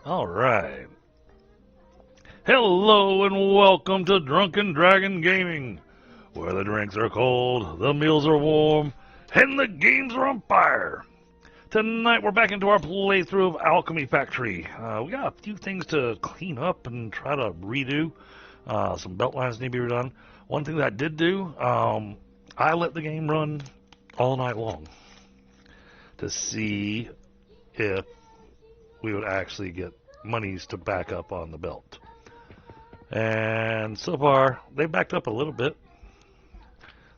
Alright. Hello and welcome to Drunken Dragon Gaming, where the drinks are cold, the meals are warm, and the games are on fire. Tonight we're back into our playthrough of Alchemy Factory. We got a few things to clean up and try to redo. Some belt lines need to be redone. One thing that I did do, I let the game run all night long to see if we would actually get monies to back up on the belt. And so far, they backed up a little bit.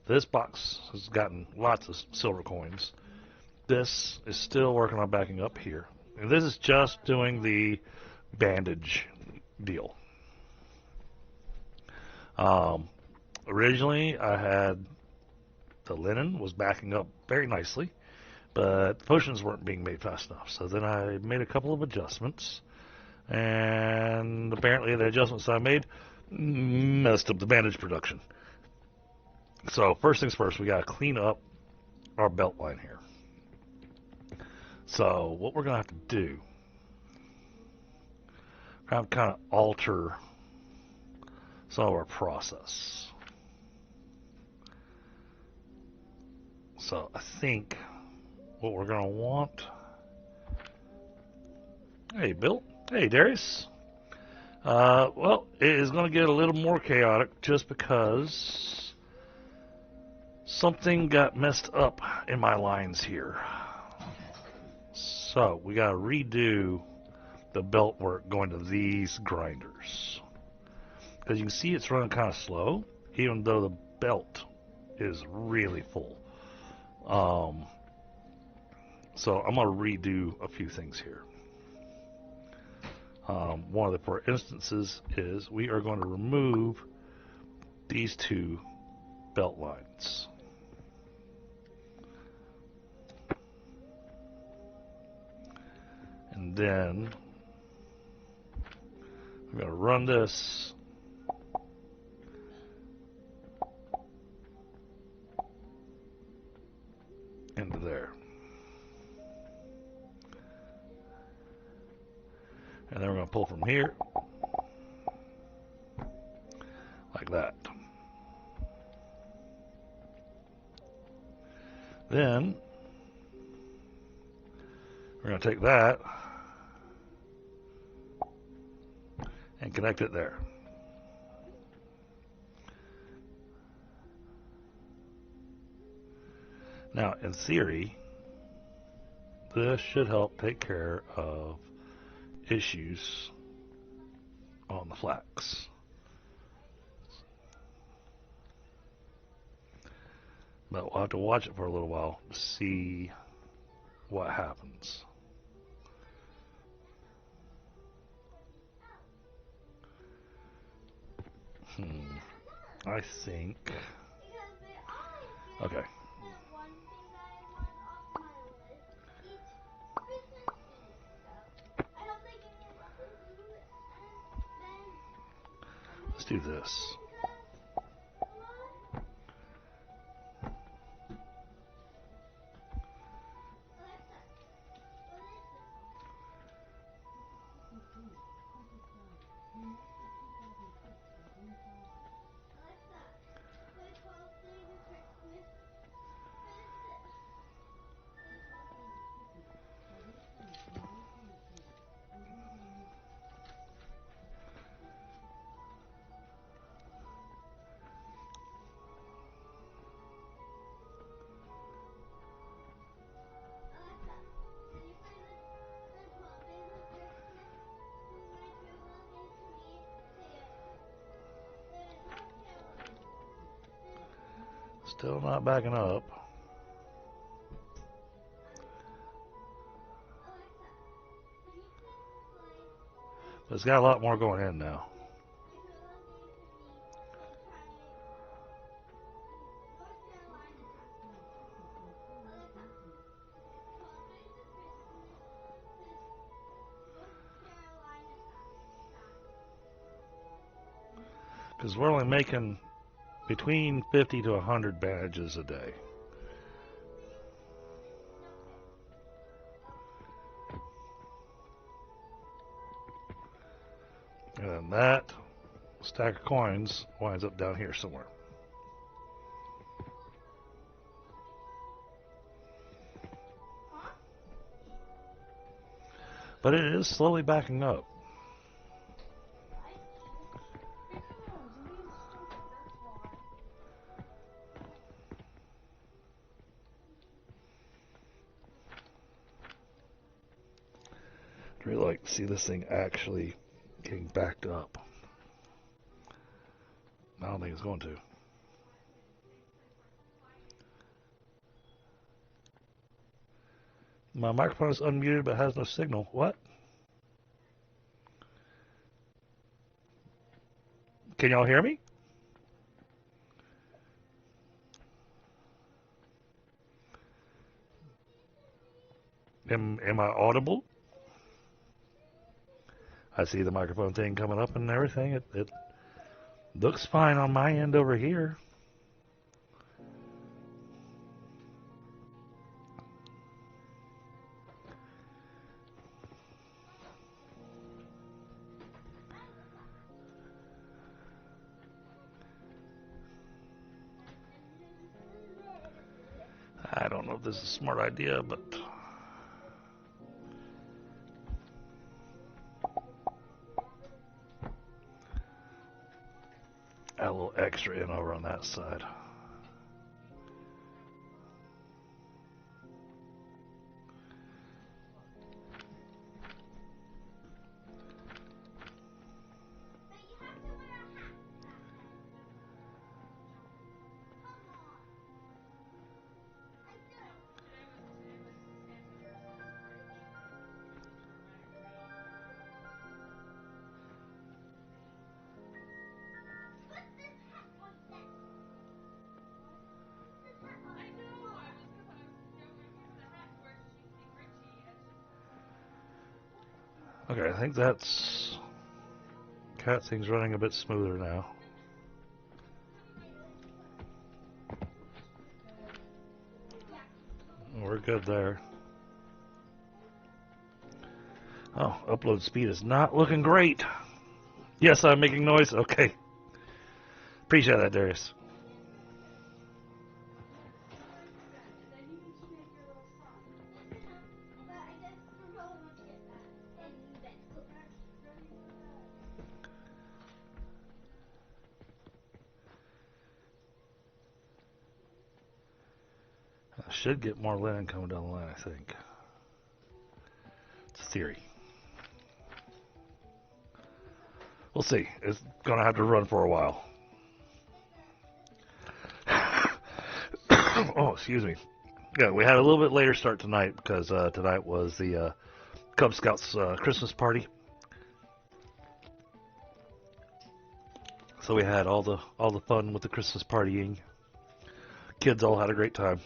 This box has gotten lots of silver coins. This is still working on backing up here. And this is just doing the bandage deal. Originally, I had the linen was backing up very nicely, but potions weren't being made fast enough. So then I made a couple of adjustments, and apparently the adjustments I made messed up the bandage production. So first things first, we got to clean up our belt line here. So what we're going to have to do, we're going to kind of alter some of our process. So I think what we're going to want... Hey, Bill. Hey, Darius. Well, it is going to get a little more chaotic just because something got messed up in my lines here. So we got to redo the belt work going to these grinders. Because you can see it's running kind of slow, even though the belt is really full. So I'm going to redo a few things here. One of the four instances is we are going to remove these two belt lines. And then I'm going to run this into there. And then we're going to pull from here, like that. Then we're going to take that and connect it there. Now, in theory, this should help take care of issues on the flax. But we'll have to watch it for a little while to see what happens. I think... Okay. Let's do this. Still not backing up. But it's got a lot more going in now. Because we're only making between 50 to 100 bandages a day. And then that stack of coins winds up down here somewhere. But it is slowly backing up. I'd really like to see this thing actually getting backed up. I don't think it's going to. My microphone is unmuted but has no signal. What? Can y'all hear me? Am I audible? I see the microphone thing coming up and everything. It looks fine on my end over here. I don't know if this is a smart idea, but add a little extra in over on that side. Okay, I think that's cat thing's running a bit smoother now. We're good there. Oh, upload speed is not looking great. Yes, I'm making noise. Okay. Appreciate that, Darius. I should get more linen coming down the line, I think. It's a theory. We'll see. It's going to have to run for a while. Oh, excuse me. Yeah, we had a little bit later start tonight because tonight was the Cub Scouts Christmas party. So we had all the fun with the Christmas partying. Kids all had a great time.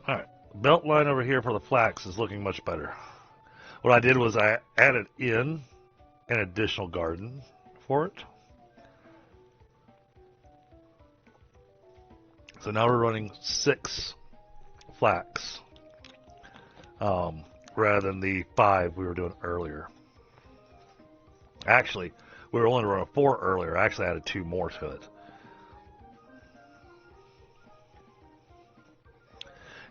Alright, belt line over here for the flax is looking much better. What I did was I added in an additional garden for it. So now we're running 6 flax rather than the 5 we were doing earlier. Actually, we were only running 4 earlier. I actually added 2 more to it.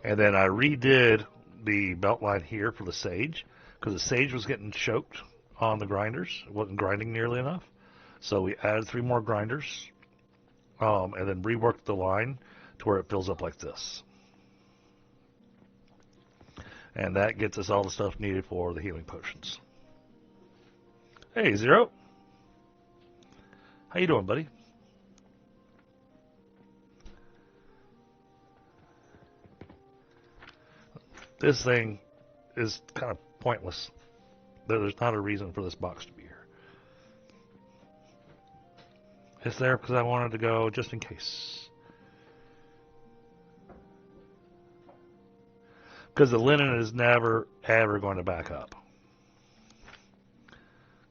And then I redid the belt line here for the sage because the sage was getting choked on the grinders. It wasn't grinding nearly enough. So we added 3 more grinders and then reworked the line to where it fills up like this. And that gets us all the stuff needed for the healing potions. Hey, Zero. How you doing, buddy? This thing is kind of pointless. There's not a reason for this box to be here. It's there because I wanted to go just in case. because the linen is never, ever going to back up.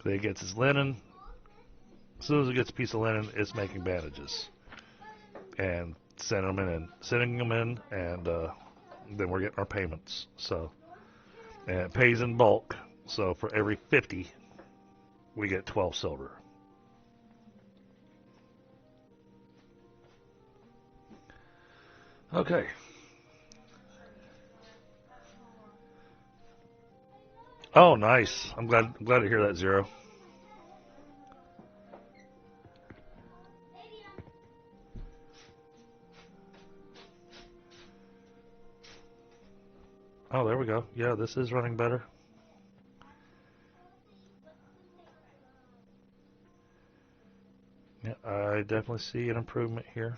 He gets his linen. As soon as it gets a piece of linen, it's making bandages. And sending them in, and then we're getting our payments. So, and it pays in bulk. So for every 50, we get 12 silver. Okay. Oh, nice. I'm glad to hear that, Zero. Oh, there we go. Yeah, this is running better. Yeah, I definitely see an improvement here.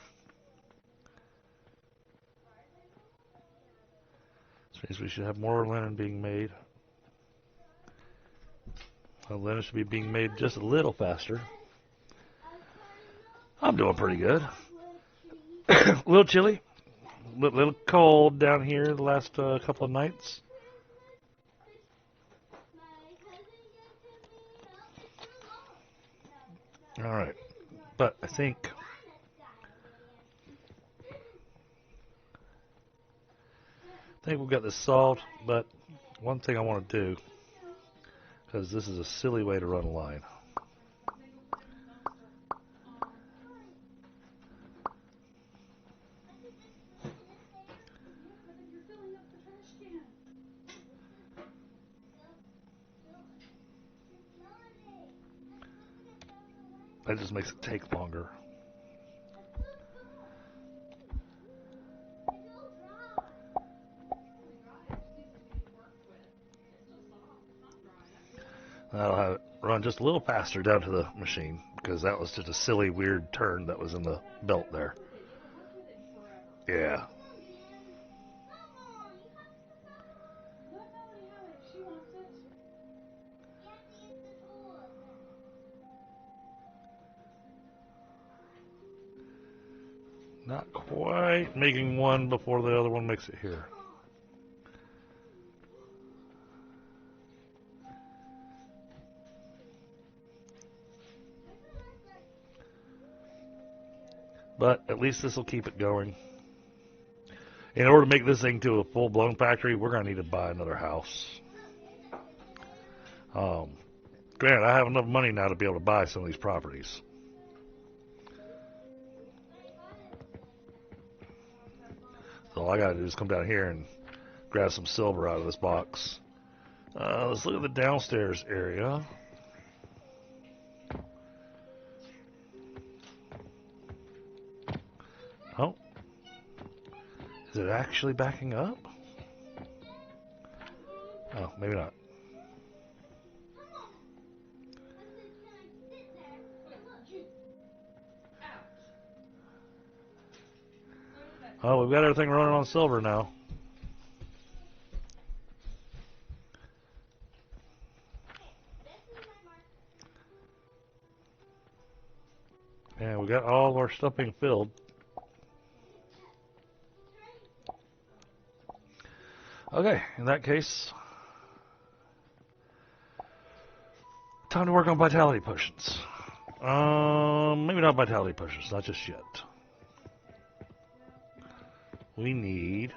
This means we should have more linen being made. Well, linen should be being made just a little faster. I'm doing pretty good. A little chilly. A little cold down here the last couple of nights. All right, but I think we've got this solved. But one thing I want to do, because this is a silly way to run a line. That just makes it take longer. That'll have it run just a little faster down to the machine, because that was just a silly, weird turn that was in the belt there. Yeah. Not quite making one before the other one makes it here. But at least this will keep it going. In order to make this thing to a full-blown factory, we're going to need to buy another house. Granted, I have enough money now to be able to buy some of these properties. So all I got to do is come down here and grab some silver out of this box. Let's look at the downstairs area. Oh. Is it actually backing up? Oh, maybe not. Oh, we've got everything running on silver now. And we got all of our stuff being filled. Okay, in that case, time to work on vitality potions. Maybe not vitality potions, not just yet. We need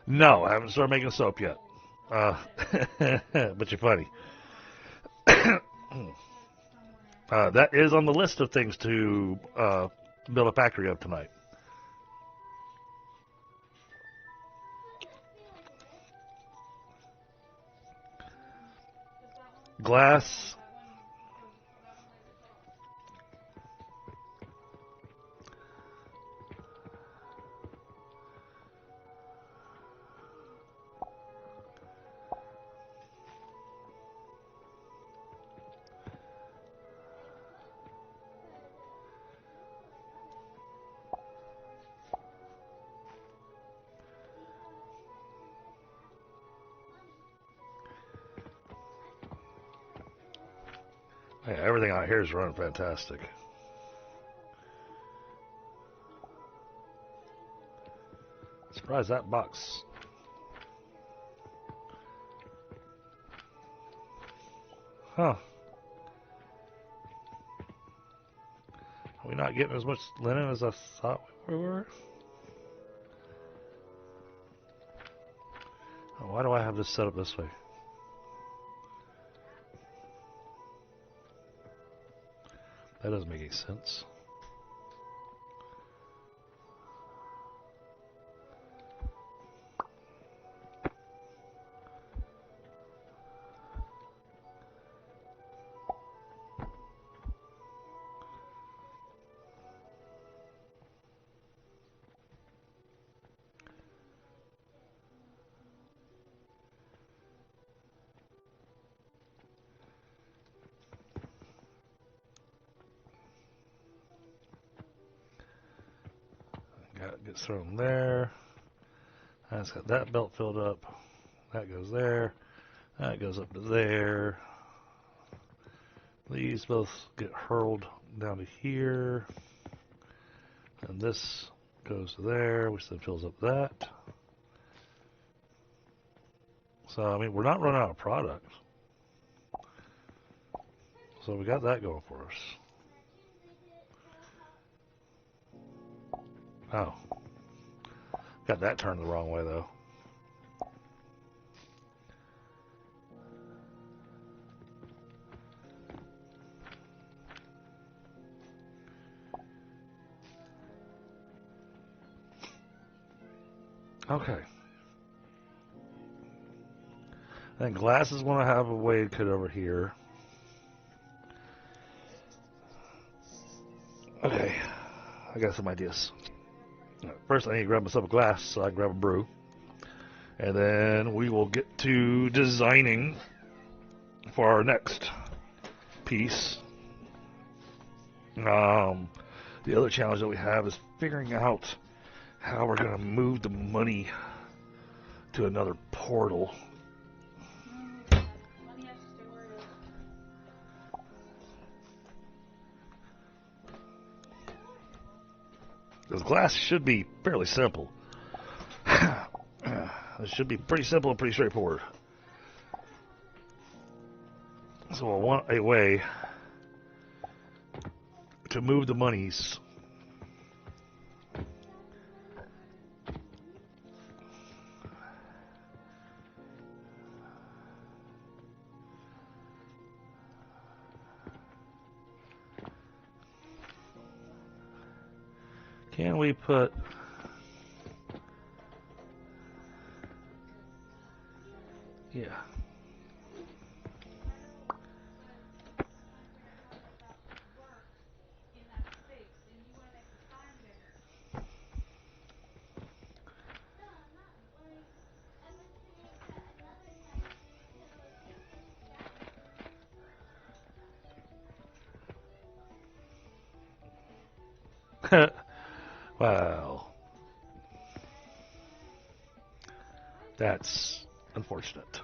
No, I haven't started making soap yet. But you're funny. That is on the list of things to build a factory of tonight. Glass. Hey, everything out here is running fantastic. Surprised that box. Huh. Are we not getting as much linen as I thought we were? Oh, why do I have this set up this way? That doesn't make any sense. Gets thrown there. That's got that belt filled up. That goes there. That goes up to there. These both get hurled down to here. And this goes to there, which then fills up that. So, I mean, we're not running out of product. So we got that going for us. Oh. Got that turned the wrong way, though. Okay. I think glasses want to have a weight cut over here. Okay. I got some ideas. First, I need to grab myself a glass so I can grab a brew. And then we will get to designing for our next piece. The other challenge that we have is figuring out how we're going to move the money to another portal. The glass should be fairly simple. It should be pretty simple and pretty straightforward. So we'll want a way to move the monies. Can we put Well, that's unfortunate.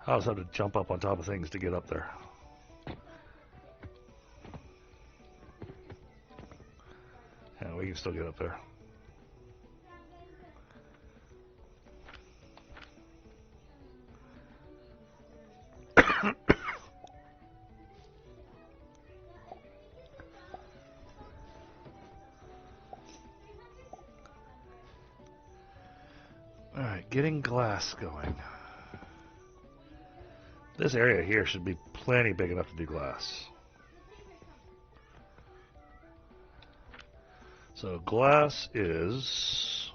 I also have to jump up on top of things to get up there. Yeah, we can still get up there. Alright, getting glass going. This area here should be plenty big enough to do glass. So glass is...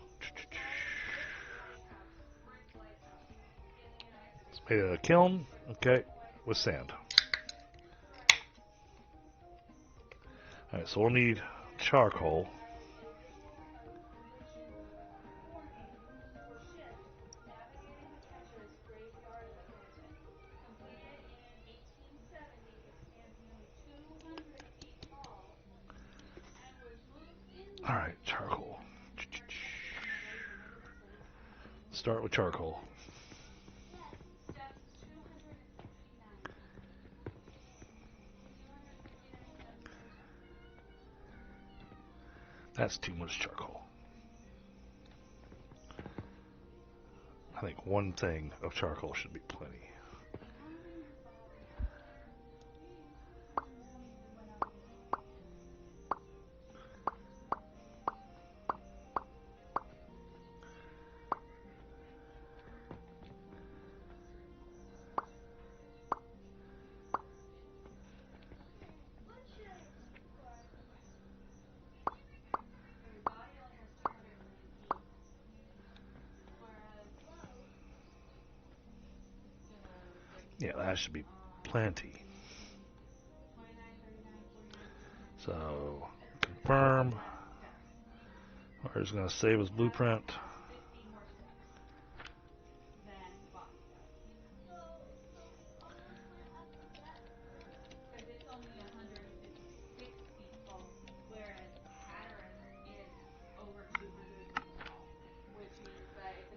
It's made of a kiln, okay, with sand. Alright, so we'll need charcoal. Alright, charcoal. Start with charcoal. That's too much charcoal. I think one thing of charcoal should be plenty. Yeah, that should be plenty. So, confirm. We're just going to save as blueprint.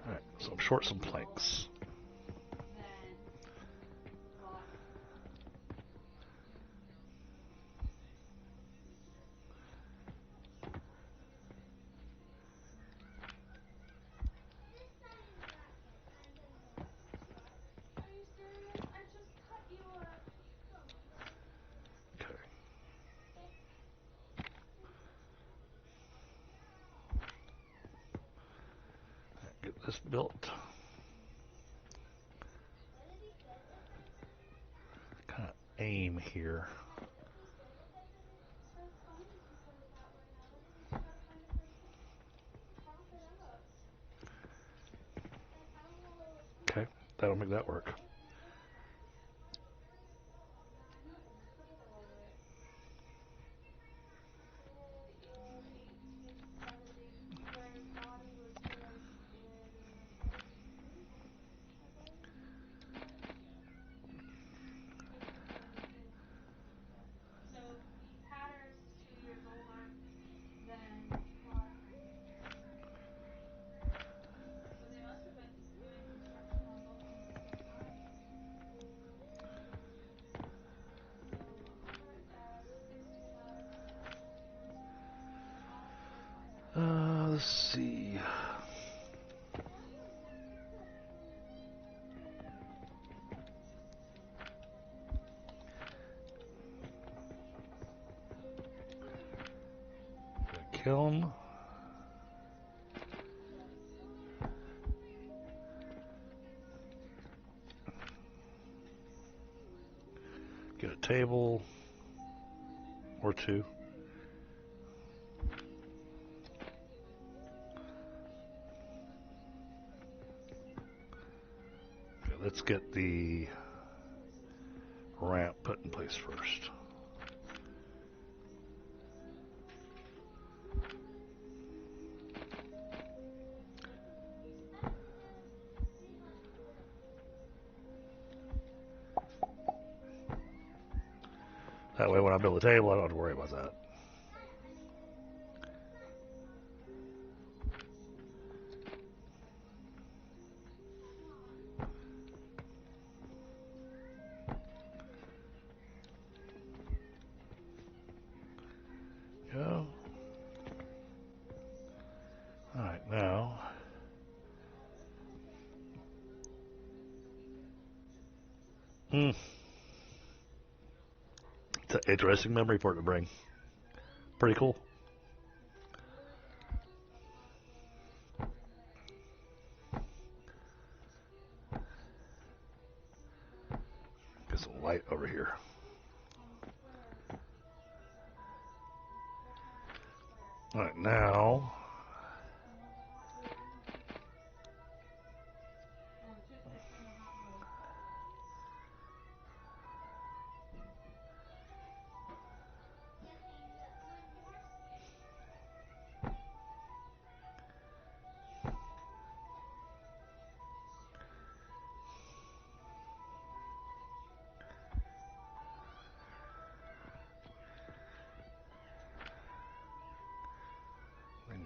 Alright, so I'm short some planks. Get this built. Kind of aim here. Okay, that'll make that work. Let's see. Kiln. Get a table or two. Okay, let's get the ramp put in place first. That way when I build a table, I don't have to worry about that. Go. Alright, now. It's an interesting memory port to bring. Pretty cool. Get some light over here. Alright, now.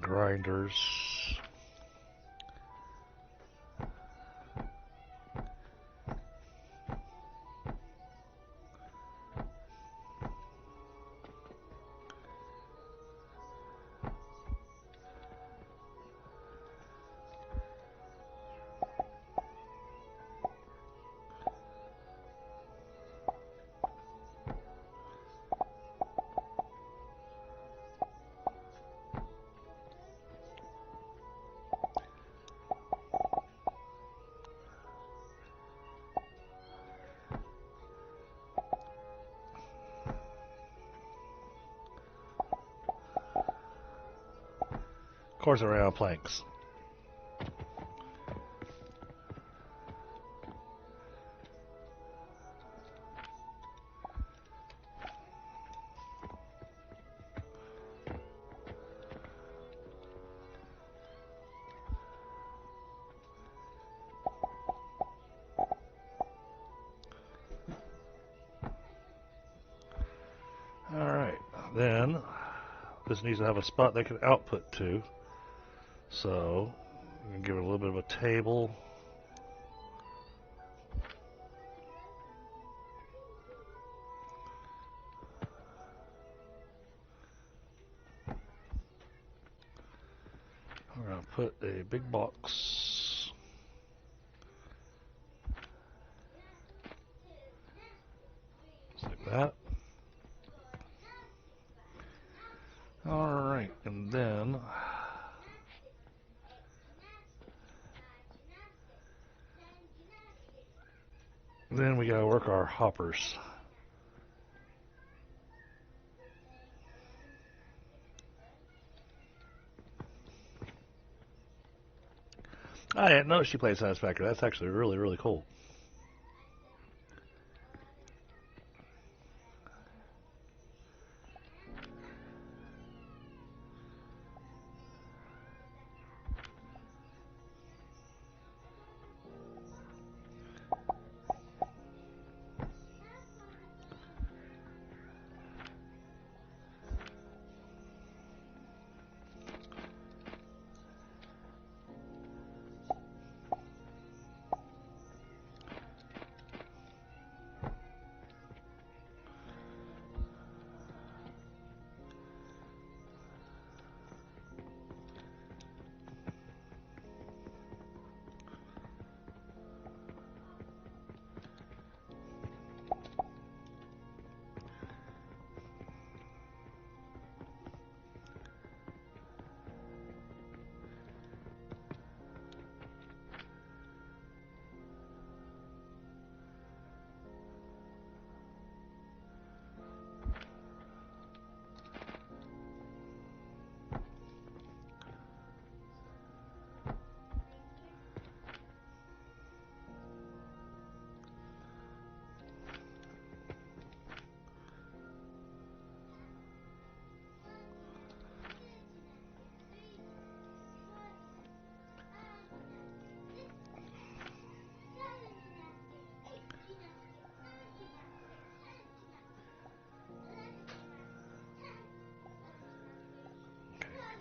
Grinders. Of course, I ran out of planks. Alright, then this needs to have a spot that can output to. So, I'm going to give it a little bit of a table. We're going to put a big box. Just like that. Alright, and then we gotta work our hoppers. I didn't know she played Satisfactory. That's actually really, really cool.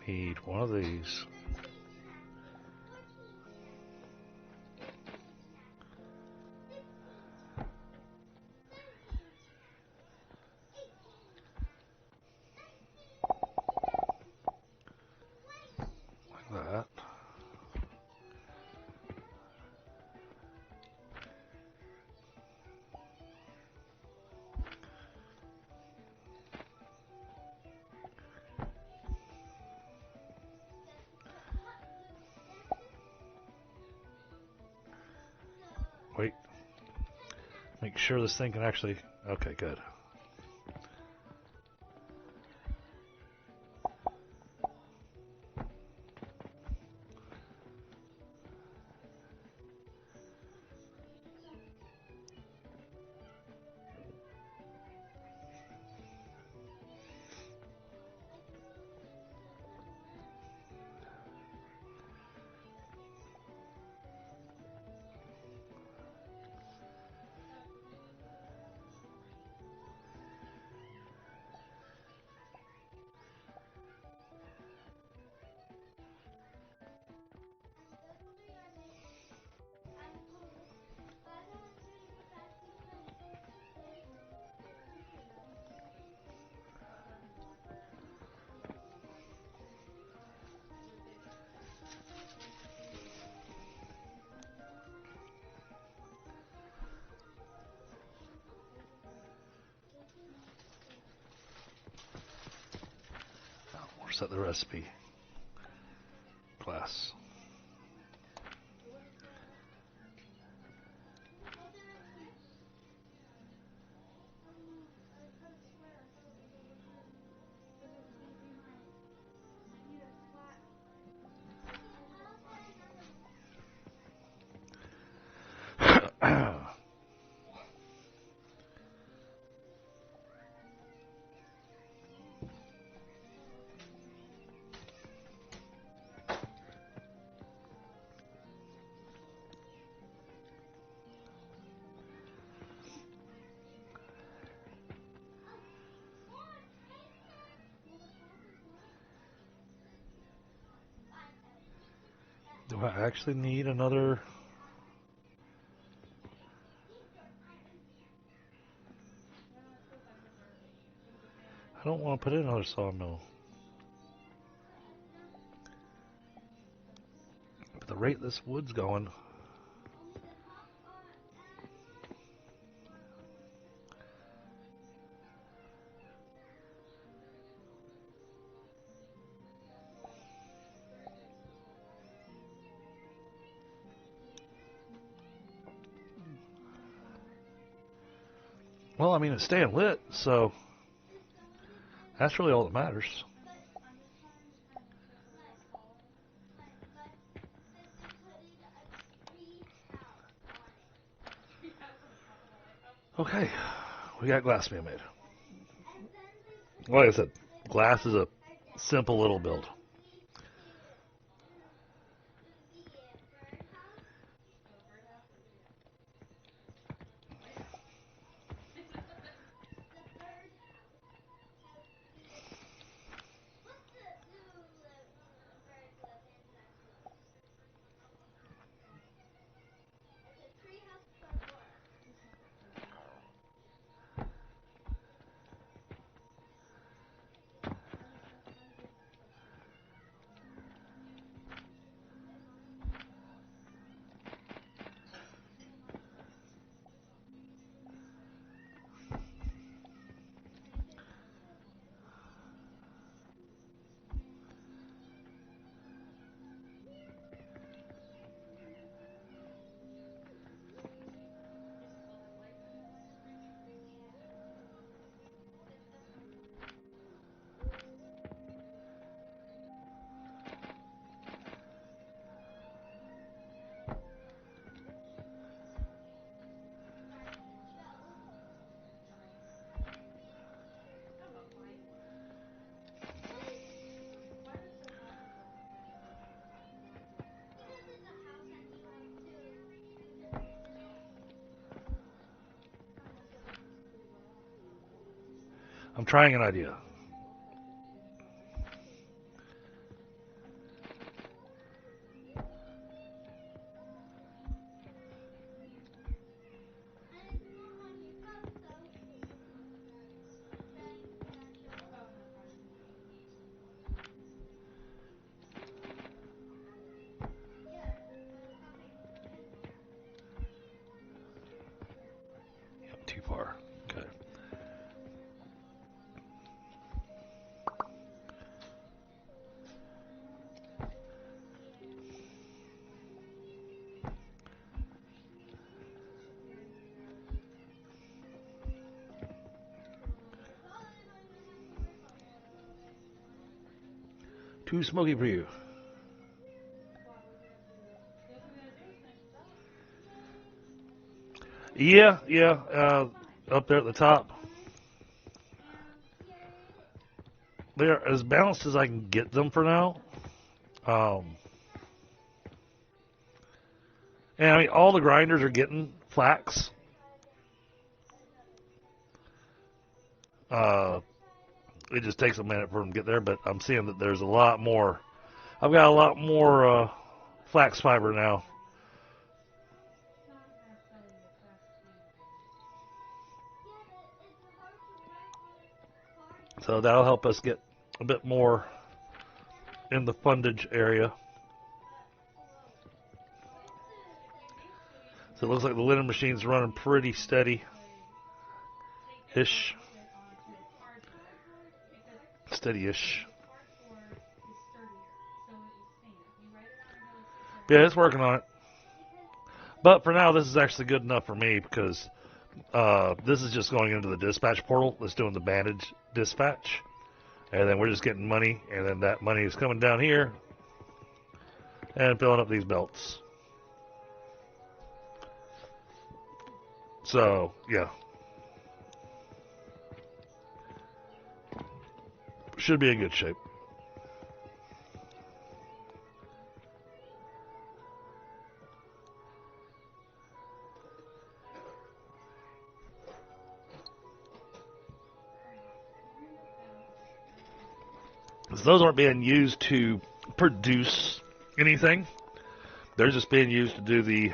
Need one of these. Like that. Wait. Make sure this thing can actually... Okay, good. Set the recipe class. Do I actually need another? I don't want to put in another sawmill. At the rate this wood's going. Well, I mean, it's staying lit, so that's really all that matters. Okay, we got glass being made. Like I said, glass is a simple little build. I'm trying an idea. Yep, too far. Okay. Too smoky for you. Yeah, up there at the top. They're as balanced as I can get them for now. And I mean, all the grinders are getting flax. It just takes a minute for them to get there, but I'm seeing that there's a lot more. I've got a lot more flax fiber now. So that'll help us get a bit more in the fundage area. So it looks like the linen machine's running pretty steady-ish. Steady-ish. Yeah, it's working on it. But for now, this is actually good enough for me because this is just going into the dispatch portal that's doing the bandage dispatch. And then we're just getting money, and then that money is coming down here and filling up these belts. So, yeah. Should be in good shape. So those aren't being used to produce anything. They're just being used to do the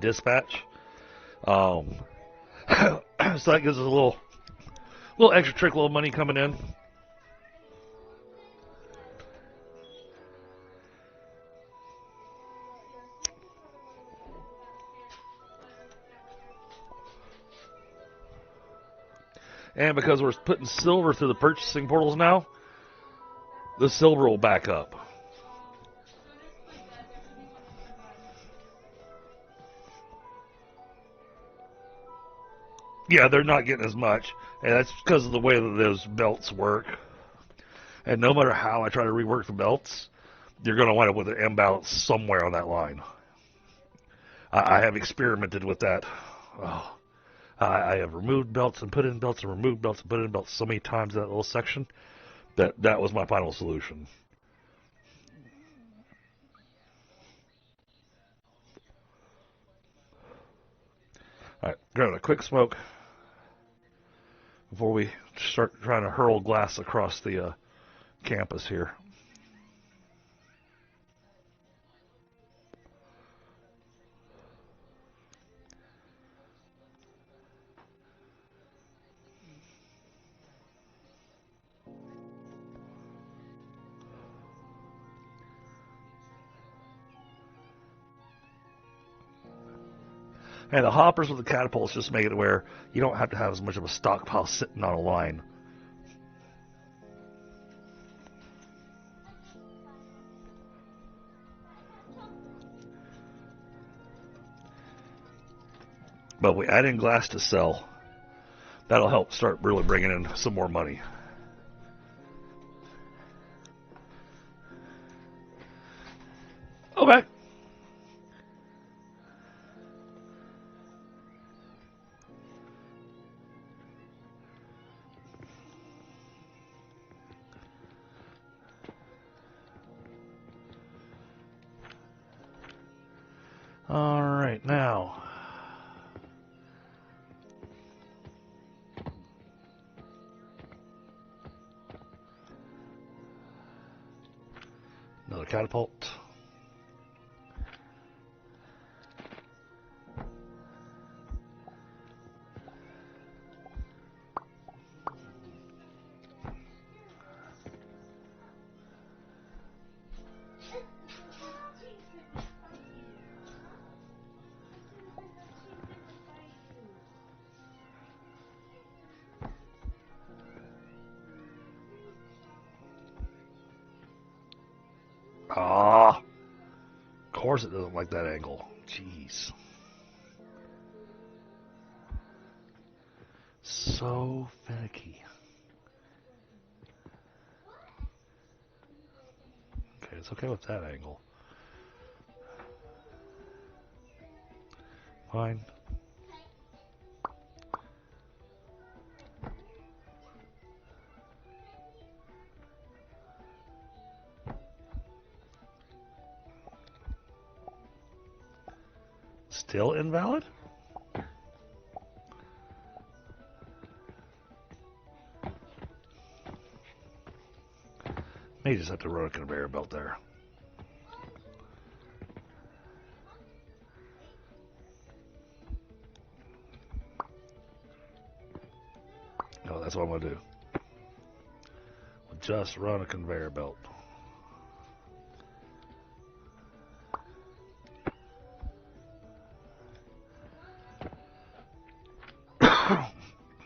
dispatch. So that gives us a little extra trickle of money coming in. And because we're putting silver through the purchasing portals now, the silver will back up. Yeah, they're not getting as much, and that's because of the way that those belts work. And no matter how I try to rework the belts, you're going to wind up with an imbalance somewhere on that line. I have experimented with that. Oh, I have removed belts and put in belts and removed belts and put in belts so many times in that little section that was my final solution. All right, grabbing a quick smoke before we start trying to hurl glass across the campus here. And the hoppers with the catapults just make it where you don't have to have as much of a stockpile sitting on a line. But we add in glass to sell. That'll help start really bringing in some more money. Okay. All right, now. Another catapult. Ah, of course it doesn't like that angle. Jeez. So finicky. Okay, it's okay with that angle. Fine. Still invalid? May just have to run a conveyor belt there. No, that's what I'm going to do. We'll just run a conveyor belt.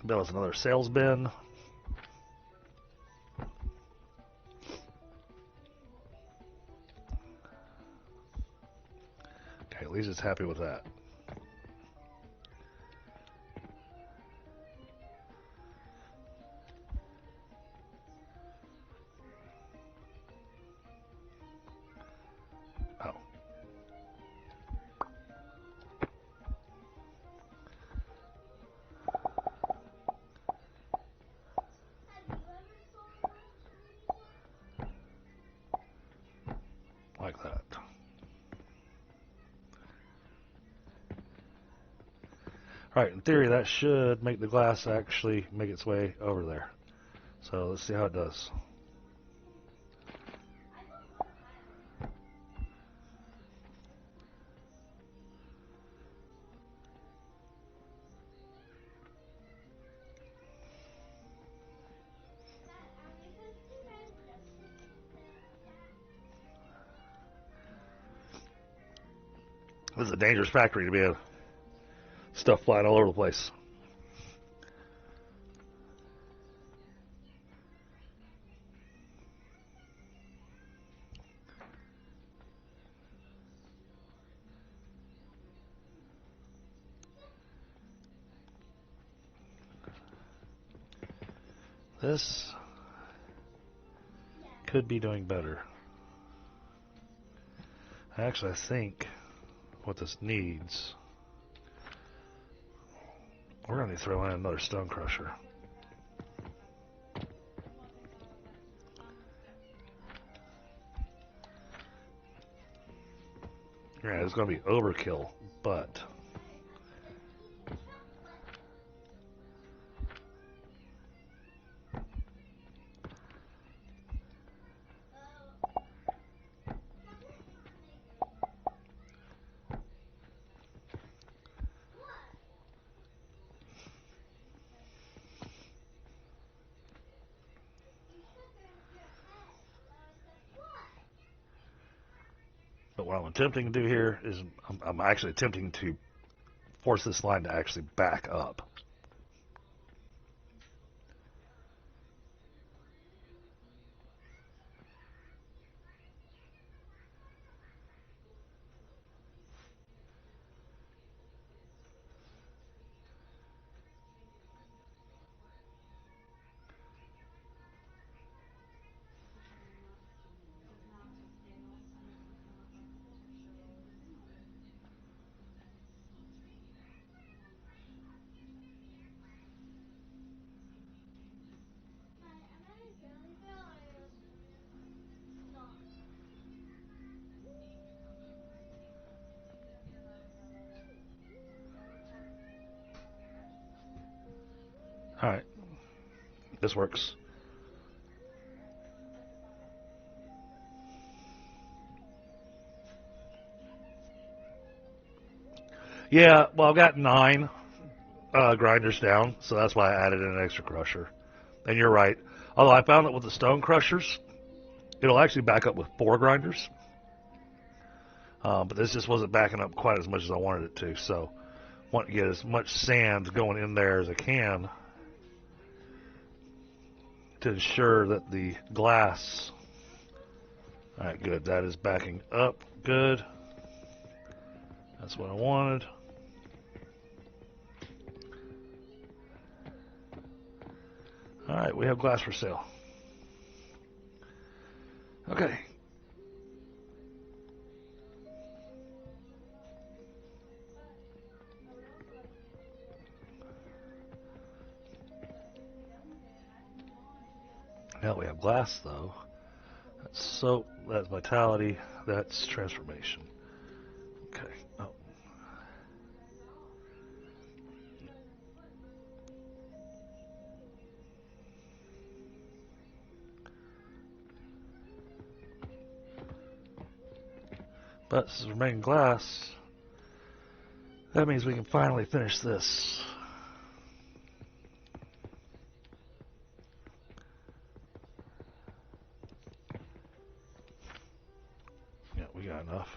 Build us another sales bin. Okay, at least it's happy with that. Oh. Like that. Alright, in theory that should make the glass actually make its way over there. So let's see how it does. This is a dangerous factory to be in. Stuff flying all over the place. This could be doing better. Actually, I think what this needs, we're going to throw in another stone crusher. Yeah, it's going to be overkill, but what I'm attempting to do here is I'm actually attempting to force this line to actually back up. Alright, this works. Yeah, well, I've got 9 grinders down, so that's why I added in an extra crusher. And you're right. Although I found that with the stone crushers, it'll actually back up with 4 grinders. But this just wasn't backing up quite as much as I wanted it to, so I want to get as much sand going in there as I can to ensure that the glass... Alright, good. That is backing up. Good. That's what I wanted. Alright, we have glass for sale. Okay. Now we have glass, though. That's soap, that's vitality, that's transformation. Okay. Oh. But this is remaining glass. That means we can finally finish this. Yeah, we got enough.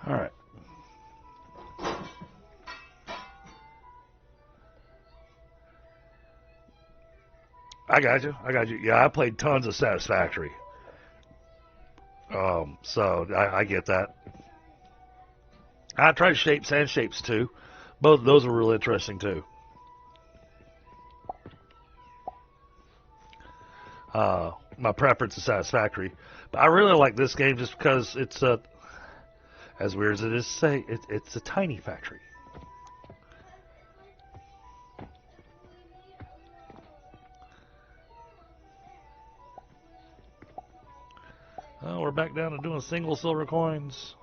All right. I got you. I got you. Yeah, I played tons of Satisfactory. So I get that. I tried shapes and shapes too. Both of those were real interesting too. My preference is Satisfactory, but I really like this game just because it's as weird as it is to say, it's a tiny factory. Oh, we're back down to doing single silver coins.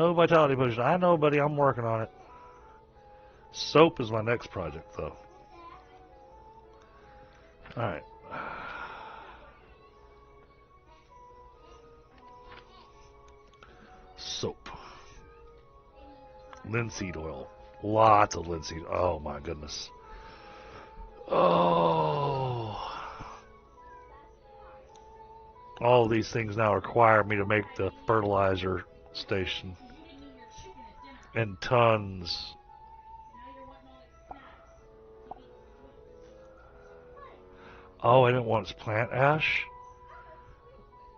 Oh, vitality potion. I know, buddy. I'm working on it. Soap is my next project, though. Alright. soap. Linseed oil. Lots of linseed. Oh my goodness. Oh. All of these things now require me to make the fertilizer station. And tons. Oh, I didn't want plant ash?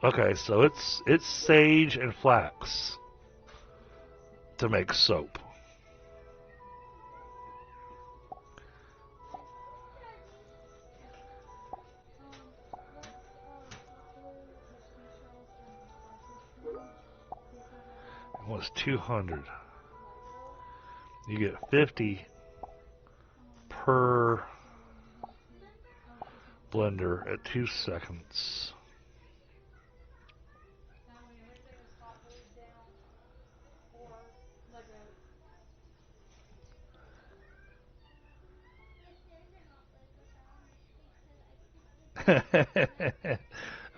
Okay, so it's sage and flax to make soap. It was 200. You get 50 per blender at 2 seconds. Oh,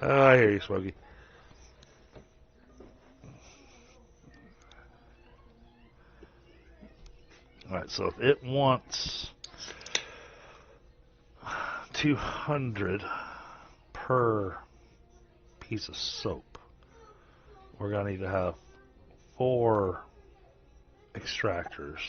I hear you, Smokey. Alright, so if it wants 200 per piece of soap, we're going to need to have 4 extractors.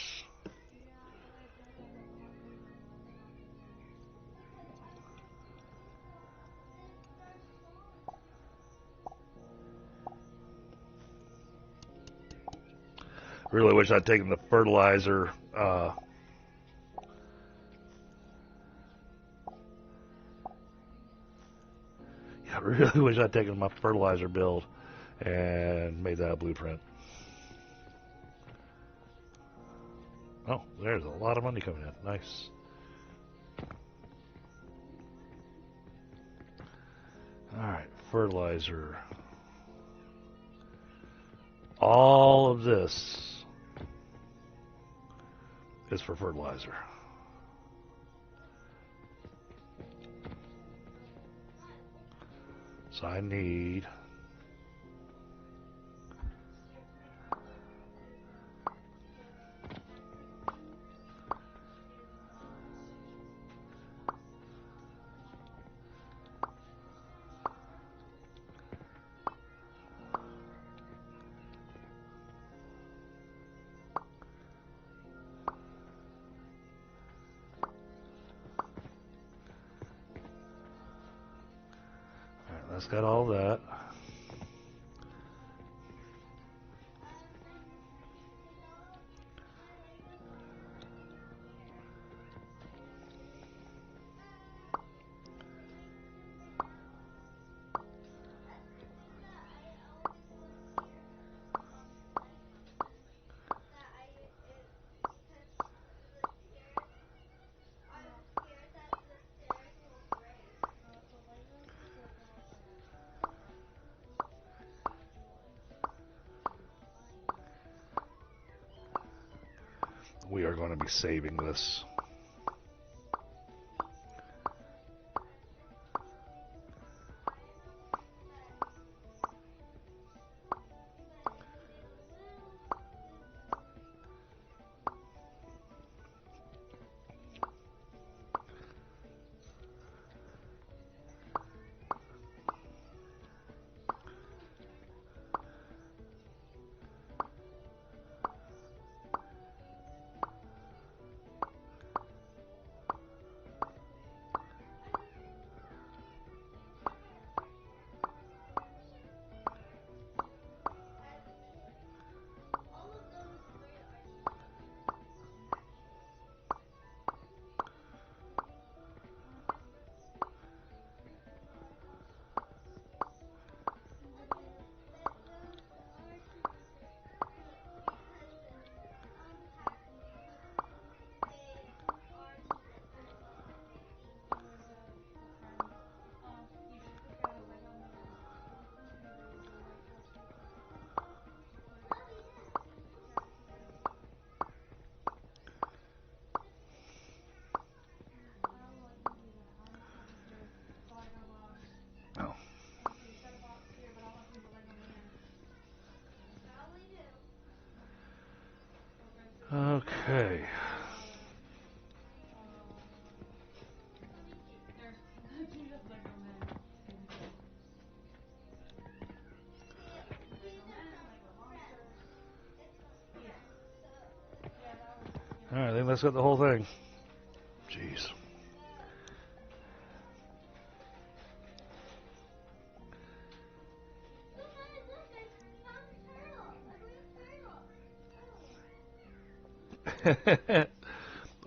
Really wish I'd taken the fertilizer I really wish I'd taken my fertilizer build and made that a blueprint. Oh, there's a lot of money coming in. Nice. Alright, fertilizer. All of this is for fertilizer. So I need that's got all that. We are going to be saving this. Okay. Alright, I think that's got the whole thing. Jeez.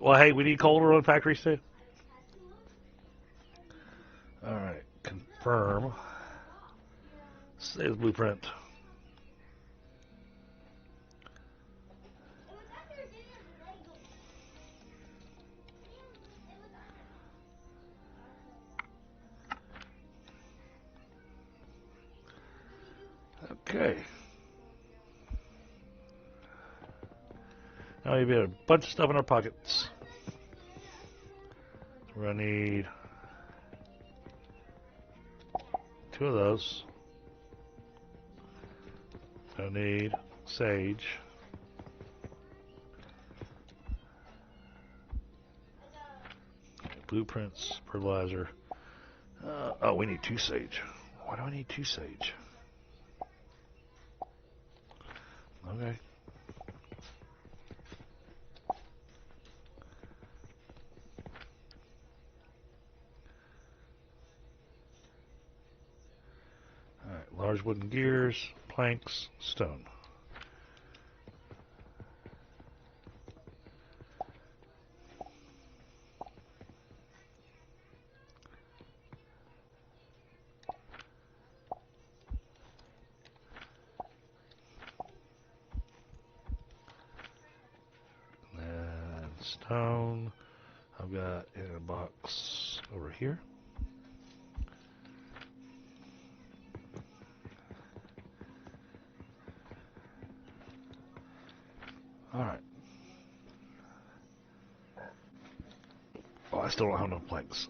Well, hey, we need colder on factories too. Alright, confirm. Save the blueprint. Okay. Now we've got a bunch of stuff in our pockets. We're going to need 2 of those. Going to need sage. Blueprints, fertilizer. Oh, we need 2 sage. Why do I need 2 sage? Okay. Alright, large wooden gears, planks, stone. And stone, I've got in a box over here. Alright. Oh, I still don't have enough planks.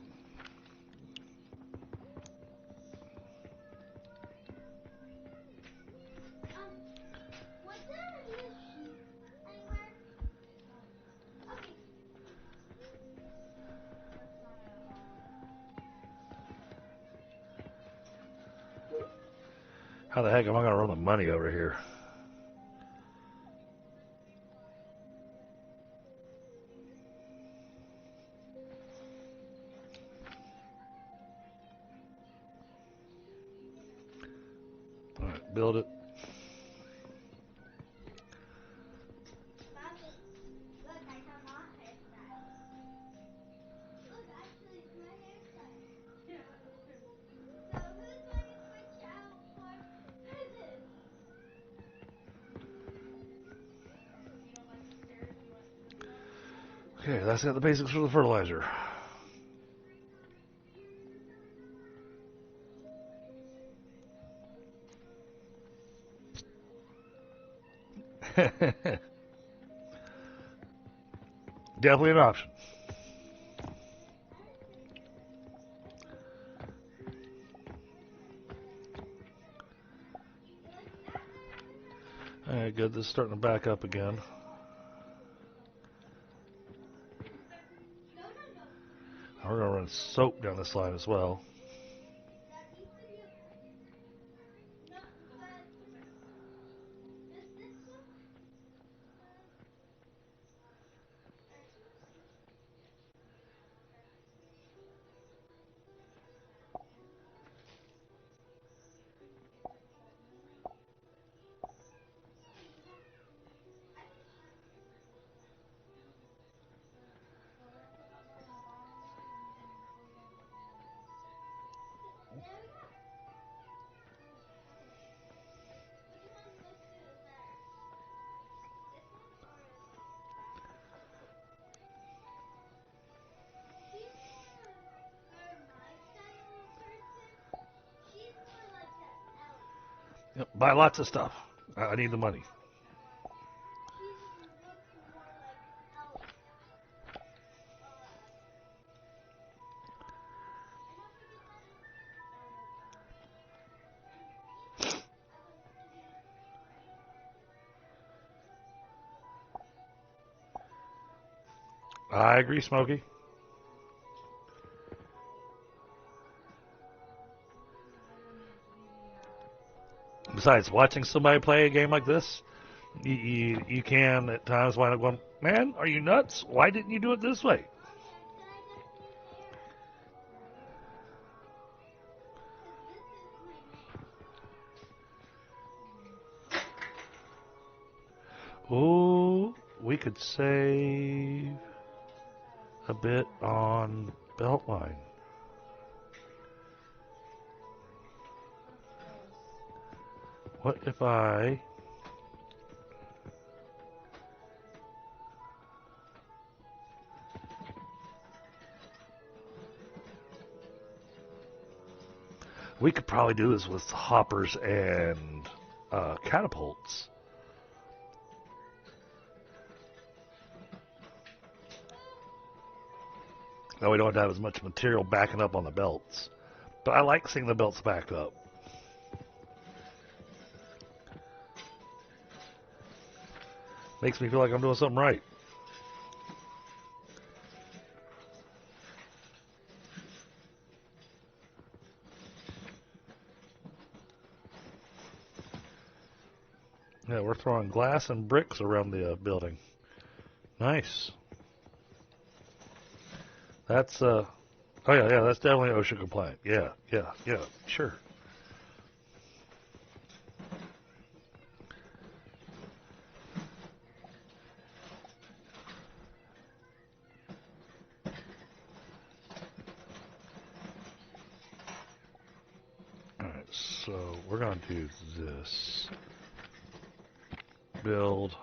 How the heck am I going to run the money over here? Alright, build it. Okay, that's got the basics for the fertilizer. Definitely an option. Alright, good. This is starting to back up again. We're going to run soap down this line as well. Yep, buy lots of stuff. I need the money. I agree, Smokey. Besides, watching somebody play a game like this, you can at times wind up going, man, are you nuts? Why didn't you do it this way? Oh, we could save a bit on Beltline. What if I... We could probably do this with hoppers and catapults. Now we don't have as much material backing up on the belts. But I like seeing the belts back up. Makes me feel like I'm doing something right. Yeah, we're throwing glass and bricks around the building. Nice. That's, oh yeah, that's definitely OSHA compliant. Yeah, sure. Alright, so we're going to do this. Build.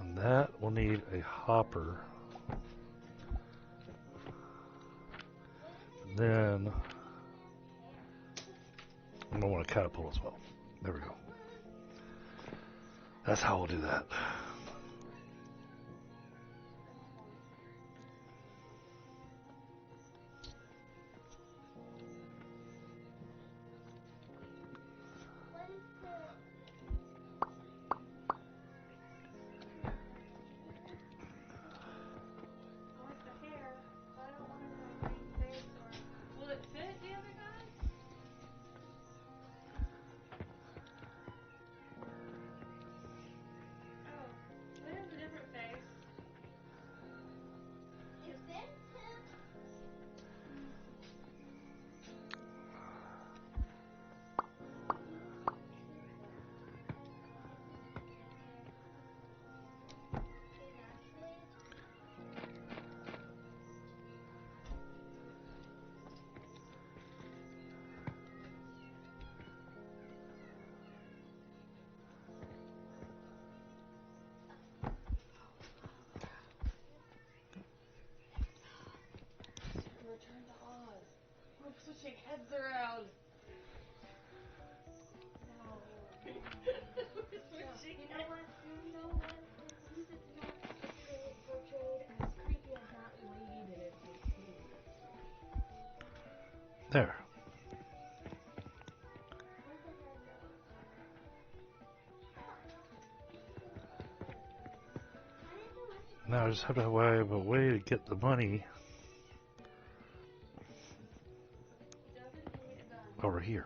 And that will need a hopper. Then I'm going to want a catapult as well. There we go. That's how we'll do that. Switching heads around. No. Switching. You know what? Since it's not portrayed as creepy as that lady did it before. There. Now I just have to have a way to get the money over here.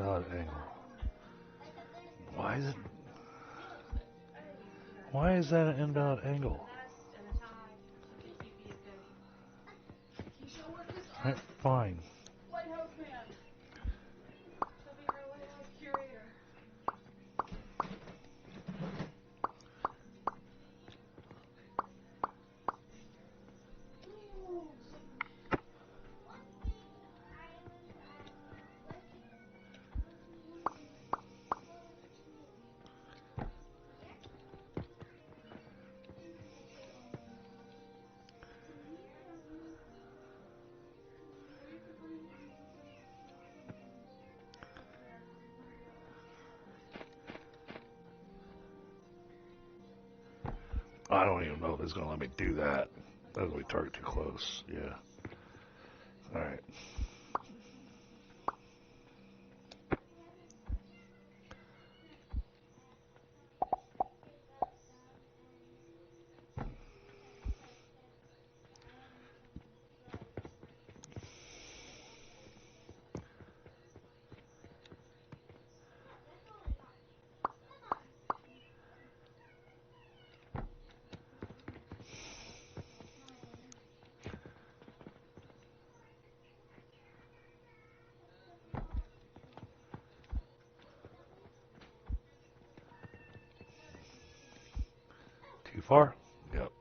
invalid angle. Why is that an invalid angle? Right, fine. Lighthouse man. She'll be our lighthouse curator. I don't even know if it's going to let me do that. That's going to be target too close. Yeah. Alright. Too far? Yep.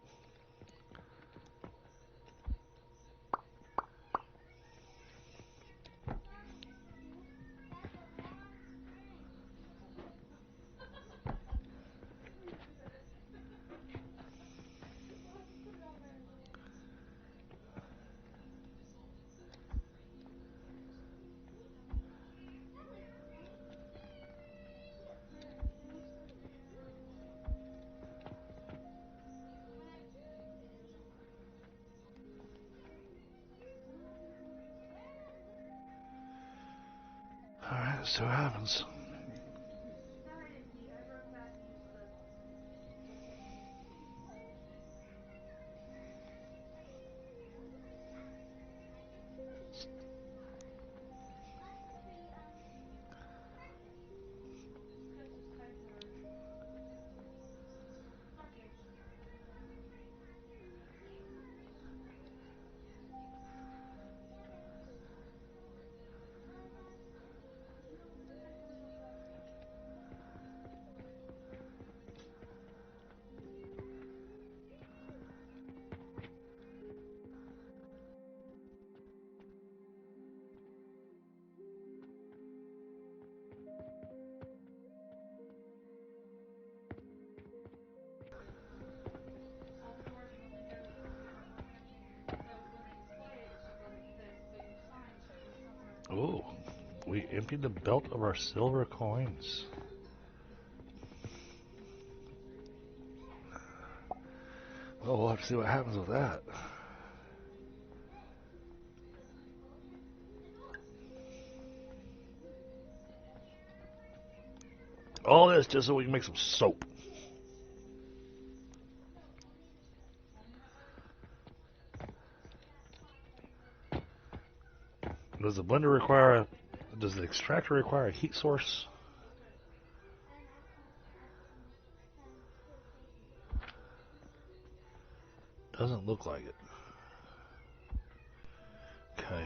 Alright, let's see what happens. Oh, we emptied the belt of our silver coins. Well, we'll have to see what happens with that. All this just so we can make some soap. Does the blender require does the extractor require a heat source? Doesn't look like it. Okay.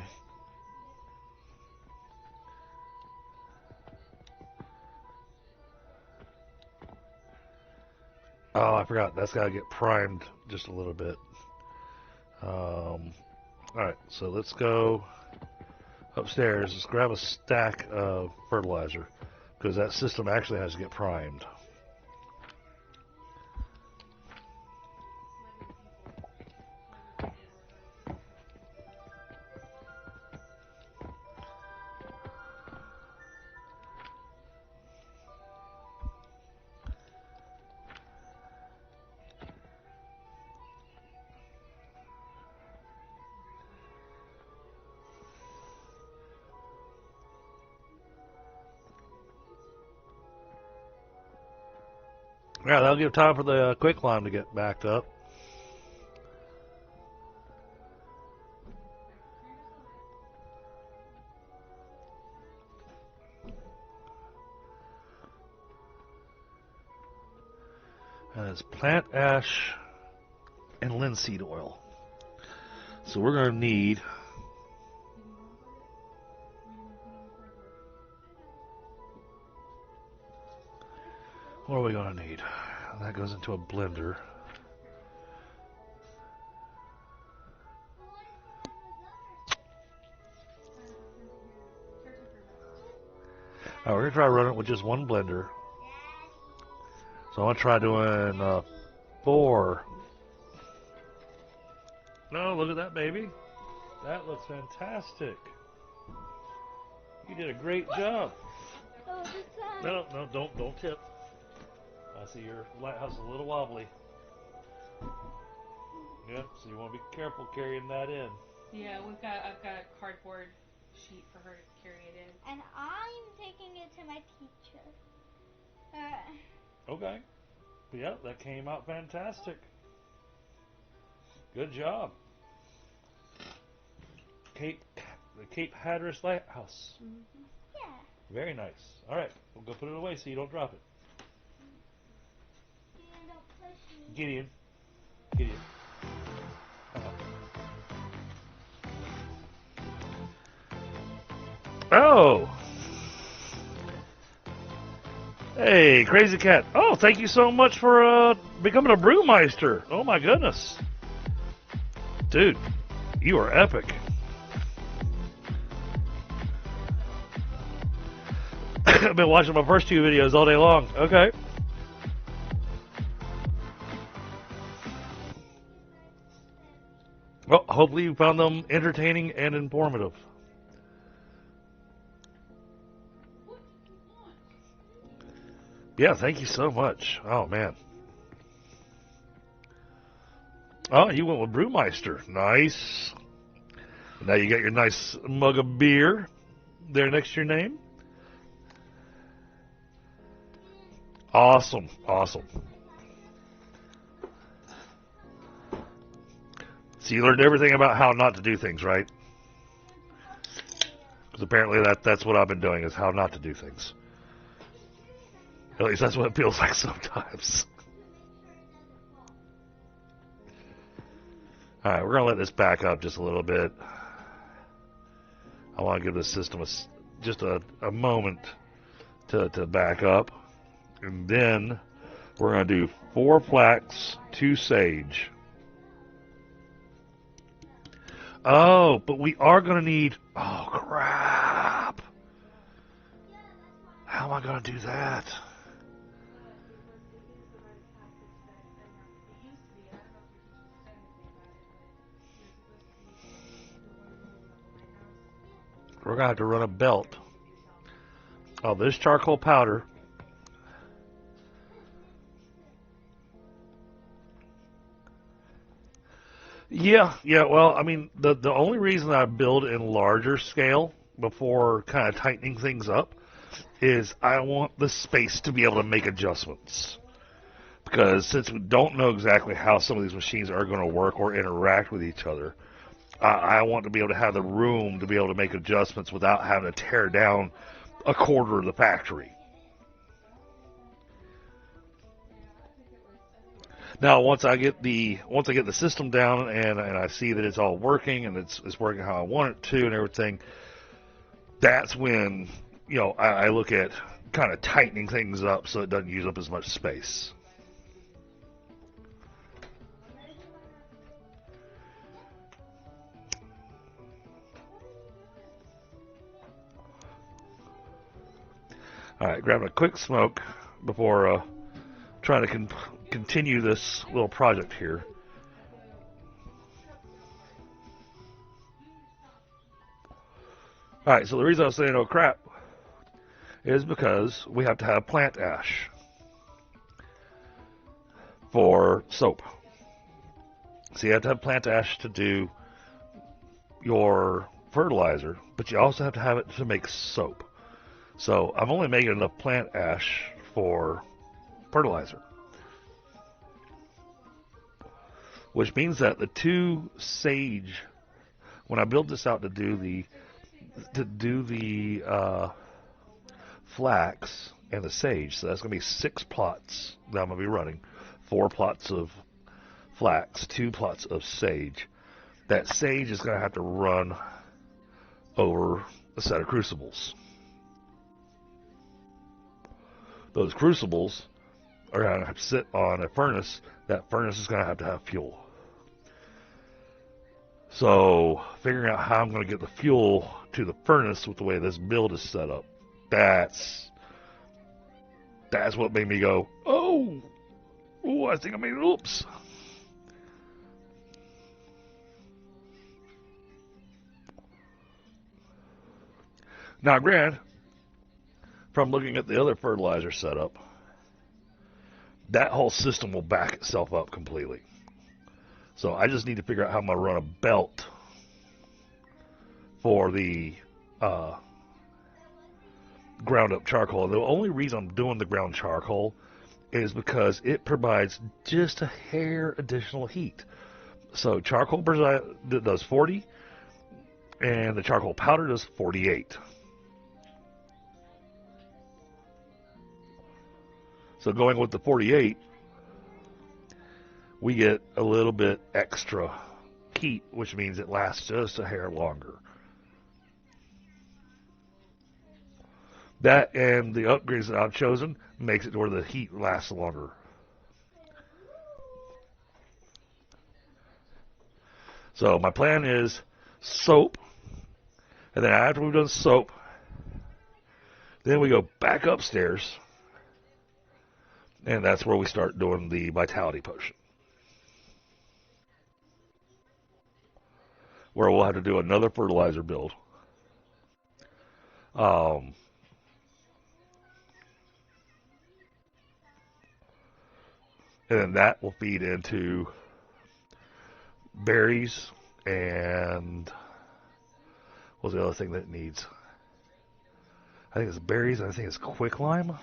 Oh, I forgot. That's got to get primed just a little bit. Alright, so let's go upstairs. Let's grab a stack of fertilizer, because that system actually has to get primed. Yeah, that'll give time for the quick climb to get backed up. has plant ash and linseed oil. So we're going to need what are we going to need? That goes into a blender. Alright, we're going to try running it with just one blender. So I'm going to try doing 4. No, look at that, baby. That looks fantastic. You did a great job. Oh, this side. No, don't tip. I see your lighthouse is a little wobbly. Yep, so you want to be careful carrying that in. Yeah, I've got a cardboard sheet for her to carry it in. And I'm taking it to my teacher. Okay. Yeah, that came out fantastic. Good job. The Cape Hatteras Lighthouse. Mm-hmm. Yeah. Very nice. All right, we'll go put it away so you don't drop it. And don't push me. Gideon. Gideon. Oh! Hey, Crazy Cat. Oh, thank you so much for becoming a brewmeister. Oh my goodness. Dude, you are epic. I've been watching my first 2 videos all day long. Okay. Well, hopefully you found them entertaining and informative. Yeah, thank you so much. Oh, man. Oh, you went with Brewmeister. Nice. Now you got your nice mug of beer there next to your name. Awesome. Awesome. So you learned everything about how not to do things, right? Because apparently that's what I've been doing, is how not to do things. At least that's what it feels like sometimes. Alright, we're going to let this back up just a little bit. I want to give this system just a moment to back up. And then we're going to do 4 flax, 2 sage. Oh, but we are going to need... Oh, crap. How am I going to do that? We're going to have to run a belt. Oh, this charcoal powder. Yeah, well, I mean, the only reason I build in larger scale before kind of tightening things up is I want the space to be able to make adjustments. Because since we don't know exactly how some of these machines are going to work or interact with each other, I want to be able to have the room to be able to make adjustments without having to tear down a quarter of the factory. Now, once I get the system down and I see that it's all working and it's working how I want it to and everything, that's when, you know, I look at kind of tightening things up so it doesn't use up as much space. All right, grabbing a quick smoke before trying to continue this little project here. All right, so the reason I was saying oh crap is because we have to have plant ash for soap. So you have to have plant ash to do your fertilizer, but you also have to have it to make soap. So I'm only making enough plant ash for fertilizer, which means that the 2 sage, when I build this out to do the flax and the sage, so that's going to be 6 plots that I'm going to be running, 4 plots of flax, 2 plots of sage. That sage is going to have to run over a set of crucibles. Those crucibles are going to have to sit on a furnace. That furnace is going to have fuel. So figuring out how I'm going to get the fuel to the furnace with the way this build is set up, that's what made me go, oh, I think I made an oops. Now, granted, from looking at the other fertilizer setup, that whole system will back itself up completely. So I just need to figure out how I'm going to run a belt for the ground up charcoal. The only reason I'm doing the ground charcoal is because it provides just a hair additional heat. So charcoal does 40, and the charcoal powder does 48. So going with the 48, we get a little bit extra heat, which means it lasts just a hair longer. That and the upgrades that I've chosen makes it to where the heat lasts longer. So my plan is soap, and then after we've done soap, then we go back upstairs, and that's where we start doing the vitality potion, where we'll have to do another fertilizer build. And then that will feed into berries and what's the other thing that it needs? I think it's berries and I think it's quicklime. I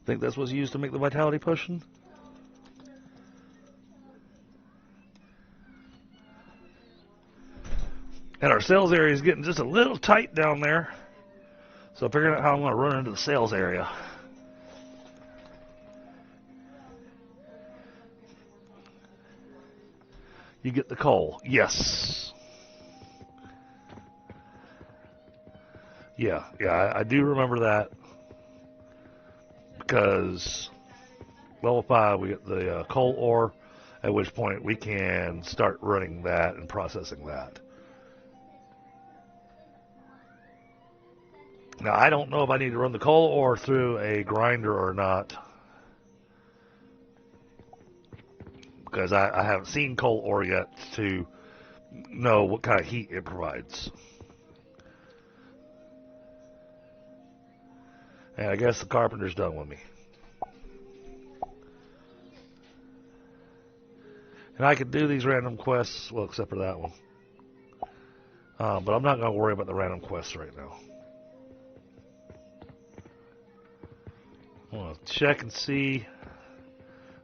think that's what's used to make the vitality potion. And our sales area is getting just a little tight down there. So figuring out how I'm going to run into the sales area. You get the coal. Yes. Yeah, I do remember that. Because level 5, we get the coal ore, at which point we can start running that and processing that. Now, I don't know if I need to run the coal ore through a grinder or not, because I haven't seen coal ore yet to know what kind of heat it provides. And I guess the carpenter's done with me. And I could do these random quests, well, except for that one. But I'm not going to worry about the random quests right now. I want to check and see,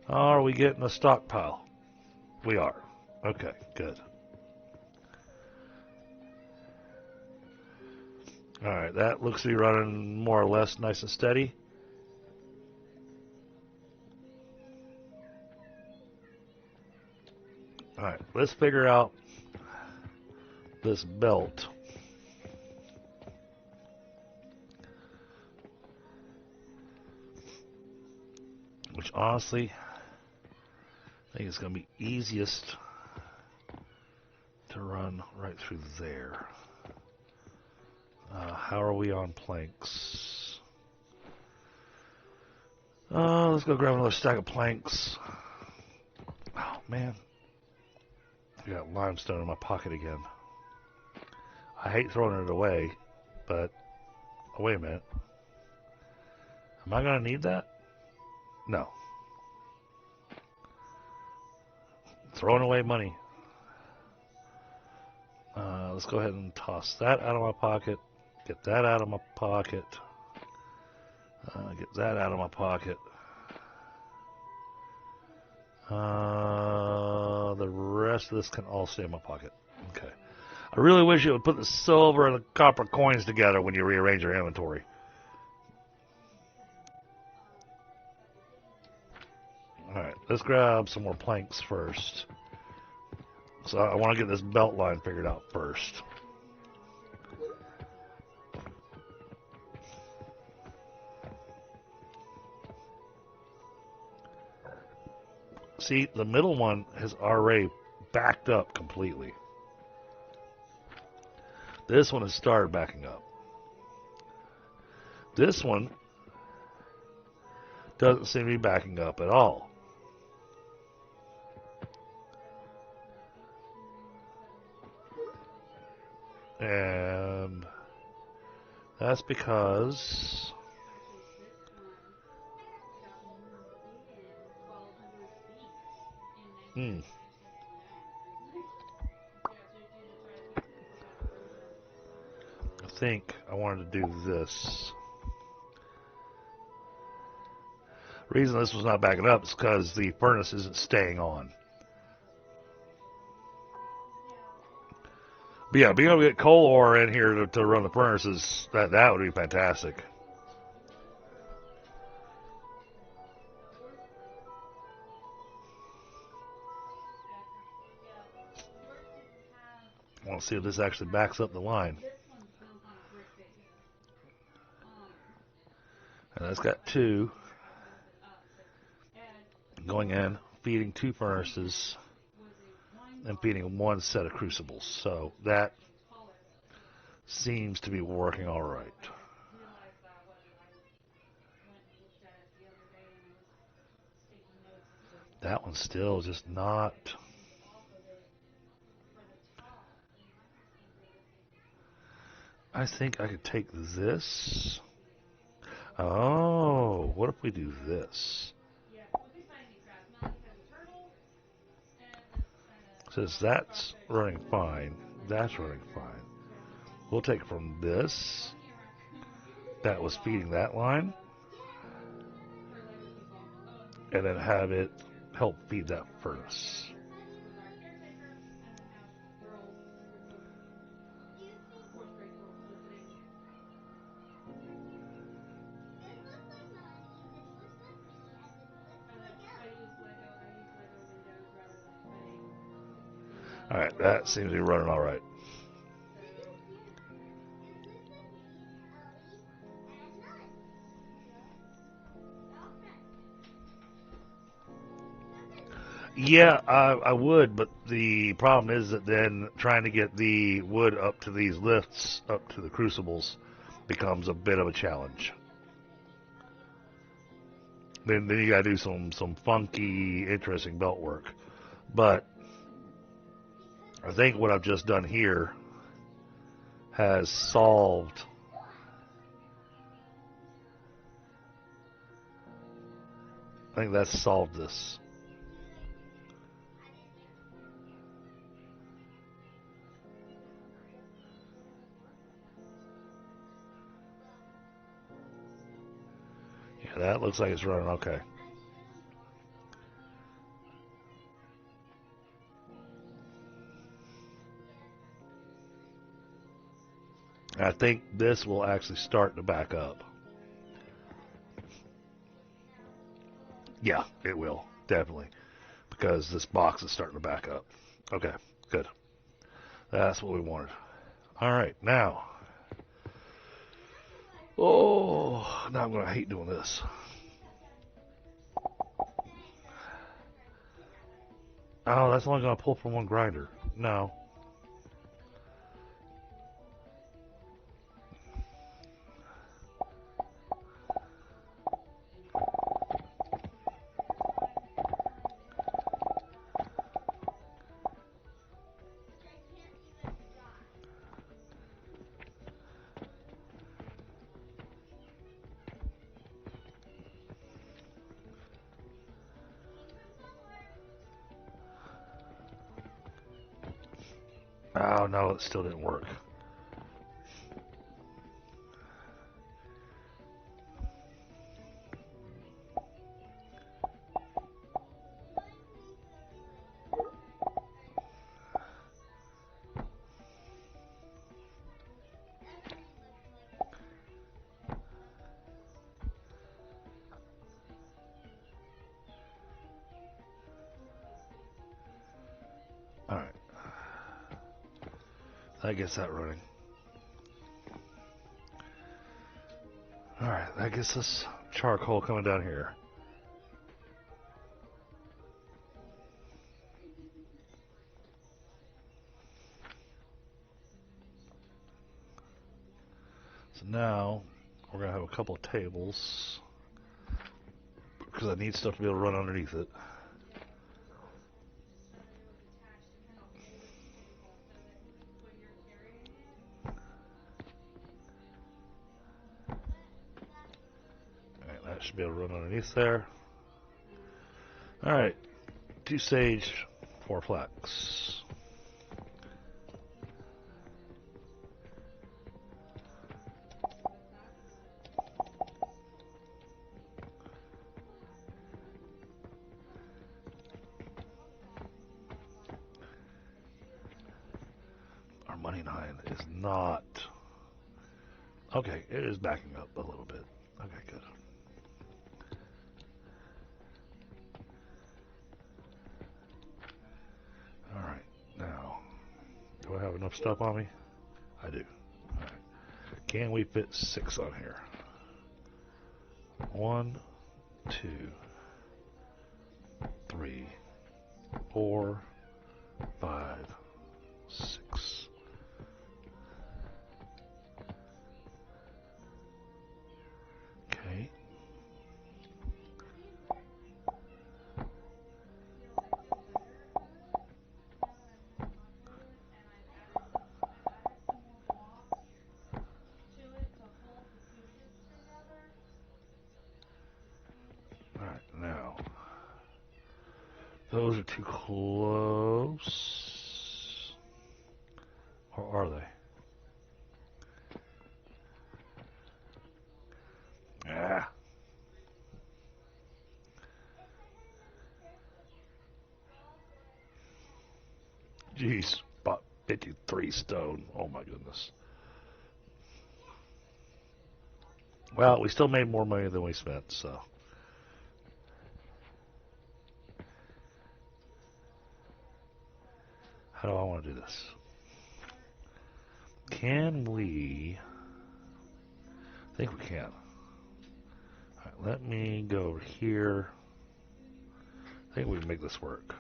are we getting a stockpile? We are. Okay, good. Alright, that looks to be running more or less nice and steady. Alright, let's figure out this belt. Which honestly, I think it's going to be easiest to run right through there. How are we on planks? Let's go grab another stack of planks. Oh, man. I got limestone in my pocket again. I hate throwing it away, but... Oh, wait a minute. Am I going to need that? No. Throwing away money. Let's go ahead and toss that out of my pocket. Get that out of my pocket. Get that out of my pocket. The rest of this can all stay in my pocket. Okay. I really wish you would put the silver and the copper coins together when you rearrange your inventory. let's grab some more planks first. So I want to get this belt line figured out first. See, the middle one has already backed up completely. This one has started backing up. This one doesn't seem to be backing up at all. And that's because I think I wanted to do this. The reason this was not backing up is because the furnace isn't staying on. But yeah, being able to get coal ore in here to run the furnaces, that would be fantastic. I want to see if this actually backs up the line. And that's got two going in, feeding two furnaces, and feeding one set of crucibles. So that seems to be working all right. That one's still just not. I think I could take this. Oh, what if we do this? Since that's running fine, that's running fine. We'll take from this that was feeding that line, and then have it help feed that furnace. Alright, that seems to be running alright. Yeah, I would, but the problem is that then trying to get the wood up to these lifts, up to the crucibles, becomes a bit of a challenge. Then you gotta do some funky, interesting belt work. But I think what I've just done here has solved I think that's solved this. Yeah, that looks like it's running okay. I think this will actually start to back up. Yeah, it will, definitely. Because this box is starting to back up. Okay, good. That's what we wanted. Alright, now. Oh, now I'm going to hate doing this. Oh, that's only going to pull from one grinder. No. Oh, no, it still didn't work. Alright. That gets that running. Alright, that gets us charcoal coming down here. So now we're going to have a couple of tables because I need stuff to be able to run underneath it. Alright, that should be able to run underneath there. Alright, 2 sage, 4 flax. Our money 9 is not... Okay, it is backing up a little bit. Okay, good. Alright, now, do I have enough stuff on me? I do. Alright. Can we fit 6 on here? 1, 2, 3, 4, 5, 6. Okay. Alright, now. Those are too close. Or are they? Ah. Jeez, about 53 stone. Oh my goodness. Well, we still made more money than we spent, so. How do I want to do this? Can we... I think we can. Alright, let me go over here. I think we can make this work.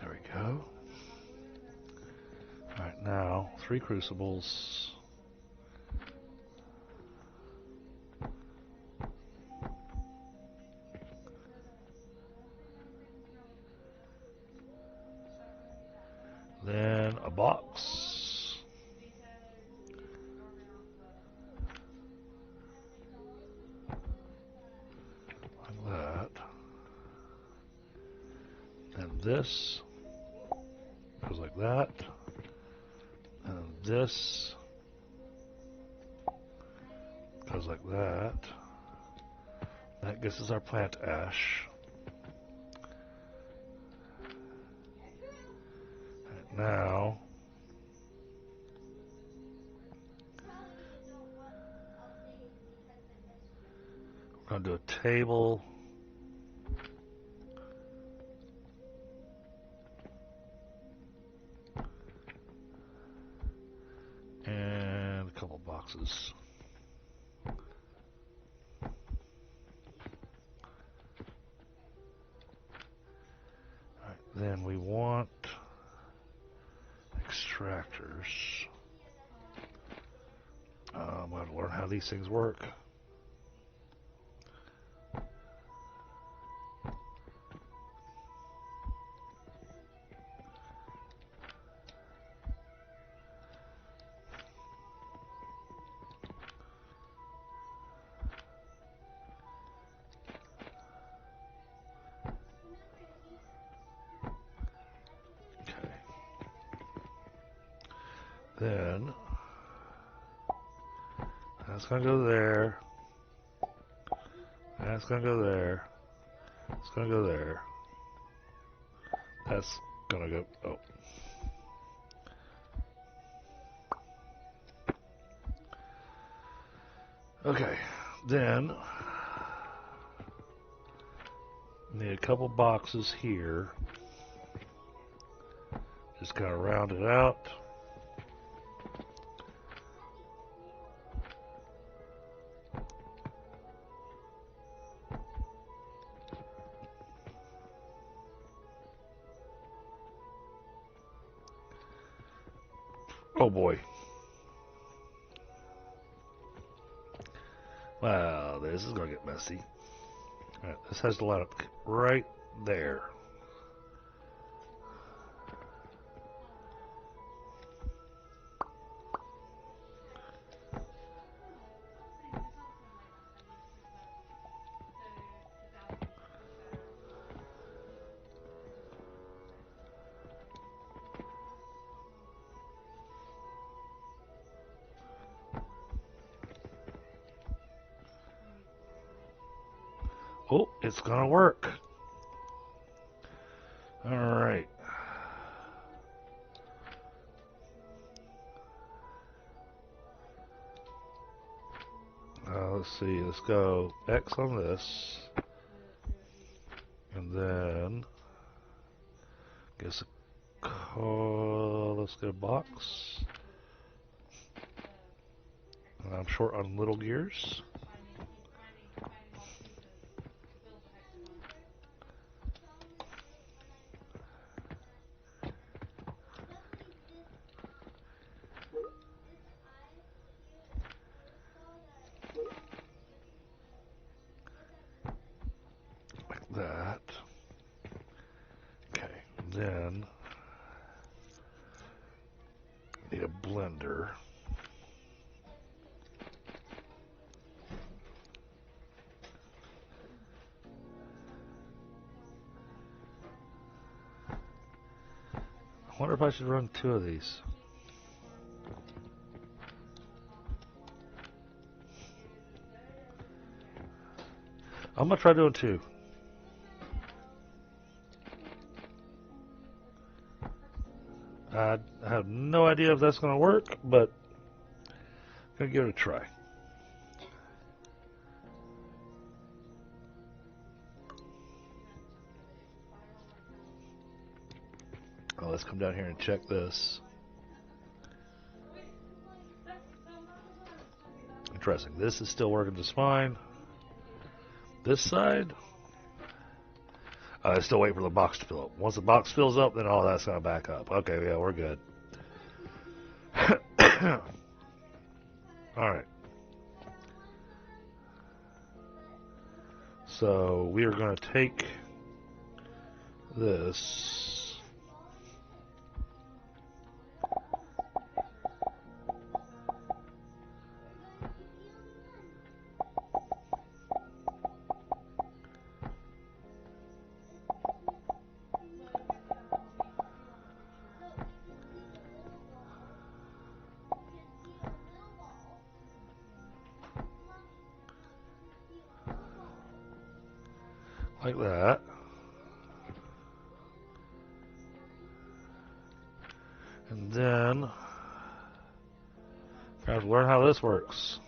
There we go. Alright, now 3 crucibles. Then a box. Like that. And this goes like that. And this goes like that. That gets us our plant ash. And now we're going to do a table. And a couple boxes. Alright, then we want extractors. I have to learn how these things work. Then that's gonna go there. That's gonna go there. It's gonna go there. That's gonna go. Oh. Okay. Then need a couple boxes here. Just kind of round it out. Oh boy. Wow, this is going to get messy. Alright, this has to line up right there. Oh, it's gonna work. Alright. Let's see, let's go X on this. And then guess let's get a box. And I'm short on little gears. That. Okay, then need a blender. I wonder if I should run 2 of these. I'm gonna try doing 2. I have no idea if that's going to work, but I'm going to give it a try. Oh, let's come down here and check this. Interesting. This is still working just fine. This side, I still wait for the box to fill up. Once the box fills up, then all that's going to back up. Okay, yeah, we're good. Alright. So we are going to take this. Like that. And then I have to learn how this works.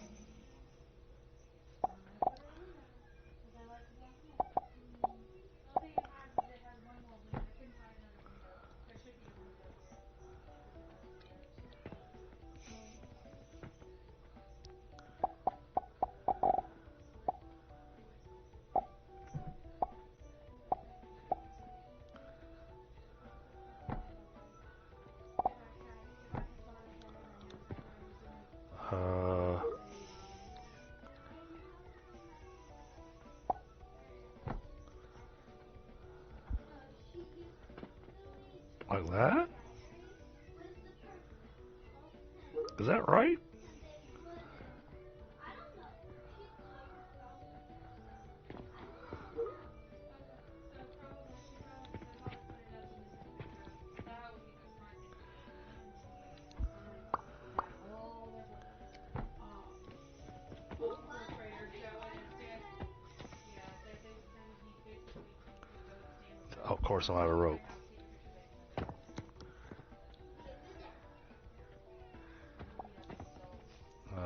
Like that? Is that right? course, I'm out of rope.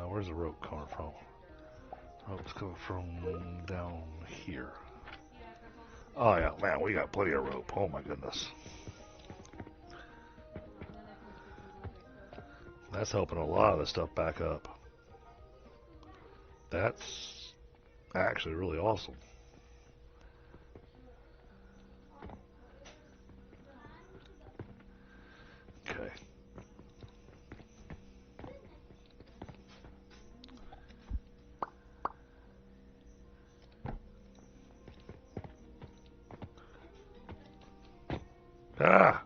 Where's the rope coming from? Rope's coming from down here. Oh yeah, man, we got plenty of rope. Oh my goodness. That's helping a lot of the stuff back up. That's actually really awesome. Okay. Ah!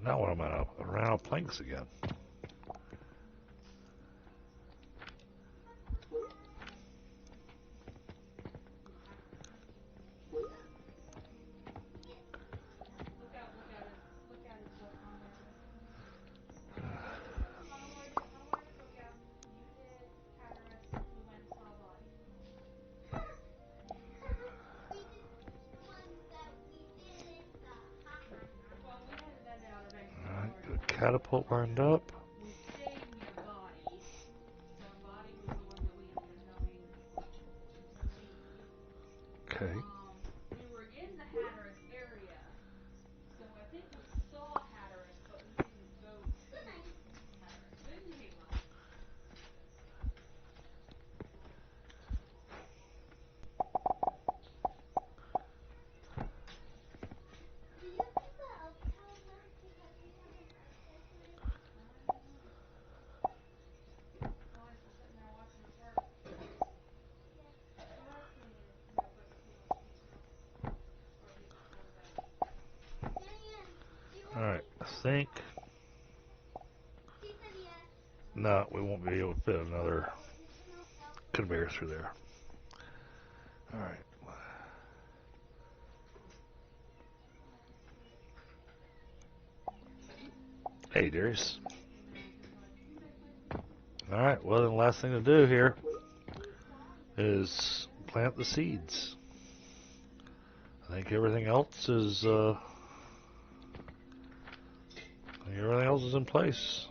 Now what am I ran out of planks again? Alright, good catapult lined up. Okay. We were in the Hatteras area, so I think we saw Hatteras, but we didn't go to Hatteras. Good evening, Mom. Always was sitting there watching us work. No, but he's not. Or he's not going to bed. Alright, I think. No, we won't be able to fit another conveyor through there. Alright. Hey, Darius. Alright, well, then the last thing to do here is plant the seeds. I think everything else is in place.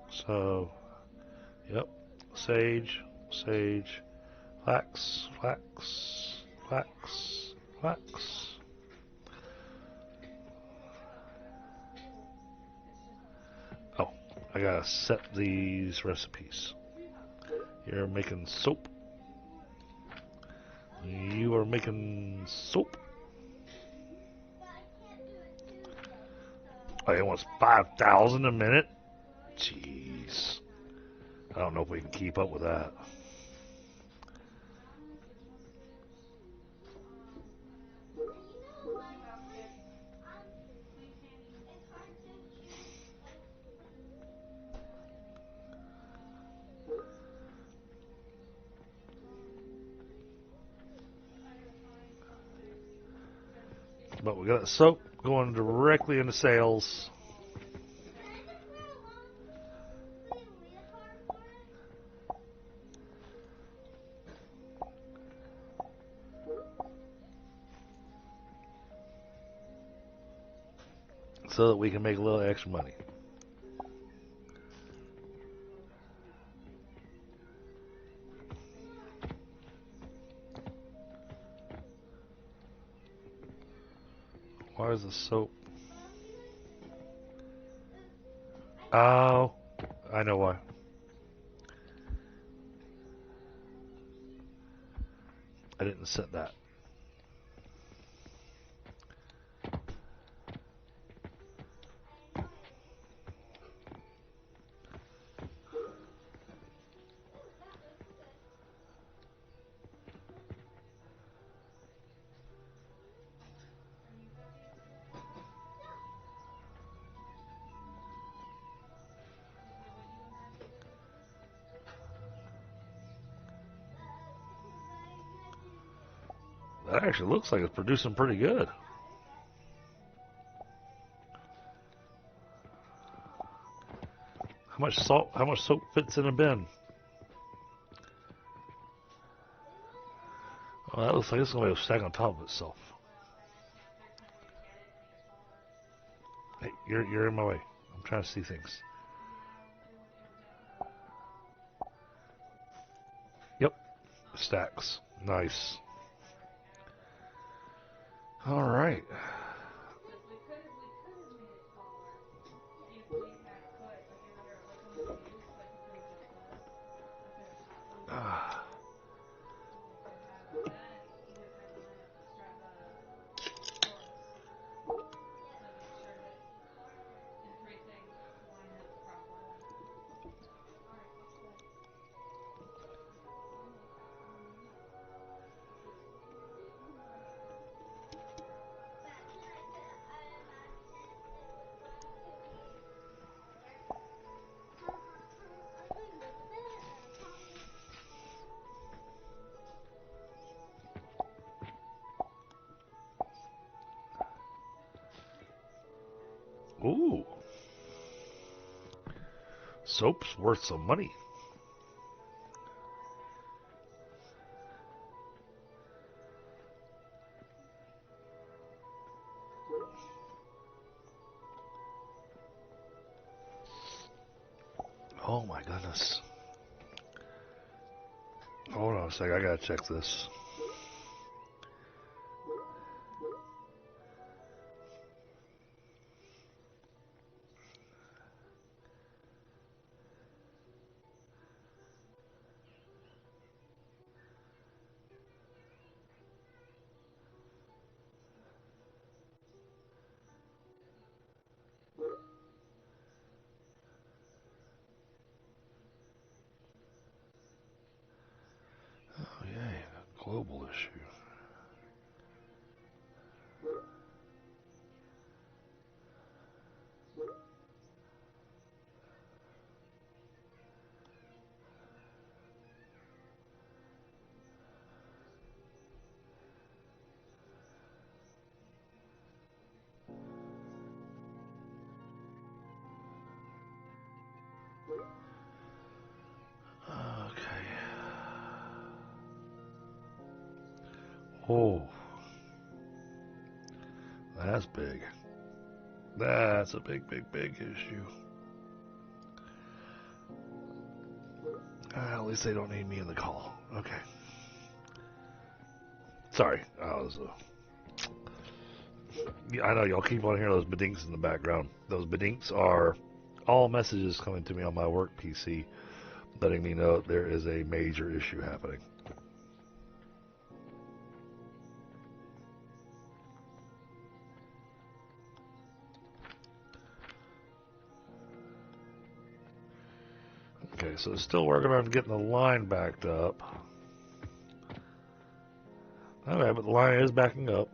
So, yep, sage, sage, flax, flax, flax, flax. Oh, I gotta set these recipes. You're making soap. You are making soap. Oh, it wants 5,000 a minute? Jeez. I don't know if we can keep up with that. But we got soap going directly into sales. So that we can make a little extra money. Why is the soap? Oh, I know why. I didn't set that. That actually looks like it's producing pretty good. How much salt, how much soap fits in a bin? Oh, that looks like it's going to be a stack on top of itself. Hey, you're in my way. I'm trying to see things. Yep, stacks. Nice. All right. Ah. Ooh. Soap's worth some money. Oh my goodness. Hold on a sec, I gotta check this. Oh yeah, global issue. Okay. Oh, that's big. That's a big, big, big issue. At least they don't need me in the call. Okay. Sorry. I know y'all keep on hearing those bedinks in the background. Those bedinks are all messages coming to me on my work PC, letting me know there is a major issue happening. Okay, so it's still working on getting the line backed up. Okay, but the line is backing up.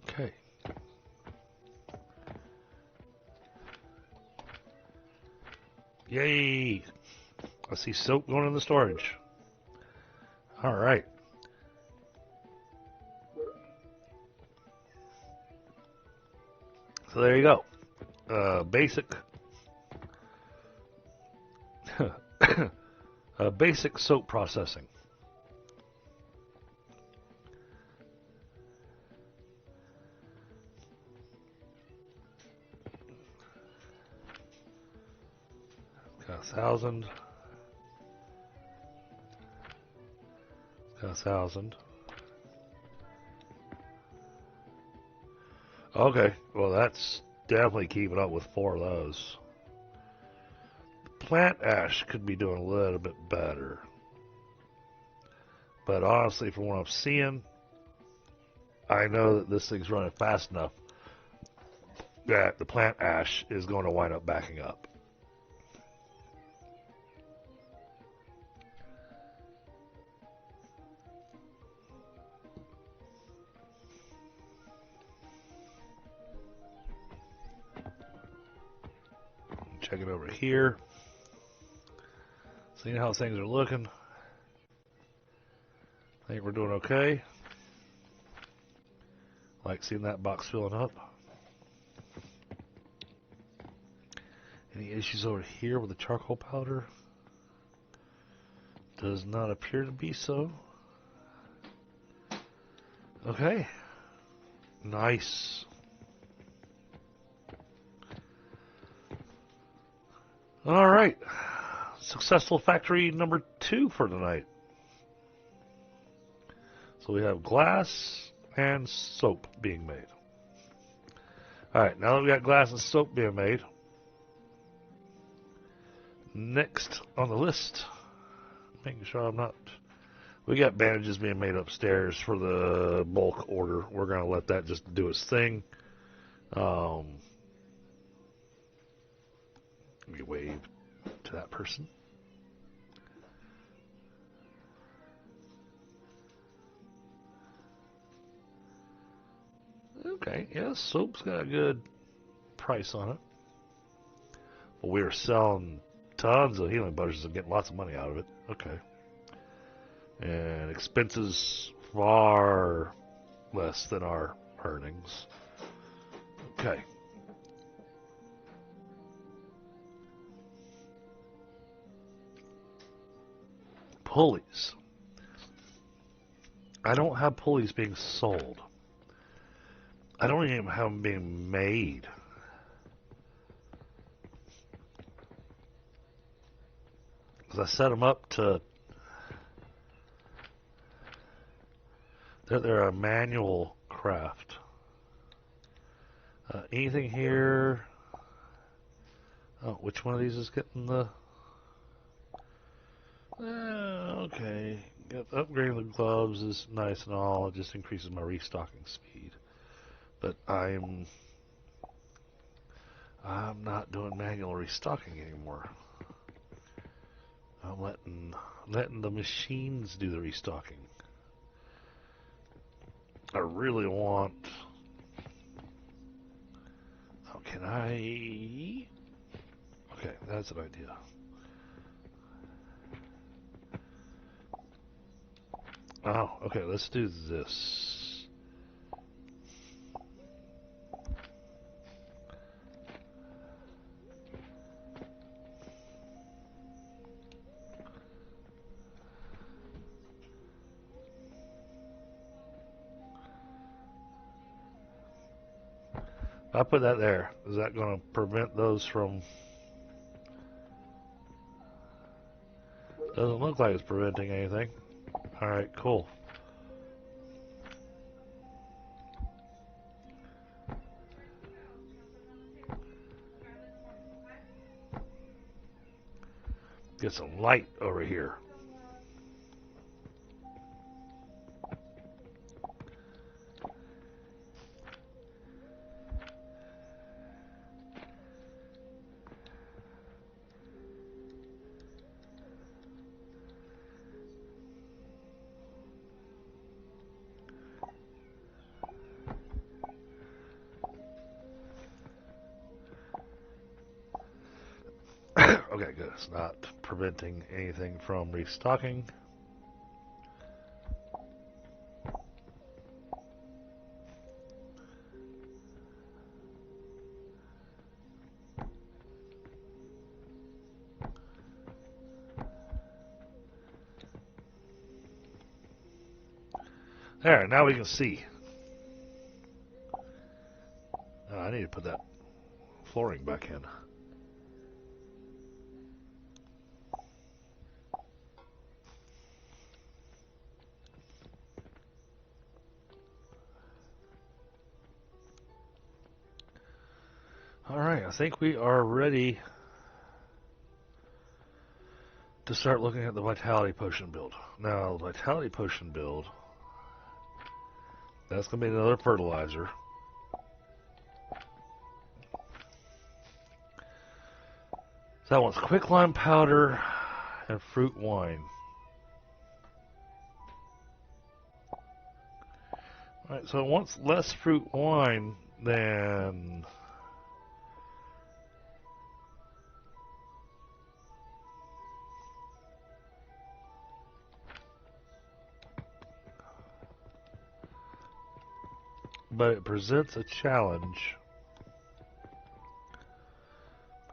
Okay. Yay! I see soap going in the storage. All right. So there you go. Basic soap processing. Got 1,000. 1,000. Okay, well that's definitely keeping up with 4 of those. Plant ash could be doing a little bit better. But honestly, from what I'm seeing, I know that this thing's running fast enough that the plant ash is going to wind up backing up. Check it over here. Seeing how things are looking. I think we're doing okay. Like seeing that box filling up. Any issues over here with the charcoal powder? Does not appear to be so. Okay. Nice. All right. Successful factory number 2 for tonight. So we have glass and soap being made. All right, now that we got glass and soap being made, next on the list, making sure I'm not, we got bandages being made upstairs for the bulk order. We're going to let that just do its thing. Let me wave to that person. Okay, yeah, soap's got a good price on it. But we are selling tons of healing potions and getting lots of money out of it. Okay. And expenses far less than our earnings. Okay. Pulleys. I don't have pulleys being sold. I don't even have them being made. Because I set them up to... They're a manual craft. Anything here... Oh, which one of these is getting the... Okay. Upgrading the gloves is nice and all. It just increases my restocking speed. But I'm not doing manual restocking anymore. I'm letting the machines do the restocking. I really want... Oh, can I... Okay, that's an idea. Oh, okay, let's do this. I put that there. Is that going to prevent those from... Doesn't look like it's preventing anything. Alright, cool. Get some light over here. Okay, good. It's not preventing anything from restocking. There, now we can see. Oh, I need to put that flooring back in. Alright, I think we are ready to start looking at the Vitality Potion build. Now, the Vitality Potion build, that's going to be another fertilizer. So that one's quicklime powder and fruit wine. Alright, so it wants less fruit wine than... but it presents a challenge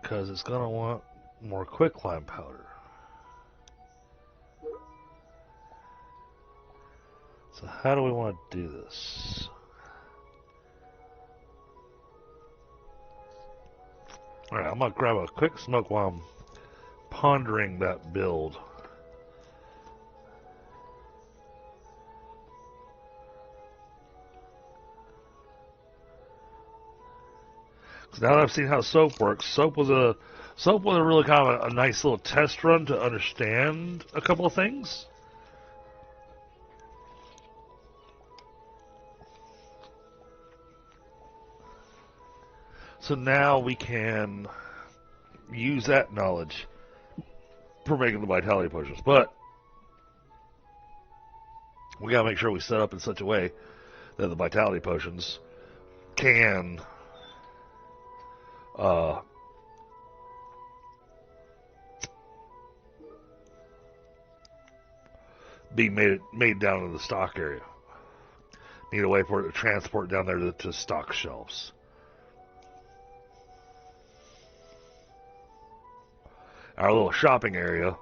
because it's going to want more quicklime powder. So how do we want to do this? Alright, I'm going to grab a quick smoke while I'm pondering that build. Now that I've seen how soap works, soap was a really kind of a nice little test run to understand a couple of things. So now we can use that knowledge for making the vitality potions, but we gotta make sure we set up in such a way that the vitality potions can be made down in the stock area. Need a way for it to transport down there to stock shelves. Our little shopping area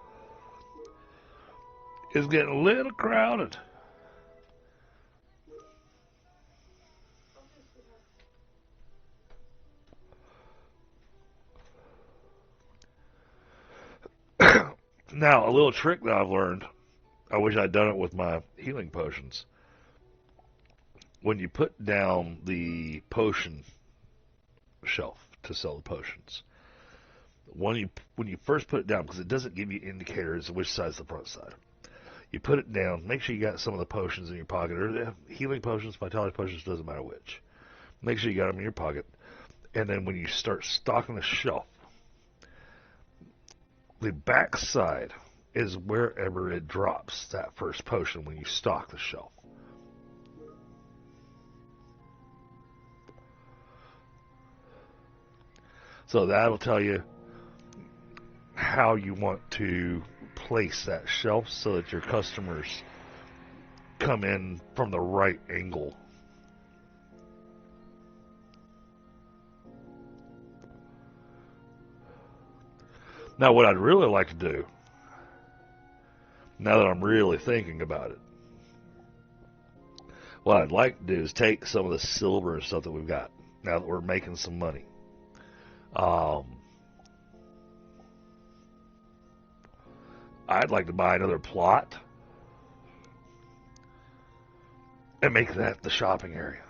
is getting a little crowded. Now, a little trick that I've learned, I wish I'd done it with my healing potions. When you put down the potion shelf to sell the potions, when you first put it down, because it doesn't give you indicators of which side's the front side, you put it down, make sure you got some of the potions in your pocket, or healing potions, vitality potions, doesn't matter which. Make sure you got them in your pocket, and then when you start stocking the shelf, the back side is wherever it drops that first potion when you stock the shelf. So that'll tell you how you want to place that shelf so that your customers come in from the right angle. Now, what I'd really like to do, now that I'm really thinking about it, what I'd like to do is take some of the silver and stuff that we've got, now that we're making some money. I'd like to buy another plot and make that the shopping area.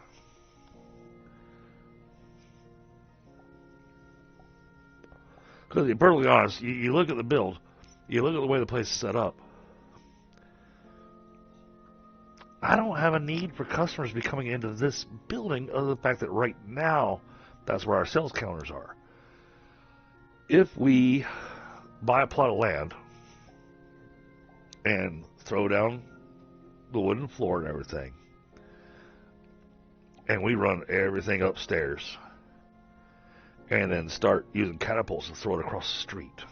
Because to be perfectly honest, you look at the build, you look at the way the place is set up, I don't have a need for customers to be coming into this building other than the fact that right now that's where our sales counters are. If we buy a plot of land and throw down the wooden floor and everything, and we run everything upstairs, and then start using catapults to throw it across the street,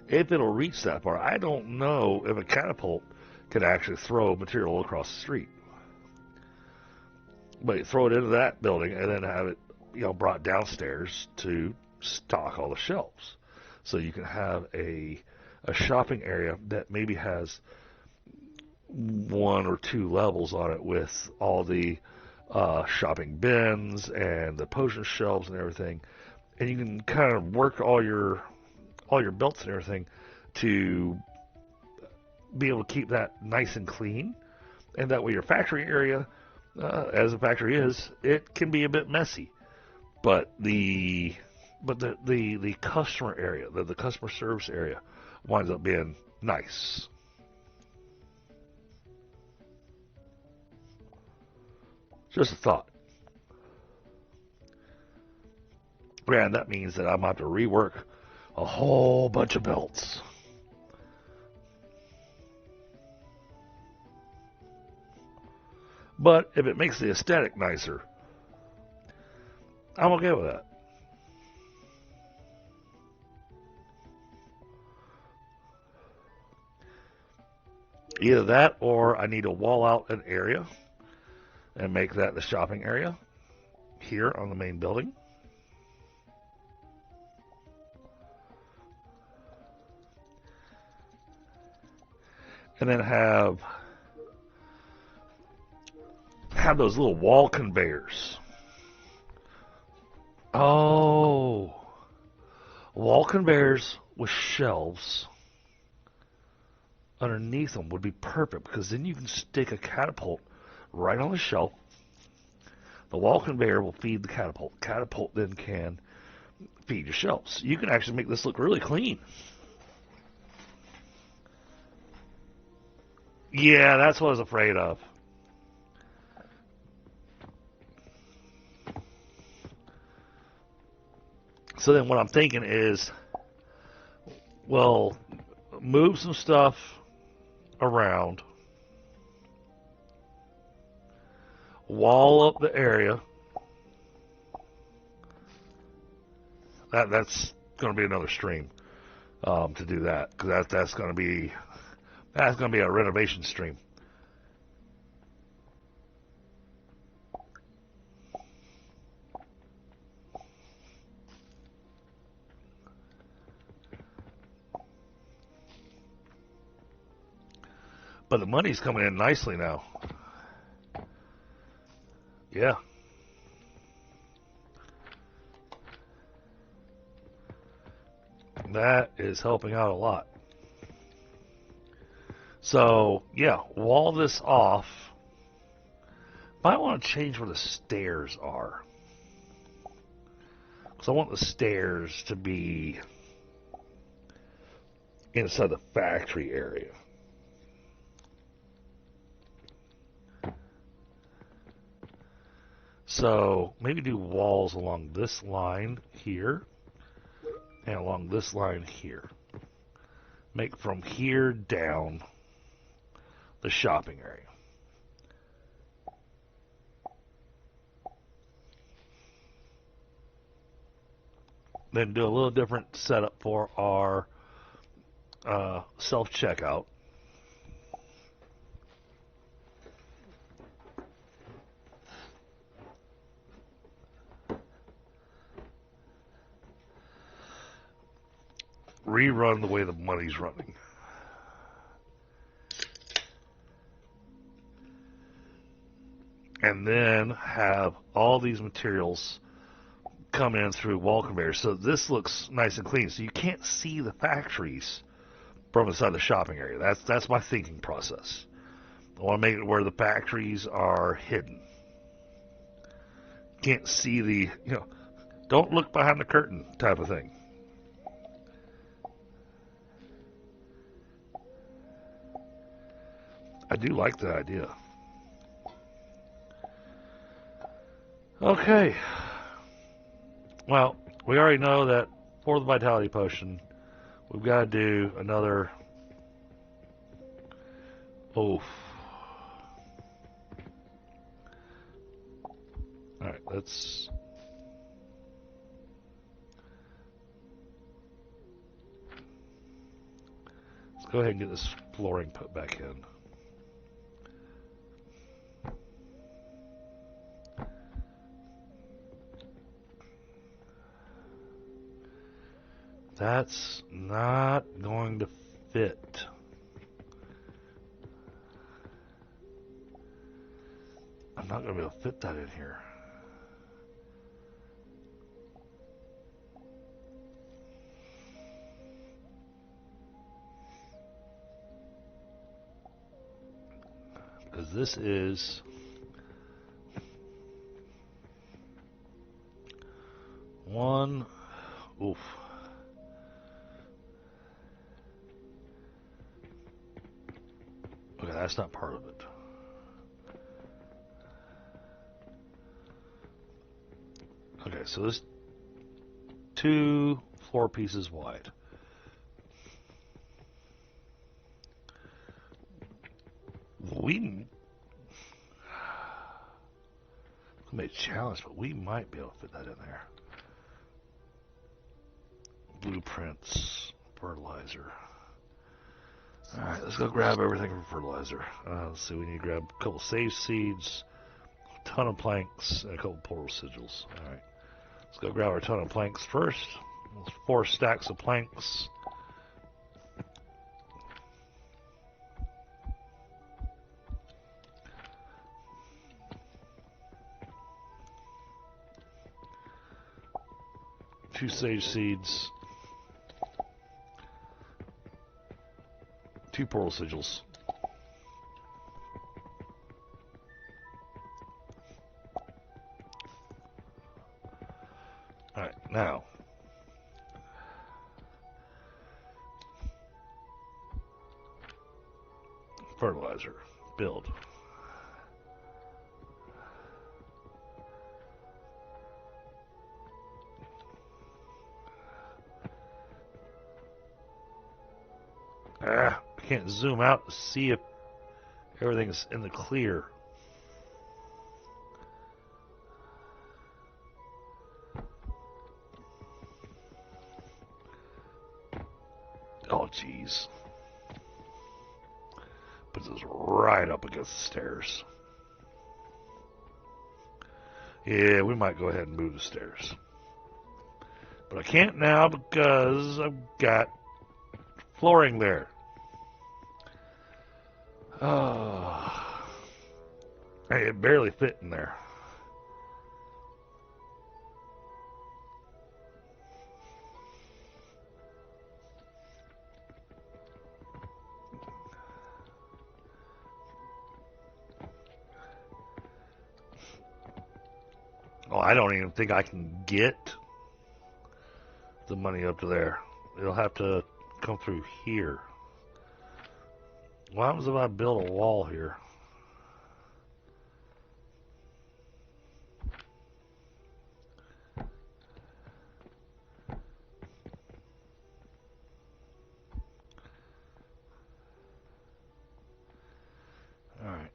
if it'll reach that far, I don't know if a catapult can actually throw material across the street. But you throw it into that building and then have it, brought downstairs to stock all the shelves. So you can have a shopping area that maybe has 1 or 2 levels on it with all the shopping bins and the potion shelves and everything. And you can kind of work all your belts and everything to be able to keep that nice and clean. And that way your factory area as a factory is, it can be a bit messy. But the customer area, the customer service area, winds up being nice. Just a thought. Yeah, and that means that I'm going to have to rework a whole bunch of belts. But if it makes the aesthetic nicer, I'm okay with that. Either that or I need to wall out an area and make that the shopping area here on the main building. And then have those little wall conveyors. Oh, wall conveyors with shelves underneath them would be perfect, because then you can stick a catapult right on the shelf. The wall conveyor will feed the catapult. Catapult then can feed your shelves. You can actually make this look really clean. Yeah, that's what I was afraid of. So then what I'm thinking is, well, move some stuff around, wall up the area. That's going to be another stream to do that, because that's going to be a renovation stream. But the money's coming in nicely now. Yeah. That is helping out a lot. So, yeah, wall this off. But I want to change where the stairs are. Because I want the stairs to be inside the factory area. So maybe do walls along this line here and along this line here. Make from here down the shopping area. Then do a little different setup for our self-checkout. Rerun the way the money's running. And then have all these materials come in through wall conveyors. So this looks nice and clean. So you can't see the factories from inside the shopping area. That's my thinking process. I want to make it where the factories are hidden. Can't see the, don't look behind the curtain type of thing. I do like that idea. Okay. Well, we already know that for the Vitality Potion, we've got to do another... Oof. Alright, let's go ahead and get this flooring put back in. That's not going to fit. I'm not going to be able to fit that in here. Because this is one. Oof. Okay, that's not part of it. Okay, so this 2 floor pieces wide. We may challenge, but we might be able to fit that in there. Blueprints, fertilizer. Alright, let's go grab everything from fertilizer. Let's see, we need to grab a couple sage seeds, a ton of planks, and a couple portal sigils. Alright, let's go grab our ton of planks first. That's 4 stacks of planks. Two sage seeds, 2 portal sigils. Alright, now fertilizer, build. I can't zoom out to see if everything's in the clear. Oh, jeez. Puts us right up against the stairs. Yeah, we might go ahead and move the stairs. But I can't now because I've got flooring there. Oh, it barely fit in there. Oh, I don't even think I can get the money up to there. It'll have to come through here. What happens if I build a wall here? Alright.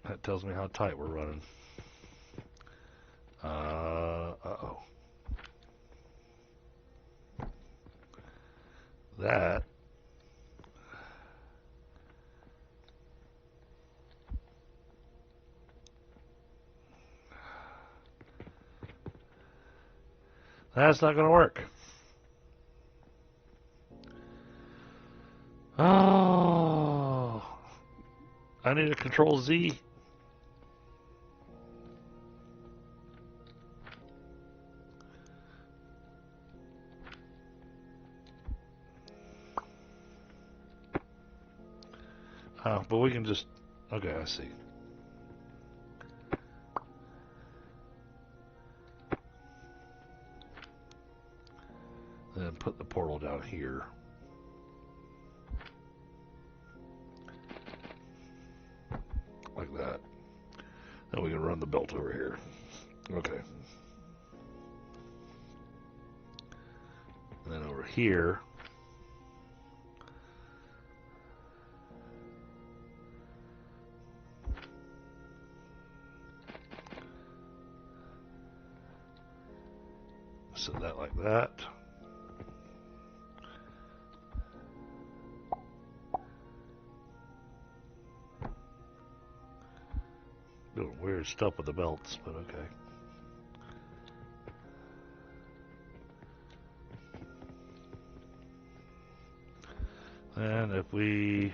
That tells me how tight we're running. Uh-oh. That's not going to work. Oh, I need a Control Z. But we can just, okay, I see. Then put the portal down here. Like that. Then we can run the belt over here. Okay. And then over here. Set that like that. Doing weird stuff with the belts, but okay. And if we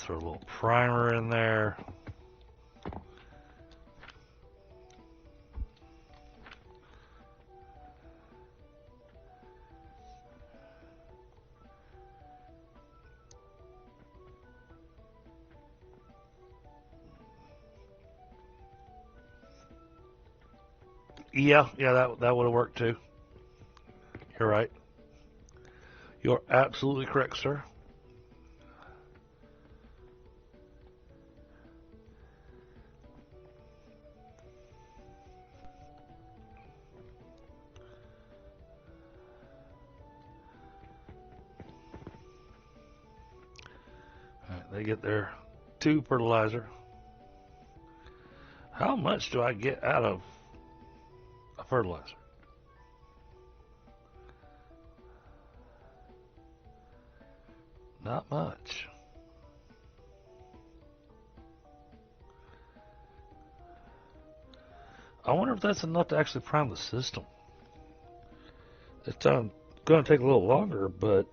Throw a little primer in there. Yeah, that would have worked too. You're right. You're absolutely correct, sir. All right, they get their 2 fertilizer. How much do I get out of a fertilizer? Not much. I wonder if that's enough to actually prime the system. It's going to take a little longer, but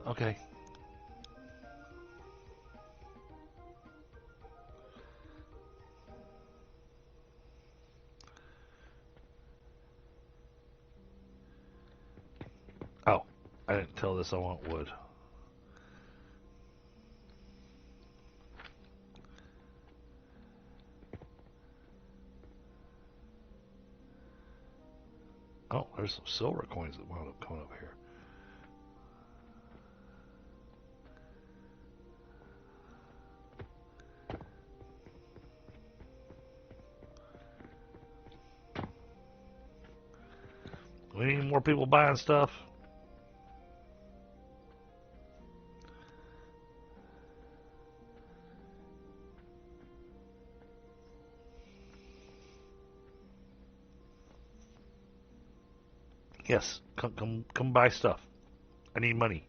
okay. Oh, I didn't tell this I want wood. Oh, there's some silver coins that wound up coming up here. We need more people buying stuff. Yes, come buy stuff. I need money.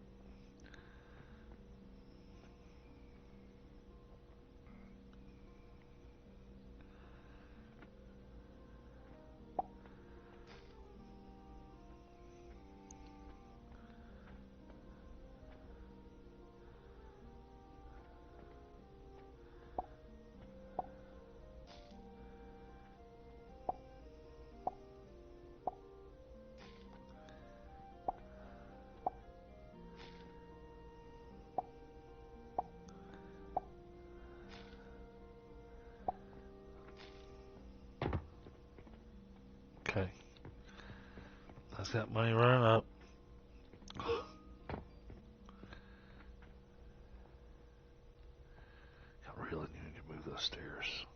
Okay. That's got money running up. I really need to move those stairs.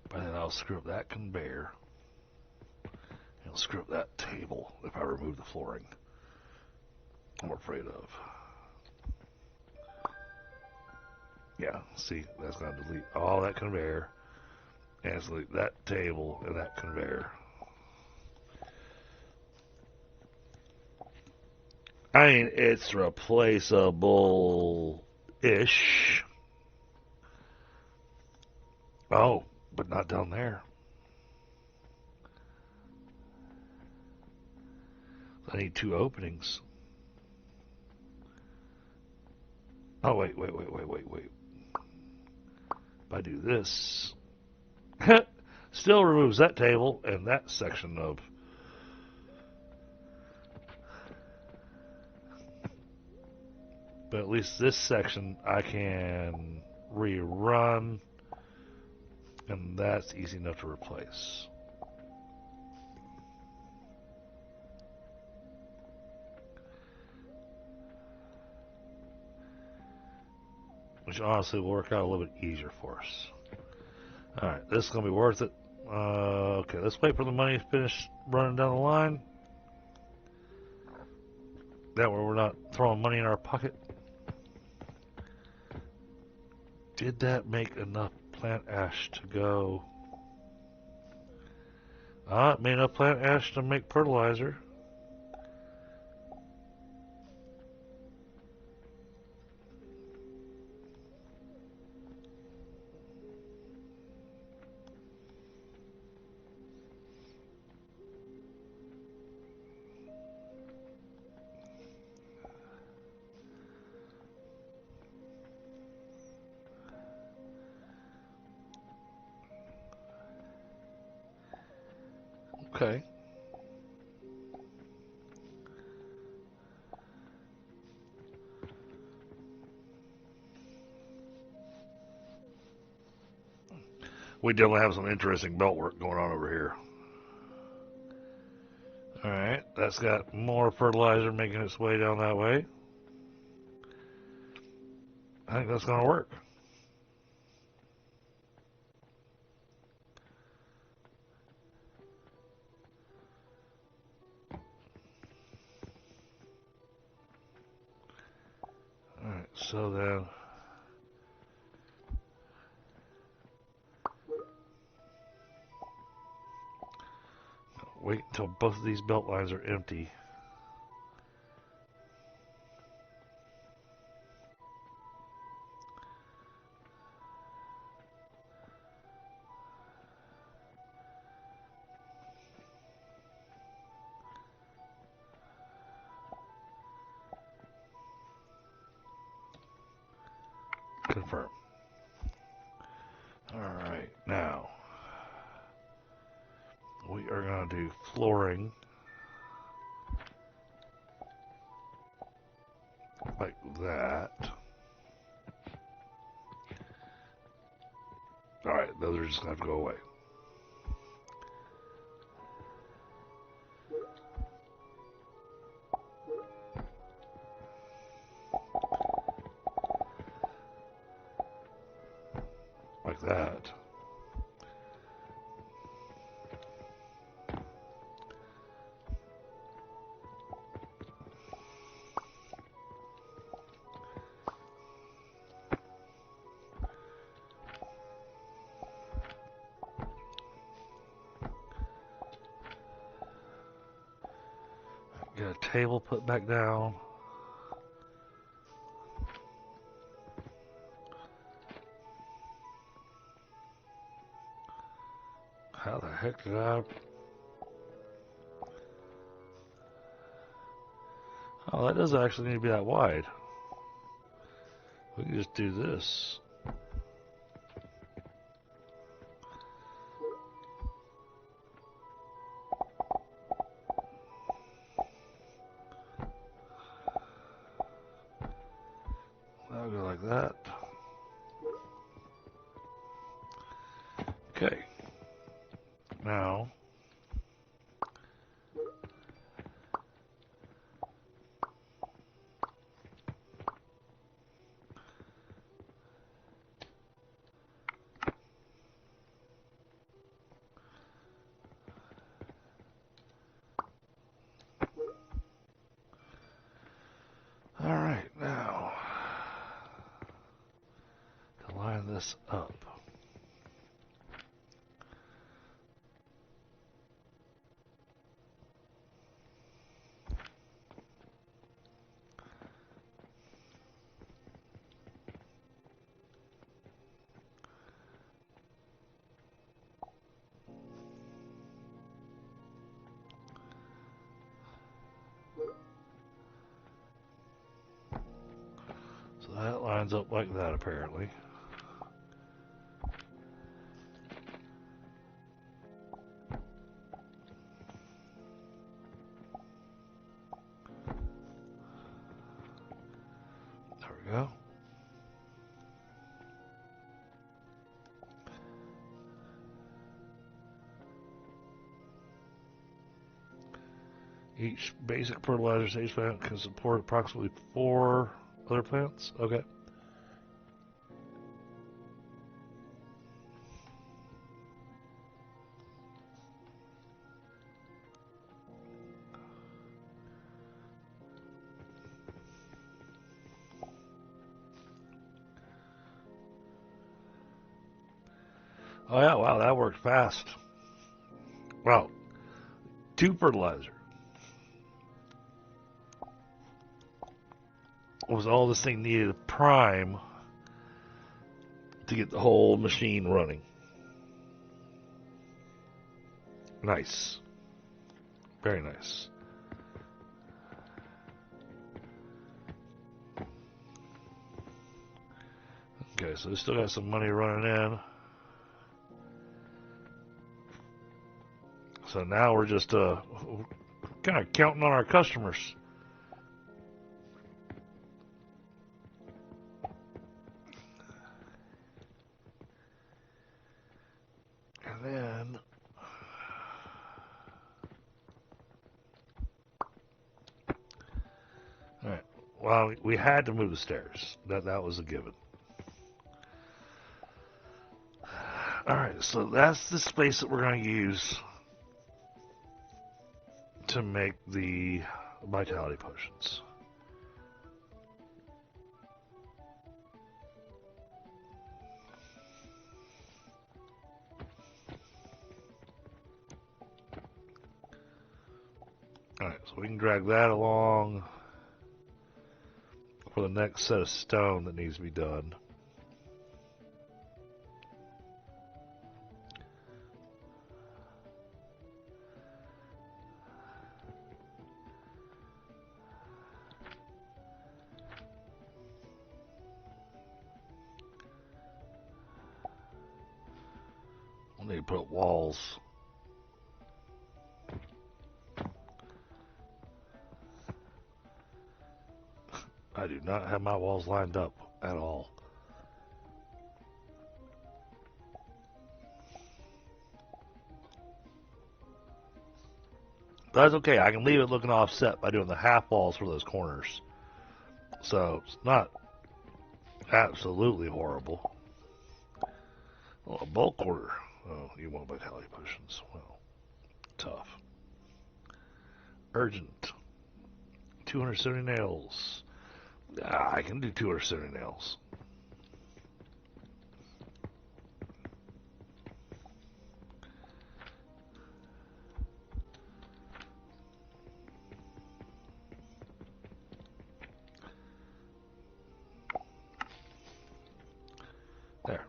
But then I'll screw up that conveyor. And I'll screw up that table if I remove the flooring. I'm afraid of. Yeah, see, that's going to delete all that conveyor. And it's delete that table and that conveyor. I mean, it's replaceable-ish. Oh, but not down there. I need 2 openings. Oh, wait. If I do this, still removes that table and that section of. But at least this section I can rerun, and that's easy enough to replace. Which honestly will work out a little bit easier for us. Alright, this is going to be worth it. Okay, let's wait for the money to finish running down the line. That way we're not throwing money in our pocket. Did that make enough plant ash to go? It made enough plant ash to make fertilizer. Okay. We definitely have some interesting belt work going on over here. Alright, that's got more fertilizer making its way down that way. I think that's going to work. Alright, so then wait until both of these belt lines are empty. Confirm. Alright, now we are going to do flooring like that. Alright, those are just going to have to go away. Like that. Get a table put back down. How the heck did I... Oh, that doesn't actually need to be that wide. We can just do this. That'll go like that. Okay. Now, all right, now to line this up. So that lines up like that, apparently. There we go. Each basic fertilizer stage plant can support approximately 4 other plants. Okay. Oh yeah, wow, that worked fast. Wow. 2 fertilizer. Was all this thing needed to prime to get the whole machine running. Nice. Very nice. Okay, so we still got some money running in. So now we're just kind of counting on our customers. And then all right. Well, we had to move the stairs. That was a given. All right, so that's the space that we're going to use to make the vitality potions. Alright, so we can drag that along for the next set of stone that needs to be done. We'll need to put up walls. I do not have my walls lined up at all. But that's okay. I can leave it looking offset by doing the half walls for those corners. So it's not absolutely horrible. Oh, a bulk order. Oh, you want vitality potions. Well, tough. Urgent. 270 nails. I can do 270 nails. There.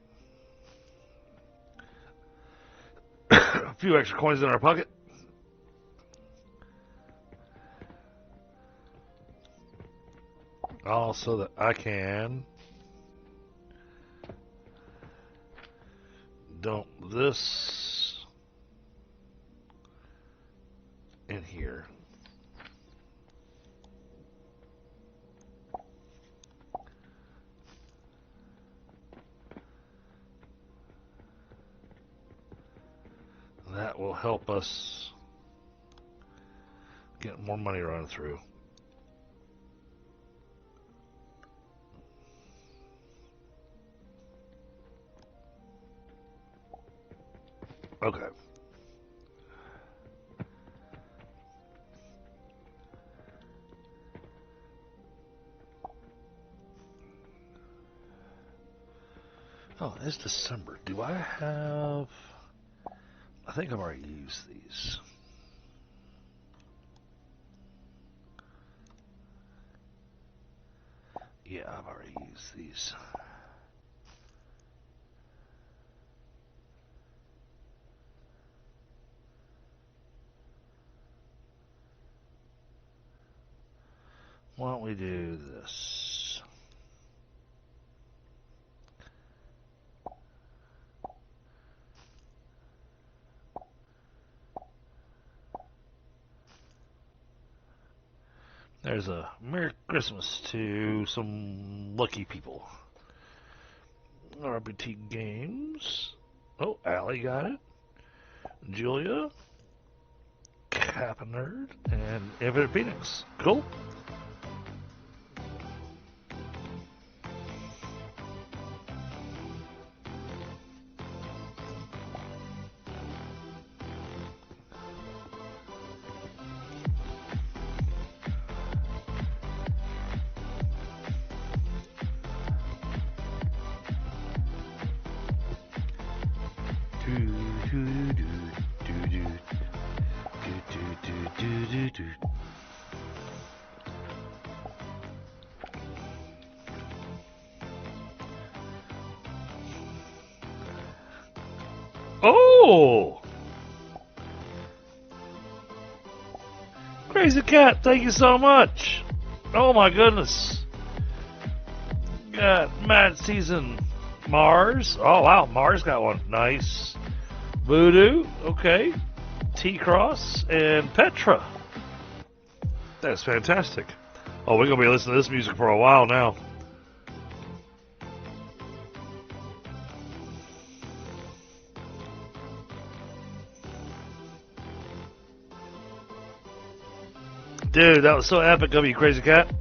A few extra coins in our pocket. So that I can dump this in here. That will help us get more money running through. Okay. Oh, it's December. Do I have... I think I've already used these. Yeah, I've already used these. Why don't we do this? There's a Merry Christmas to some lucky people. RBT Games. Oh, Allie got it. Julia. Kappa Nerd. And Infinite Phoenix. Cool. Oh! Crazy Cat, thank you so much. Oh my goodness. Got Mad Season Mars. Oh wow, Mars got one. Nice. Voodoo, okay. T-Cross, and Petra. That's fantastic. Oh, we're going to be listening to this music for a while now. Dude, that was so epic of you, Crazy Cat.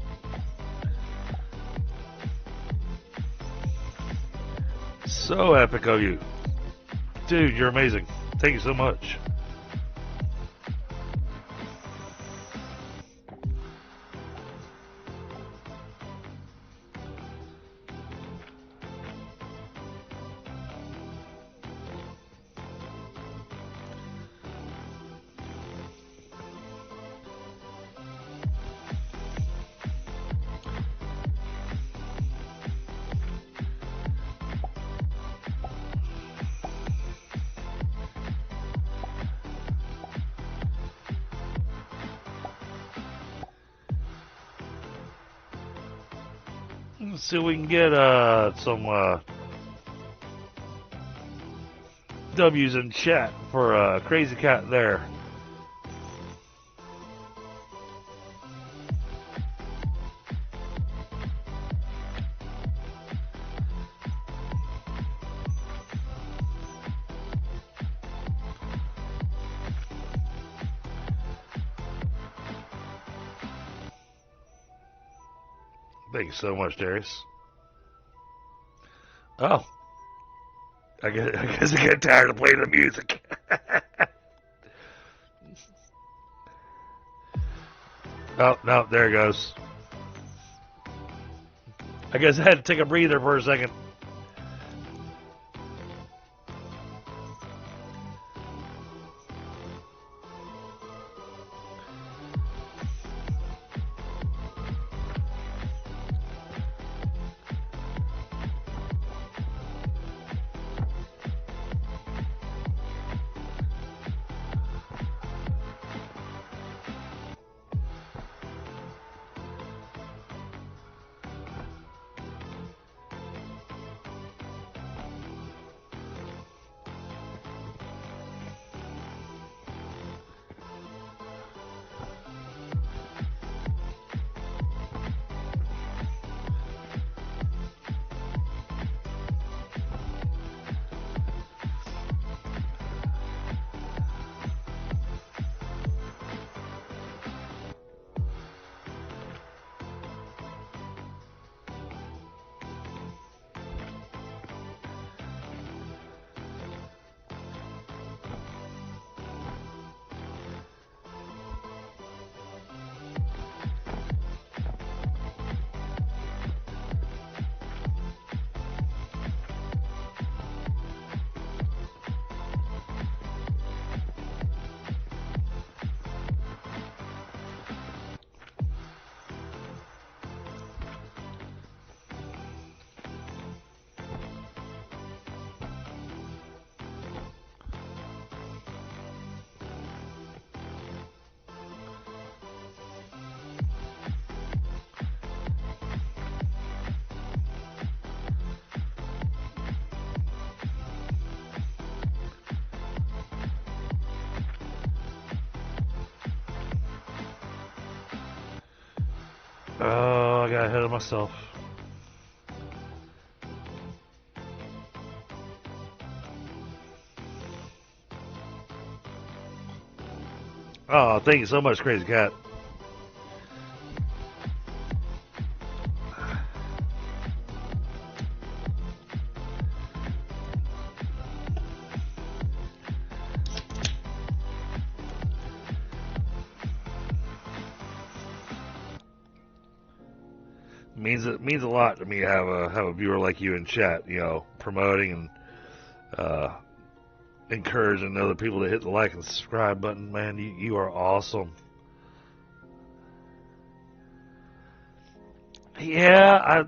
So epic of you. Dude, you're amazing. Thank you so much. Let's see if we can get some W's in chat for Crazy Cat there. Thank you so much, Darius. Oh. I guess I get tired of playing the music. Oh, no, there it goes. I guess I had to take a breather for a second. Oh, I got ahead of myself. Oh, thank you so much, Crazy Cat. It means a lot to me to have a viewer like you in chat, you know, promoting and encouraging other people to hit the like and subscribe button. Man, you are awesome. Yeah,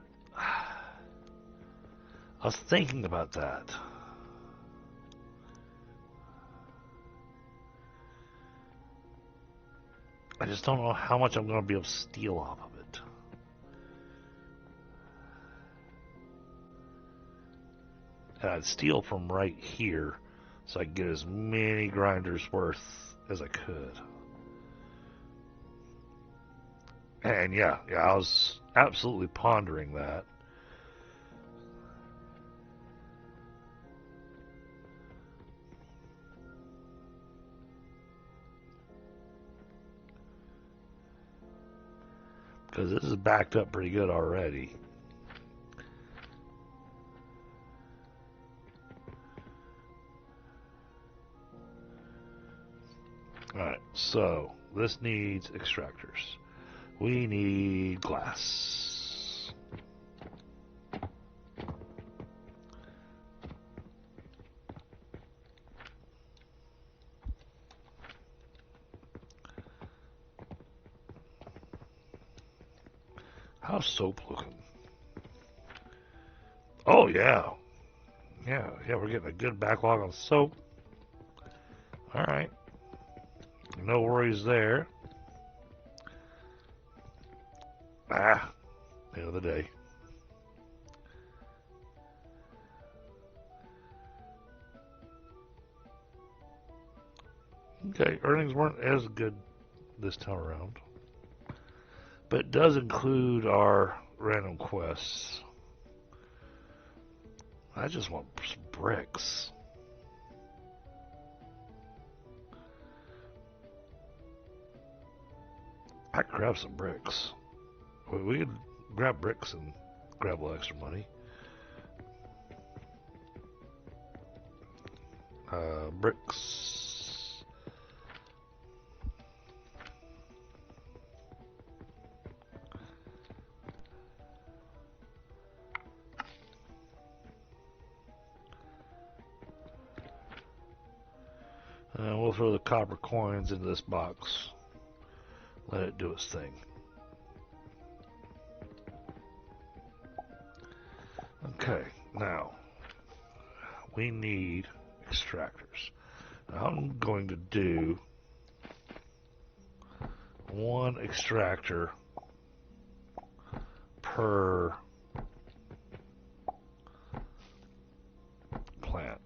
I was thinking about that. I just don't know how much I'm going to be able to steal off of it. And I'd steal from right here so I can get as many grinders worth as I could. And yeah, I was absolutely pondering that. Because this is backed up pretty good already. Alright, so this needs extractors. We need glass. How's soap looking? Oh yeah. Yeah, we're getting a good backlog on soap. Alright. No worries there. End of the day. Okay, earnings weren't as good this time around. But it does include our random quests. I just want some bricks. I could grab some bricks. We could grab bricks and grab a little extra money. Bricks. And we'll throw the copper coins into this box. Let it do its thing. Okay, now we need extractors. Now I'm going to do one extractor per plant.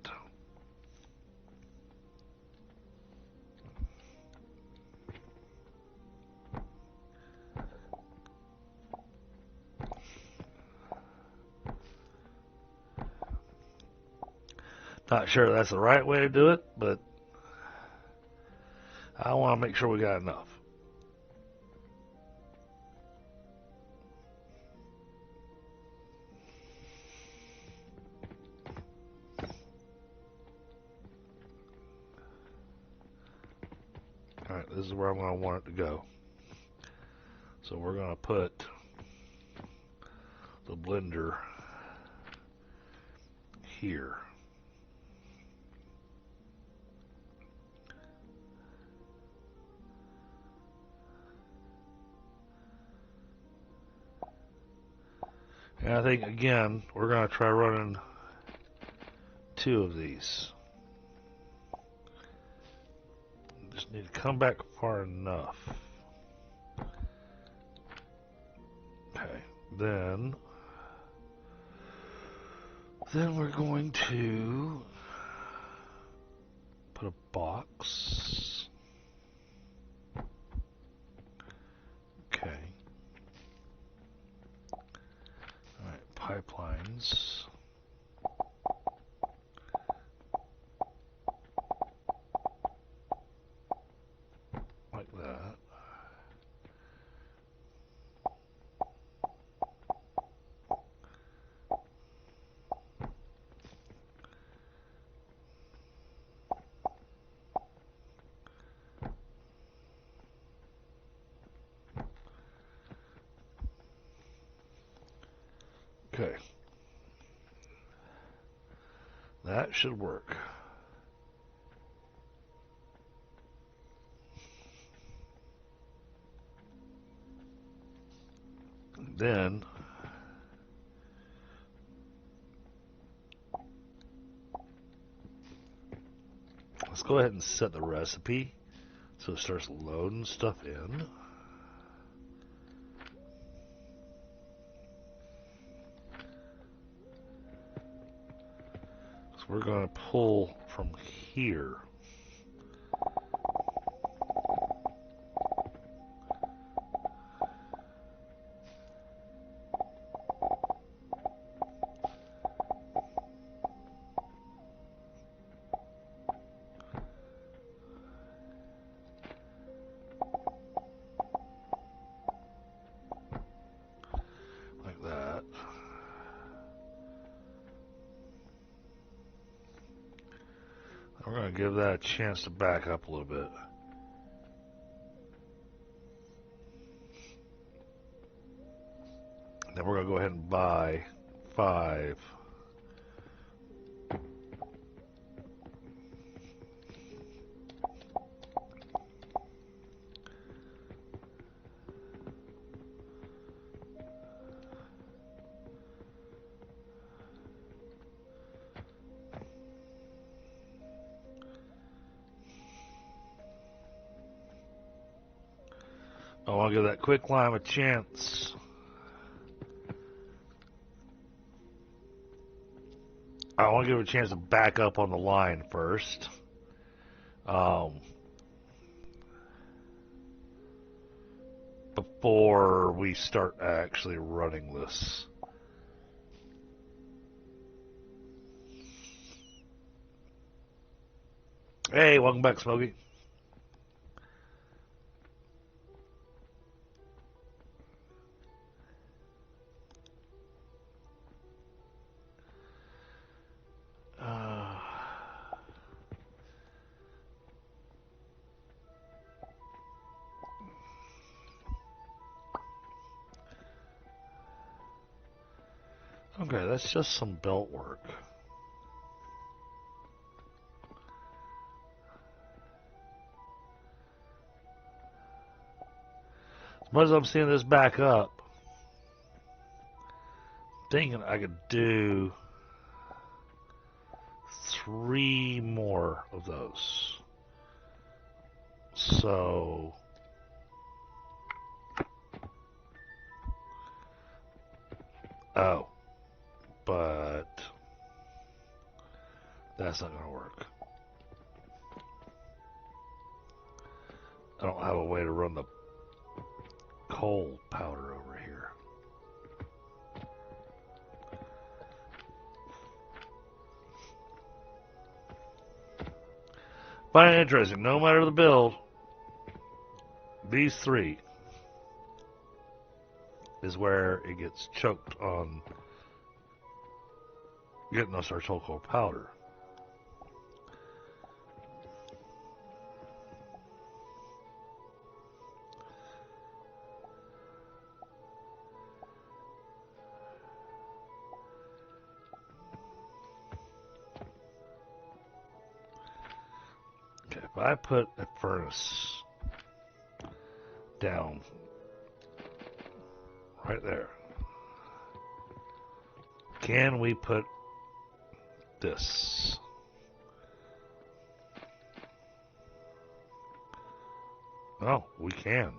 Not sure that's the right way to do it, but I want to make sure we got enough. Alright, this is where I'm going to want it to go. So we're going to put the blender here. And I think, again, we're going to try running 2 of these. Just need to come back far enough. Okay, then we're going to put a box. Okay. Alright, pipelines. Like that. Okay. That should work. Then let's go ahead and set the recipe so it starts loading stuff in. So we're going to pull from here. We're going to give that a chance to back up a little bit. Then we're going to go ahead and buy 5. I want to give that quick lime a chance. I want to give it a chance to back up on the line first. Before we start actually running this. Hey, welcome back, Smokey. Okay, that's just some belt work. As much as I'm seeing this back up, thinking I could do 3 more of those. So but that's not going to work. I don't have a way to run the coal powder over here. Find it interesting. No matter the build, these 3 is where it gets choked on getting us our charcoal powder. Okay, if I put a furnace down right there, can we put this? Oh, we can.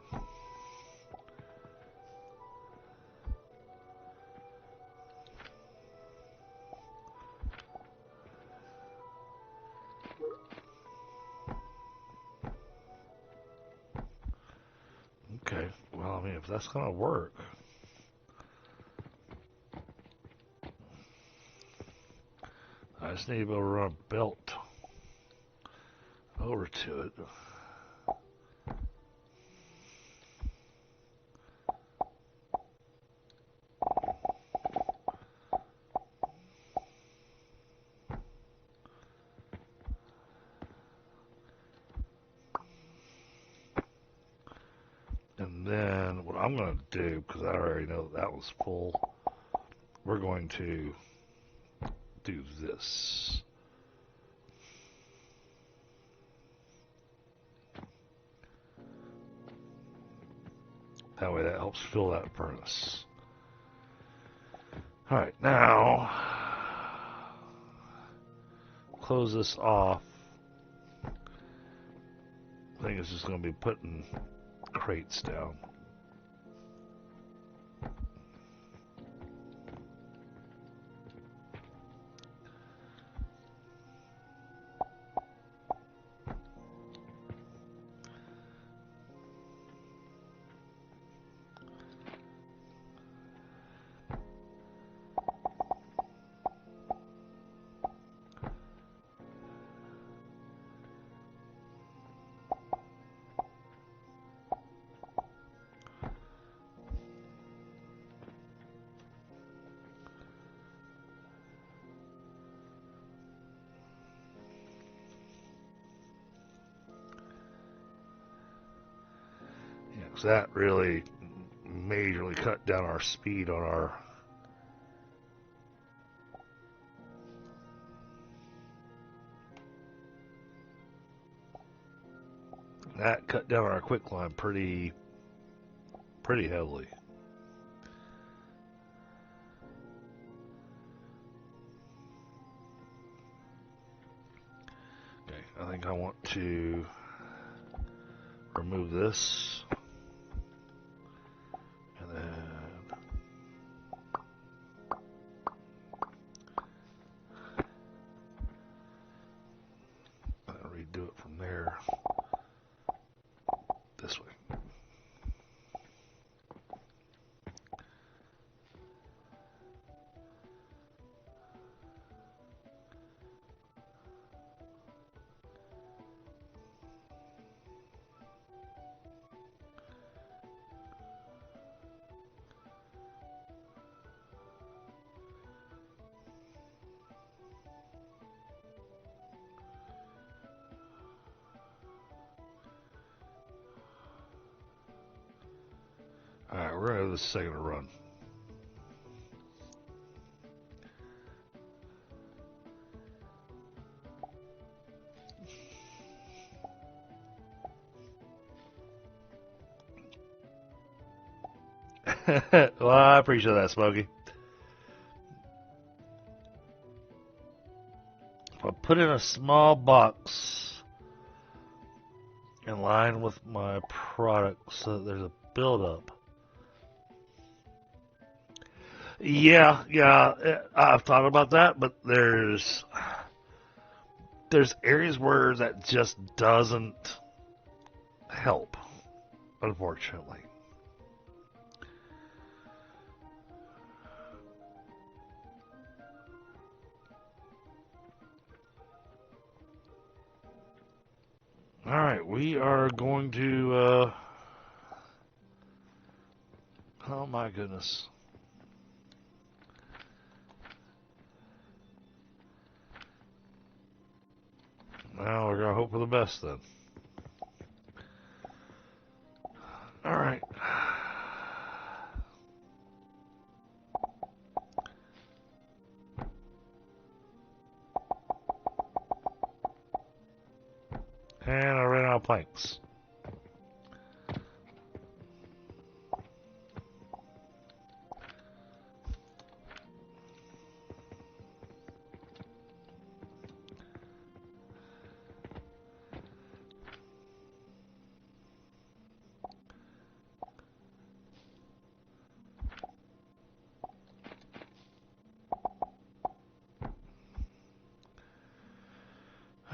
Okay, well, I mean, if that's going to work. I just need to be able to run a belt over to it. And then what I'm going to do, because I already know that was full, we're going to do this. That way that helps fill that furnace. Alright, now close this off. I think it's just going to be putting crates down. So that really majorly cut down our speed on our quicklime pretty heavily. Okay, I think I want to remove this and then redo it from there this way. Alright, we're going to have this second to run. Well, I appreciate that, Smokey. If I put in a small box in line with my product so that there's a buildup. Yeah, I've thought about that, but there's areas where that just doesn't help, unfortunately. Alright, we are going to, oh my goodness. Well, we're going to hope for the best then. Alright. And I ran out of planks.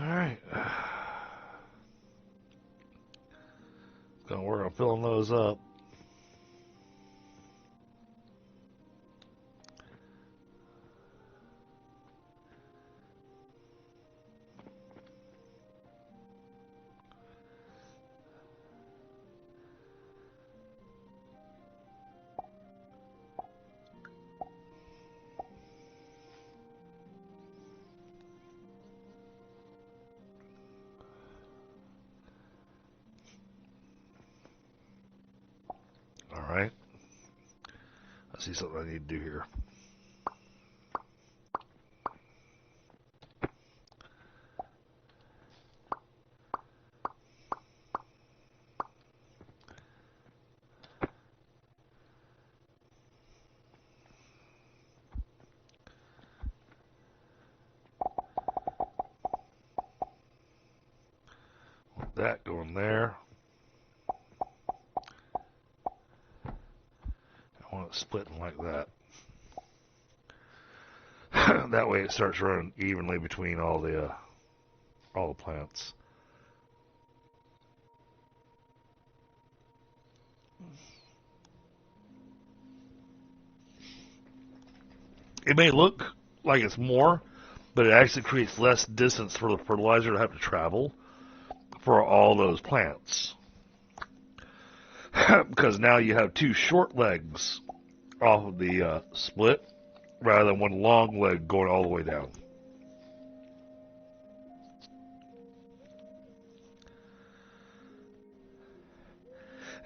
Alright. Gonna work on filling those up. Alright. I see something I need to do here. Want that going there. I want it splitting like that. That way it starts running evenly between all the plants. It may look like it's more, but it actually creates less distance for the fertilizer to have to travel for all those plants. Because now you have two short legs off of the split rather than one long leg going all the way down.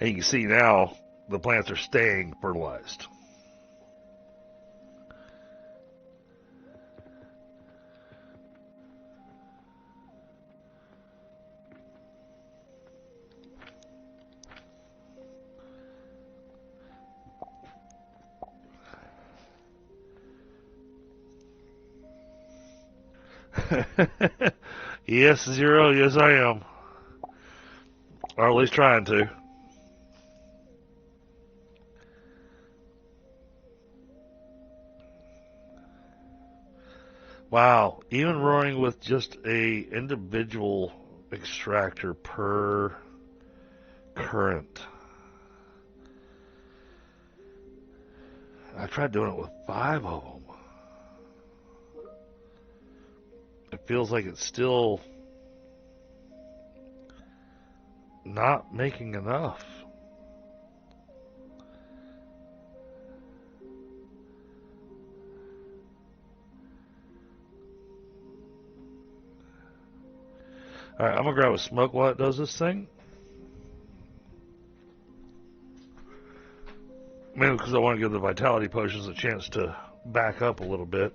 And you can see now the plants are staying fertilized. Yes, Zero, yes I am. Or at least trying to. Wow, even running with just a individual extractor per current. I tried doing it with 5 of them. It feels like it's still not making enough. Alright, I'm going to grab a smoke while it does this thing. Mainly because I want to give the vitality potions a chance to back up a little bit.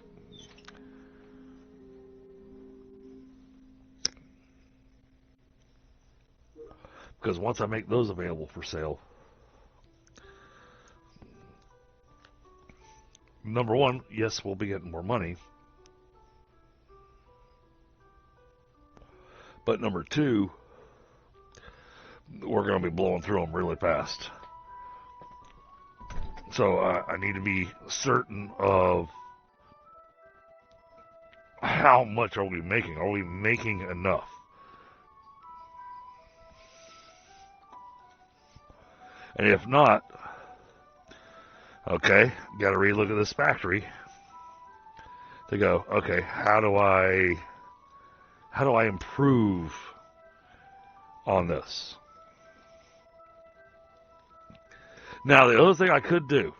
Because once I make those available for sale, number one, yes, we'll be getting more money. But number two, we're going to be blowing through them really fast. So I need to be certain of how much are we making. Are we making enough? And if not, okay, got to relook at this factory to go, okay, how do I improve on this? Now the other thing I could do,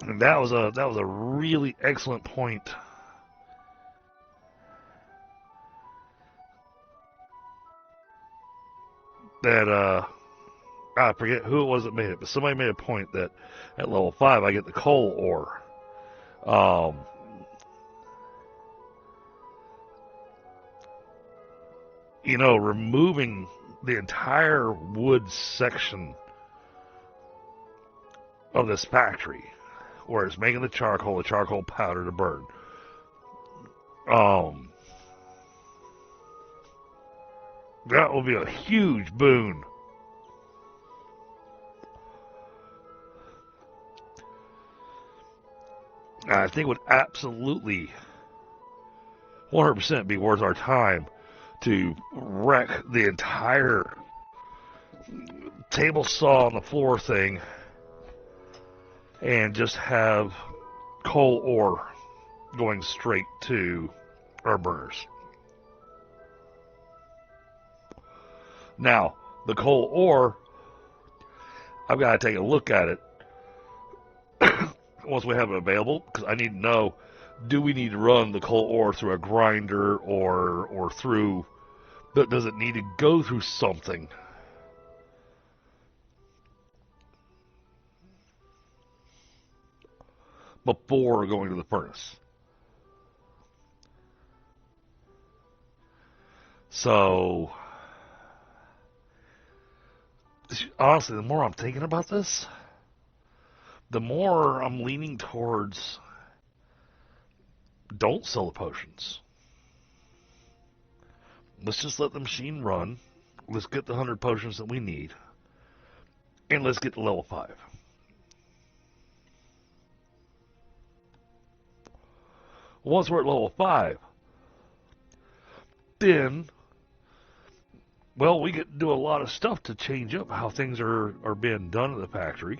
and that was a really excellent point that I forget who it was that made it, but somebody made a point that at level 5 I get the coal ore. You know, removing the entire wood section of this factory, where it's making the charcoal powder to burn. That will be a huge boon. I think it would absolutely 100% be worth our time to wreck the entire table saw on the floor thing and just have coal ore going straight to our burners. Now, the coal ore, I've got to take a look at it once we have it available, because I need to know, do we need to run the coal ore through a grinder or through, does it need to go through something? Before going to the furnace. So, honestly, the more I'm thinking about this, the more I'm leaning towards don't sell the potions. Let's just let the machine run. Let's get the 100 potions that we need. And let's get to level 5. Once we're at level 5, then, well, we get to do a lot of stuff to change up how things are being done at the factory.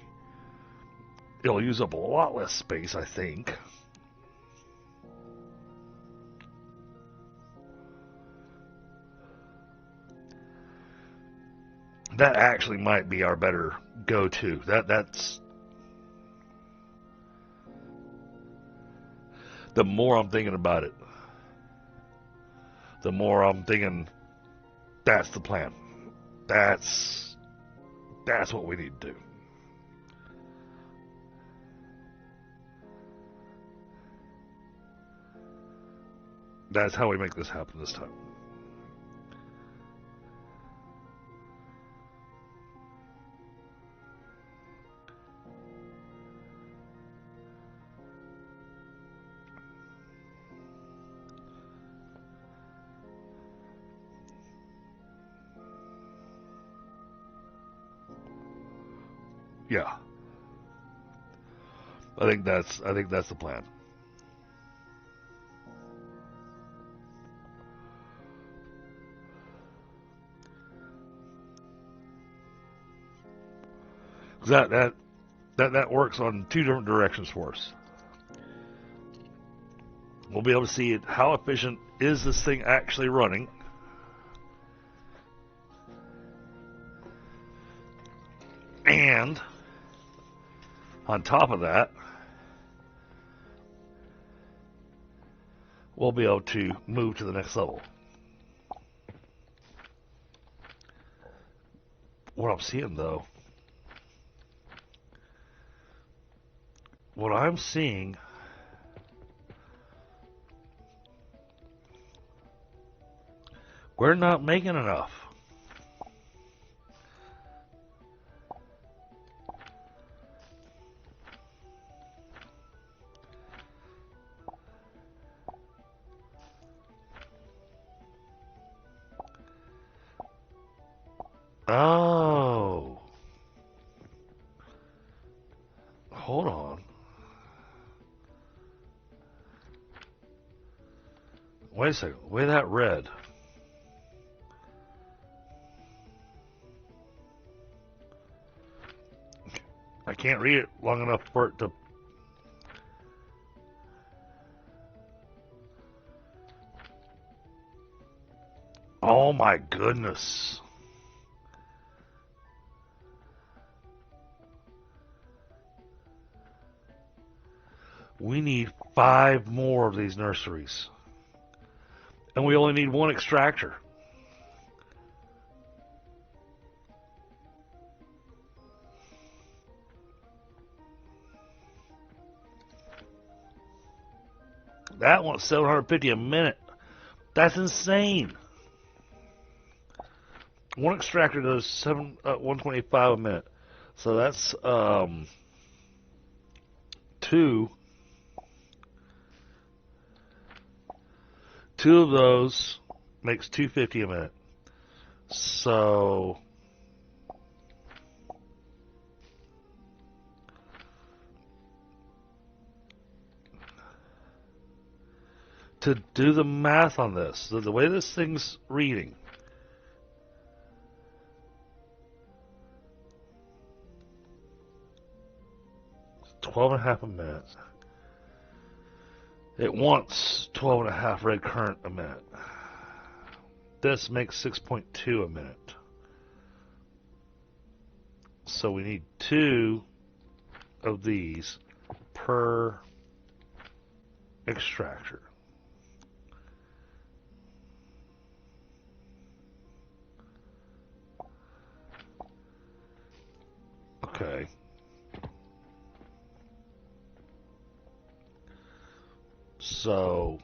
It'll use up a lot less space, I think. That actually might be our better go-to. That's the more I'm thinking about it, the more I'm thinking that's the plan. That's That's what we need to do. That's how we make this happen this time. Yeah. I think that's the plan. That works on two different directions for us. We'll be able to see how efficient is this thing actually running. And on top of that, we'll be able to move to the next level. What I'm seeing, though, we're not making enough. Oh. Hold on. Wait a second. Wait, that red. I can't read it long enough for it to... Oh my goodness. We need 5 more of these nurseries. And we only need 1 extractor. That one's 750 a minute. That's insane. 1 extractor does 125 a minute. So that's 2 of those makes 250 a minute. So to do the math on this, the way this thing's reading, it's 12 and a half a minute. It wants 12 and a half red current a minute. This makes 6.2 a minute. So we need 2 of these per extractor. Okay. So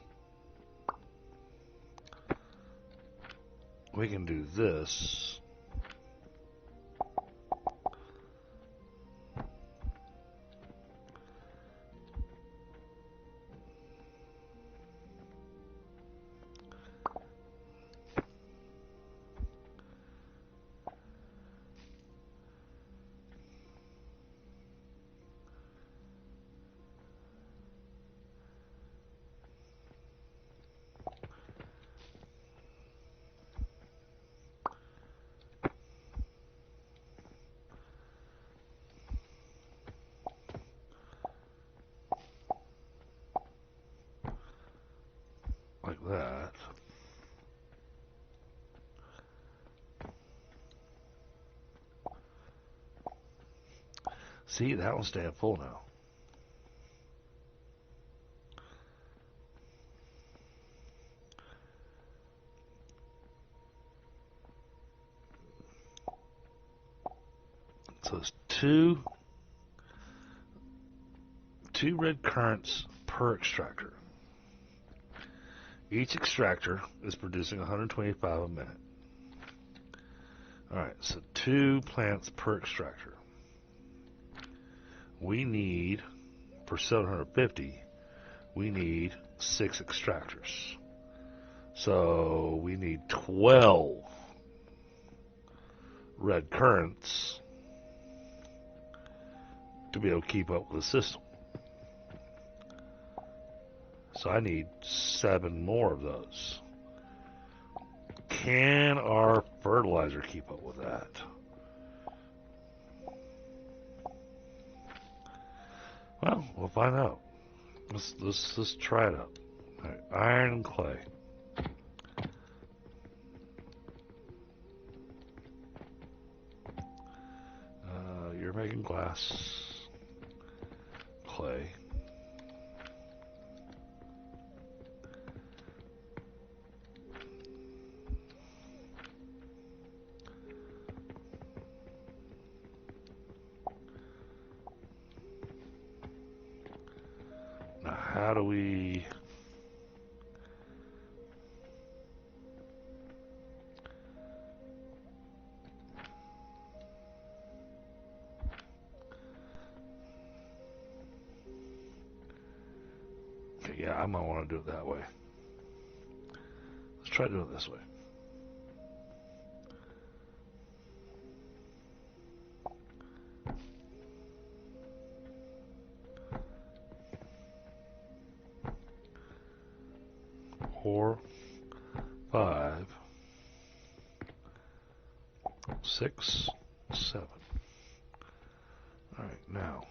we can do this. Like that. See, that one's staying full now. So it's two red currents per extractor. Each extractor is producing 125 a minute. Alright, so 2 plants per extractor. We need, for 750, we need 6 extractors. So we need 12 red currents to be able to keep up with the system. So I need 7 more of those. Can our fertilizer keep up with that? Well, we'll find out. Let's try it out. All right, iron and clay. You're making glass. Clay. Now, how do we... Okay, yeah, I might want to do it that way. Let's try doing it this way. Four, 5, 6, 7. All right, now.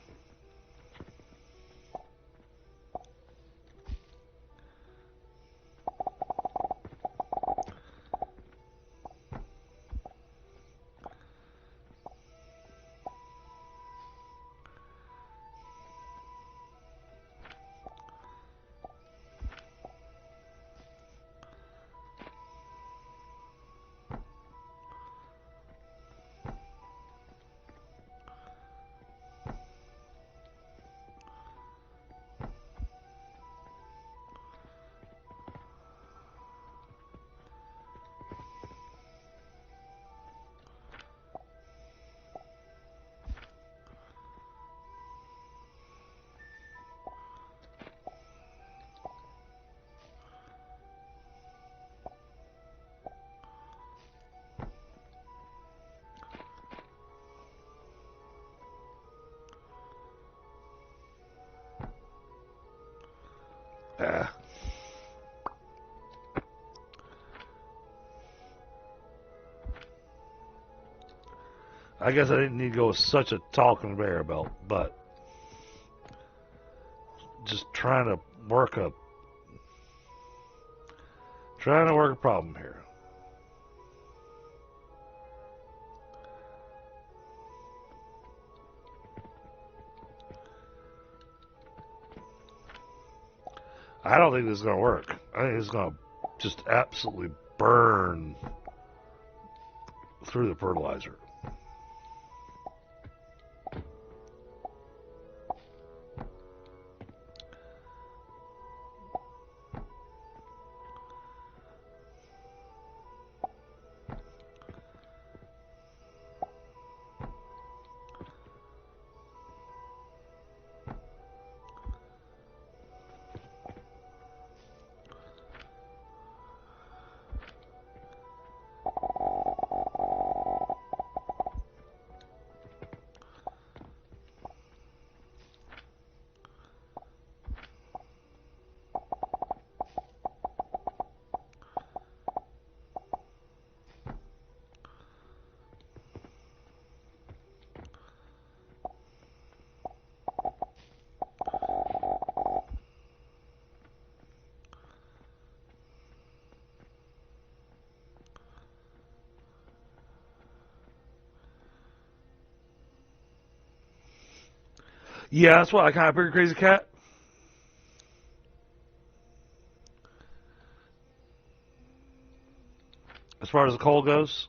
I guess I didn't need to go with such a tall conveyor belt, but just trying to work a problem here. I don't think this is going to work. I think it's going to just absolutely burn through the fertilizer. Yeah, that's what I kind of figured, Crazy Cat. As far as the coal goes.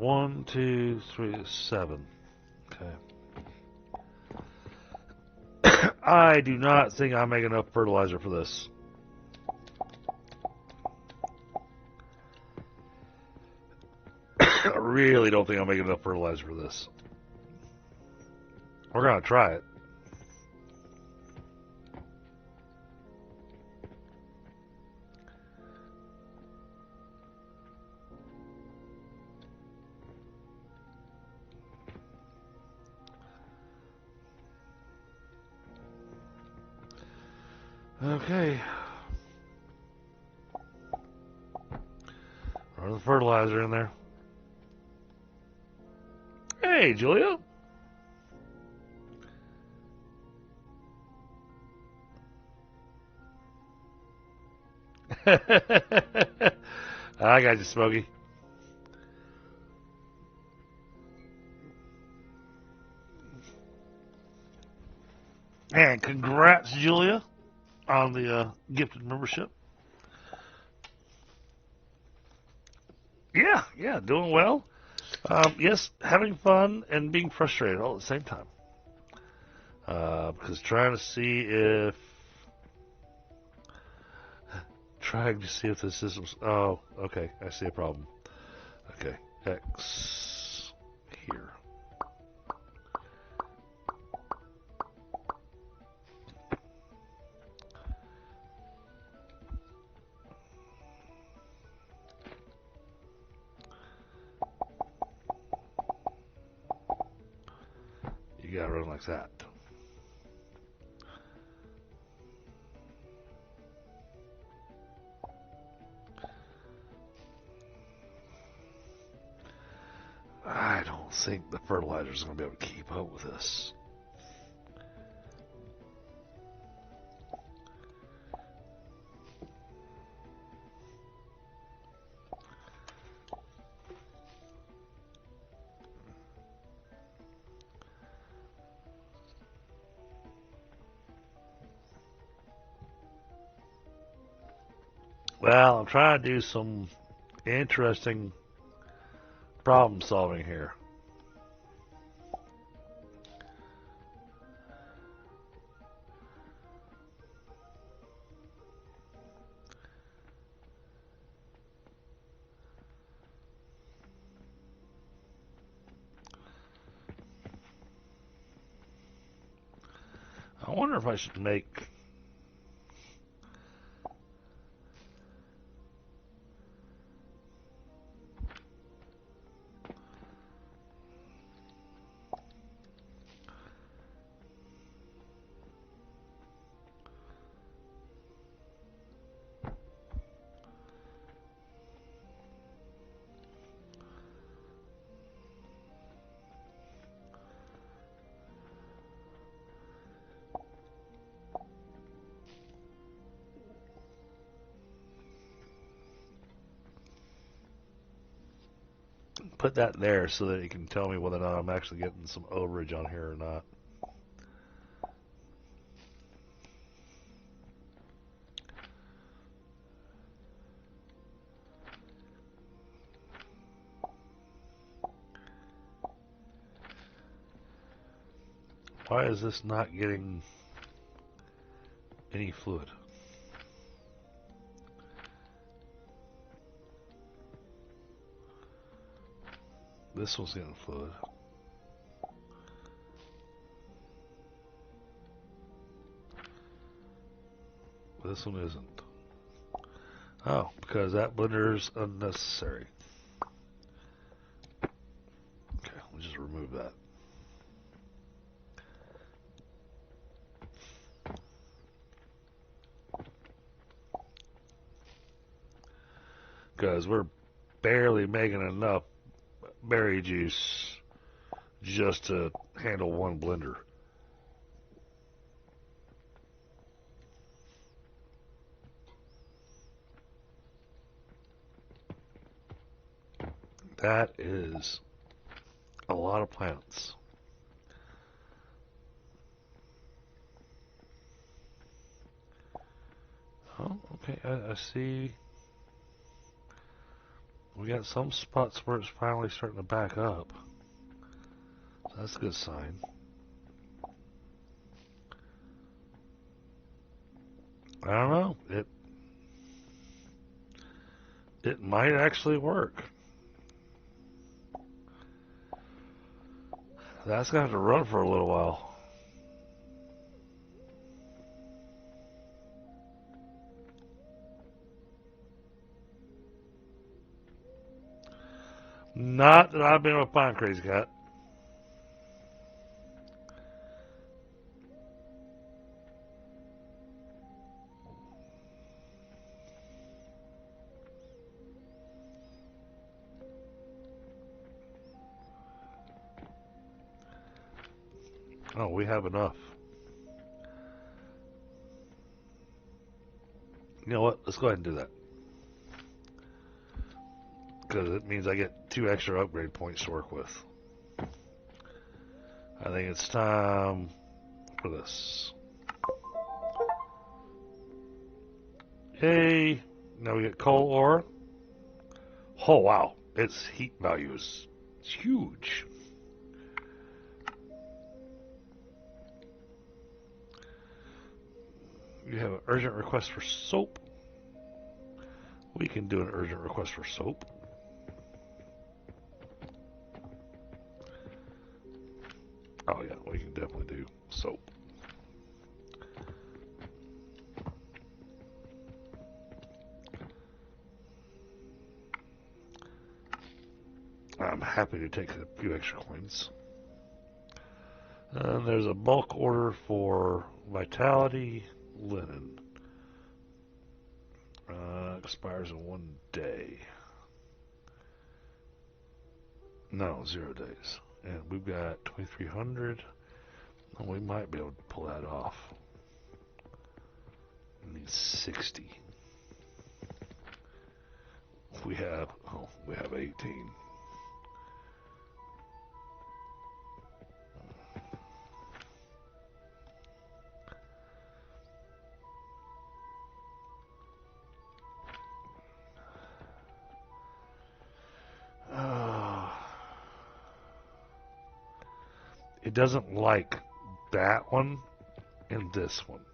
1, 2, 3, 7. Okay. I do not think I make enough fertilizer for this. I really don't think I'll make enough fertilizer for this. We're going to try it. Okay. Throw the fertilizer in there. Hey, Julia. I got you, Smokey. And congrats, Julia, on the gifted membership. Yeah, doing well. Yes, having fun and being frustrated all at the same time. Because trying to see if the system's... Oh, okay, I see a problem. Okay, X here. You gotta run like that. I don't think the fertilizer's going to be able to keep up with this. Well, I'm trying to do some interesting problem solving here. I wonder if I should make... put that there so that it can tell me whether or not I'm actually getting some overage on here or not. Why is this not getting any fluid? This one's getting fluid. This one isn't. Oh, because that blender's unnecessary. Okay, we'll just remove that. Because we're barely making enough berry juice just to handle one blender. That is a lot of plants. Oh, okay, I see. We got some spots where it's finally starting to back up. So that's a good sign. I don't know. It might actually work. That's going to have to run for a little while. Not that I've been with Pine Crazy Cat. Oh, we have enough. You know what? Let's go ahead and do that. Because it means I get 2 extra upgrade points to work with. I think it's time for this. Yay! Now we get coal ore. Oh wow, its heat value is huge. You have an urgent request for soap. We can do an urgent request for soap. Oh yeah, we can definitely do soap. I'm happy to take a few extra coins. There's a bulk order for vitality linen. Expires in 1 day. No, 0 days. And we've got 2,300. We might be able to pull that off. I need 60. We have 18. It doesn't like that one and this one.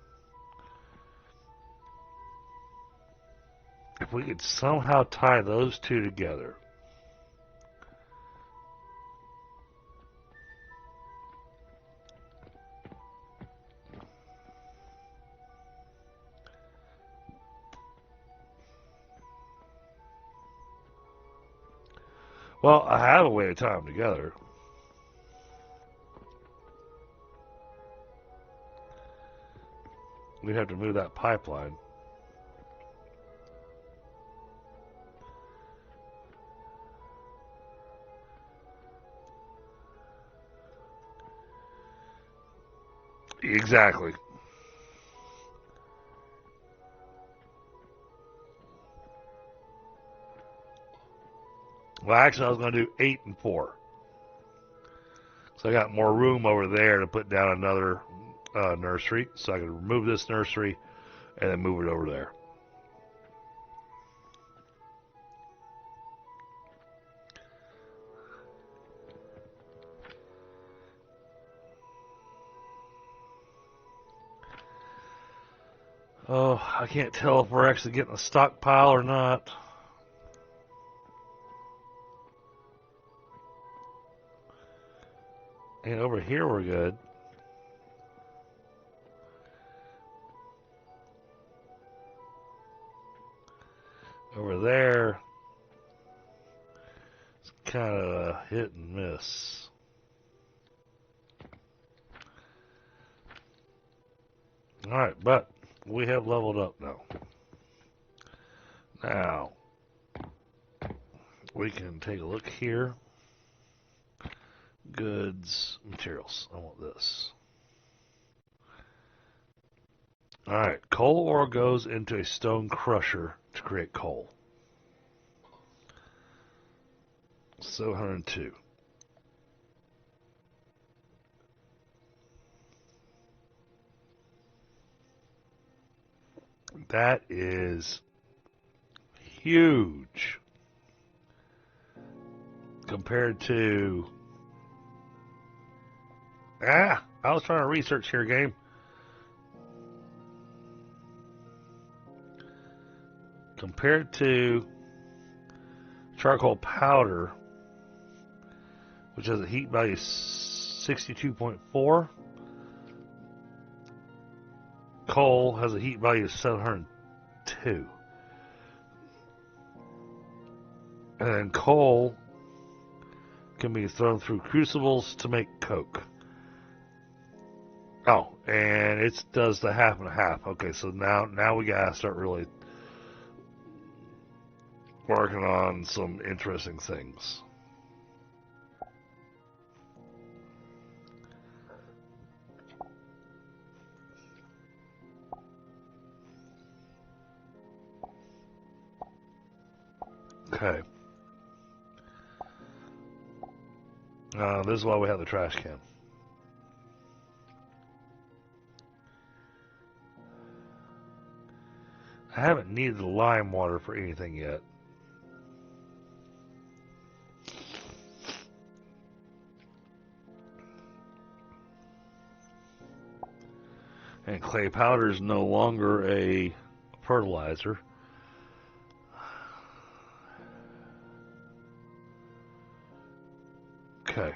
If we could somehow tie those two together. Well, I have a way to tie them together. We'd have to move that pipeline. Exactly. Well, actually, I was going to do 8 and 4. So I got more room over there to put down another nursery. So I can remove this nursery and then move it over there. Oh, I can't tell if we're actually getting a stockpile or not. And over here we're good. Over there, it's kind of a hit and miss. Alright, but we have leveled up now. Now, we can take a look here. Goods, materials. I want this. Alright, coal ore goes into a stone crusher to create coal. 702. That is huge. compared to... I was trying to research here, game. Compared to charcoal powder, which has a heat value of 62.4, coal has a heat value of 702. And then coal can be thrown through crucibles to make coke. Oh, and it does the half and a half. Okay, so now we gotta start really working on some interesting things. Okay. This is why we have the trash can. I haven't needed the lime water for anything yet. And clay powder is no longer a fertilizer. Okay.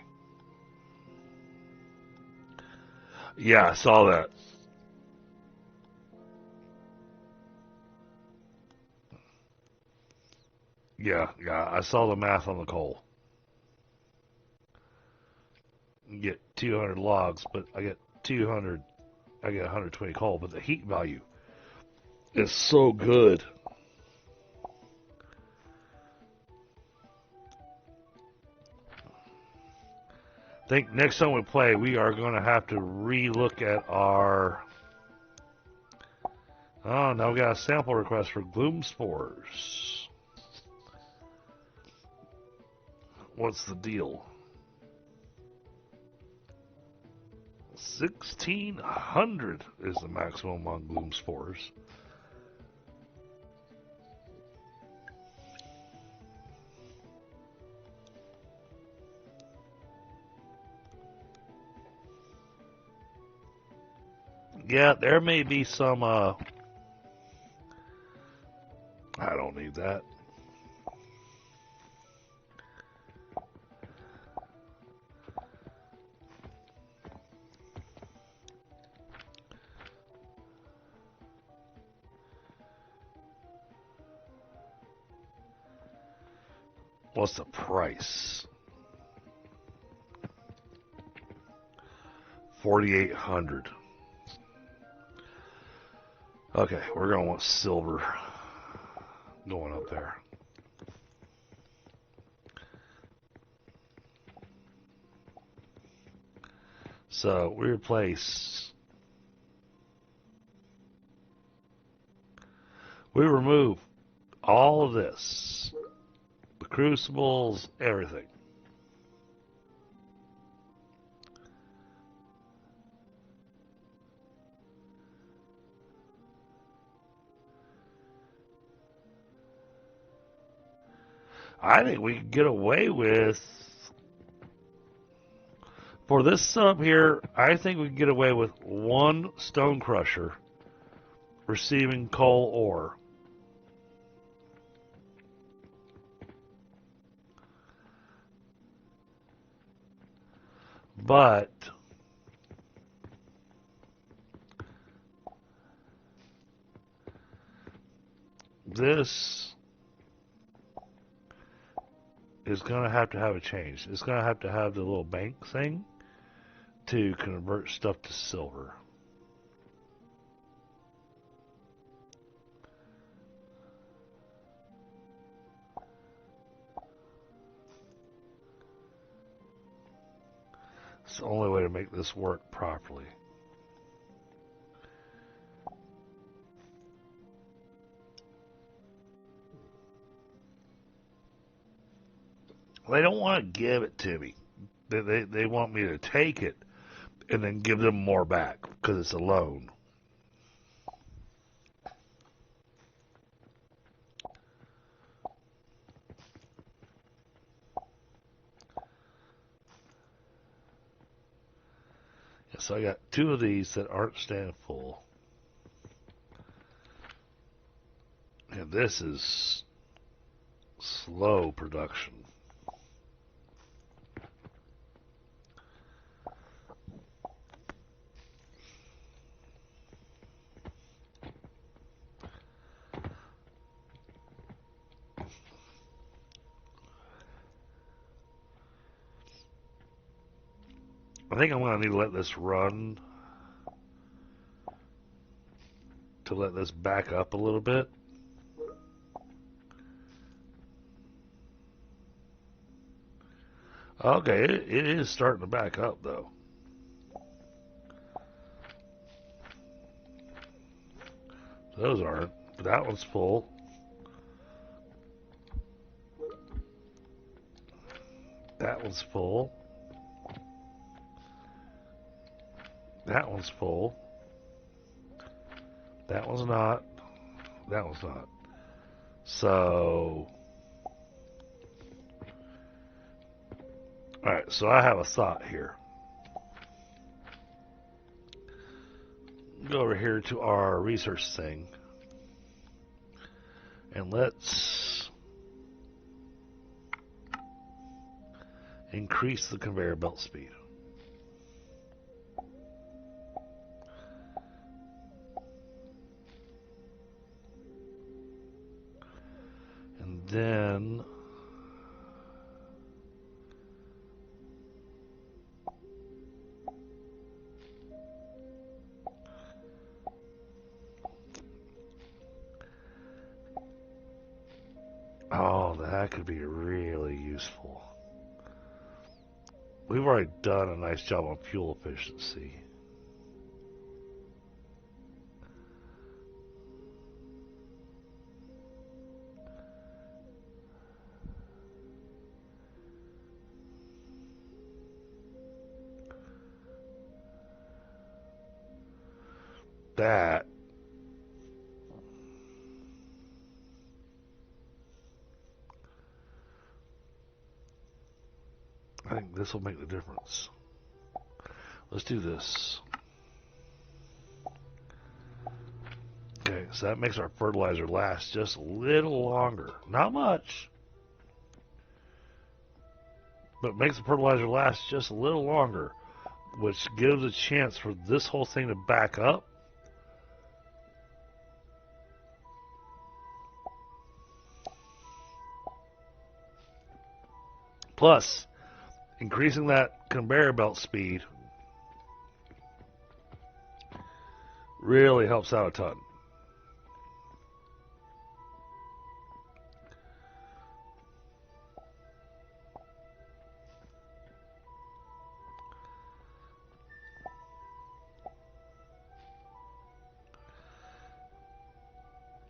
Yeah, I saw that. Yeah, I saw the math on the coal. You get 200 logs, but I get 120 coal, but the heat value is so good. I think next time we play, we are going to have to re-look at our... Oh, now we got a sample request for gloom spores. What's the deal? 1,600 is the maximum on gloom spores. Yeah, there may be some, I don't need that. What's the price? 4,800. Okay, we're going to want silver going up there. So we remove all of this, the crucibles, everything. I think we can get away with, for this sub here, I think we can get away with one stone crusher receiving coal ore. But this is going to have a change. It's going to have the little bank thing to convert stuff to silver. It's the only way to make this work properly. They don't want to give it to me. They want me to take it and then give them more back because it's a loan. So I got 2 of these that aren't standing full. And this is slow production. I think I'm going to need to let this run to let this back up a little bit. Okay, it is starting to back up though. Those aren't, but that one's full. That one's full. That one's full. That one's not. That one's not. So, alright, so I have a thought here. Go over here to our research thing. And let's increase the conveyor belt speed. And then oh, that could be really useful. We've already done a nice job on fuel efficiency. That I think this will make the difference. Let's do this. Okay, so that makes our fertilizer last just a little longer. Not much, but makes the fertilizer last just a little longer, which gives a chance for this whole thing to back up. Plus, increasing that conveyor belt speed really helps out a ton.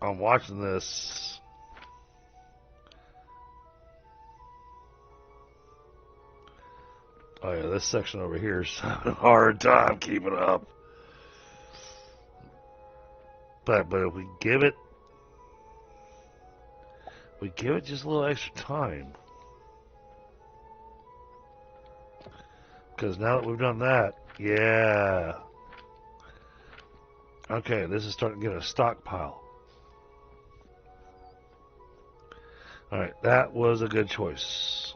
I'm watching this. Oh yeah, this section over here is having a hard time keeping up. But if we give it just a little extra time. Because now that we've done that, yeah. Okay, this is starting to get a stockpile. Alright, that was a good choice.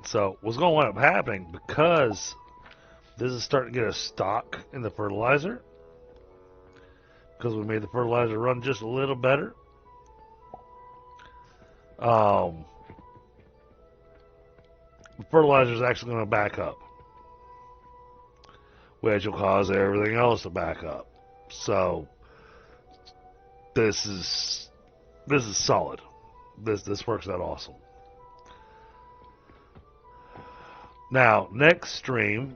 So, what's going to wind up happening, because this is starting to get a stock in the fertilizer, because we made the fertilizer run just a little better, the fertilizer is actually going to back up, which will cause everything else to back up. So, this is solid. This works out awesome. Now, next stream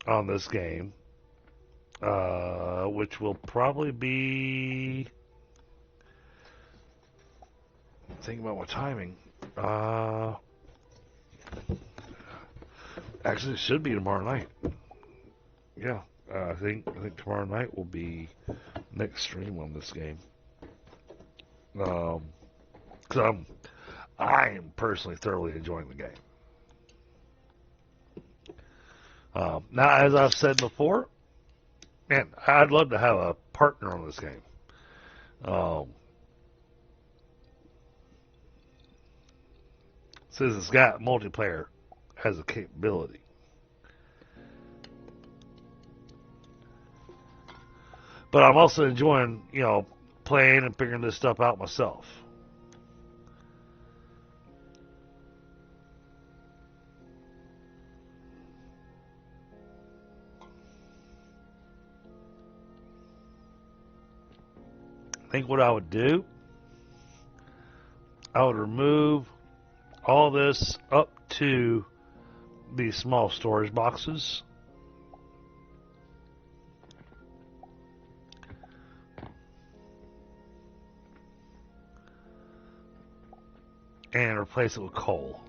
on this game, which will probably be, thinking about my timing, actually it should be tomorrow night. Yeah, I think tomorrow night will be next stream on this game. Because I am personally thoroughly enjoying the game. Now, as I've said before, man, I'd love to have a partner on this game. Since it's got multiplayer as a capability. But I'm also enjoying, playing and figuring this stuff out myself. I think what I would do, I would remove all this up to these small storage boxes. And replace it with coal.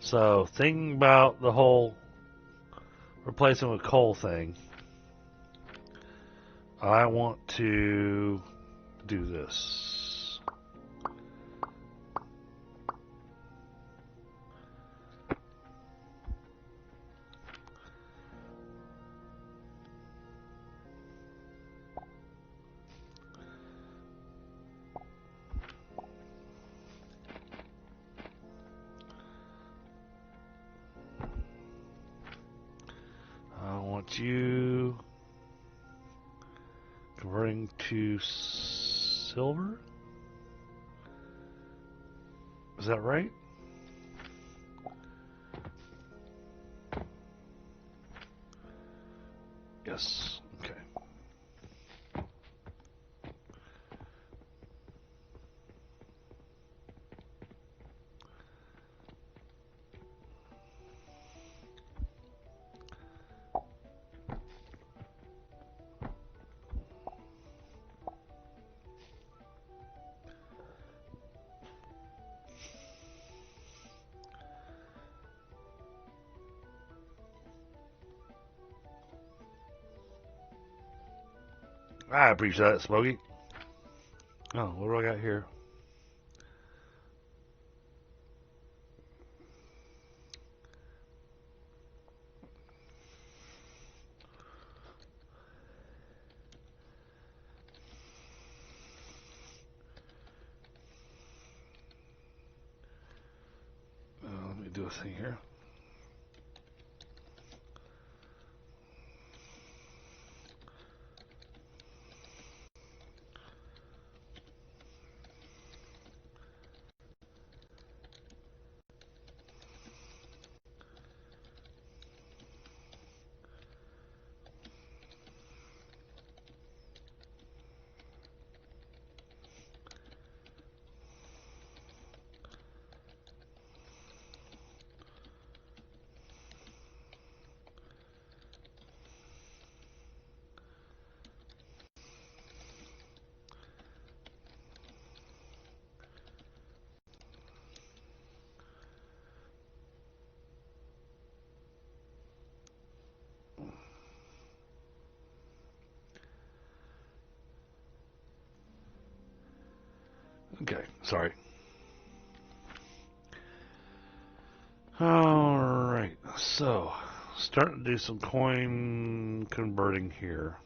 So, thinking about the whole replacing with coal thing, I want to do this. I want you converting to silver. Is that right? Yes. Okay. I appreciate that, Smokey. Oh, what do I got here? Let me do a thing here. Okay, sorry. Alright, so starting to do some coin converting here.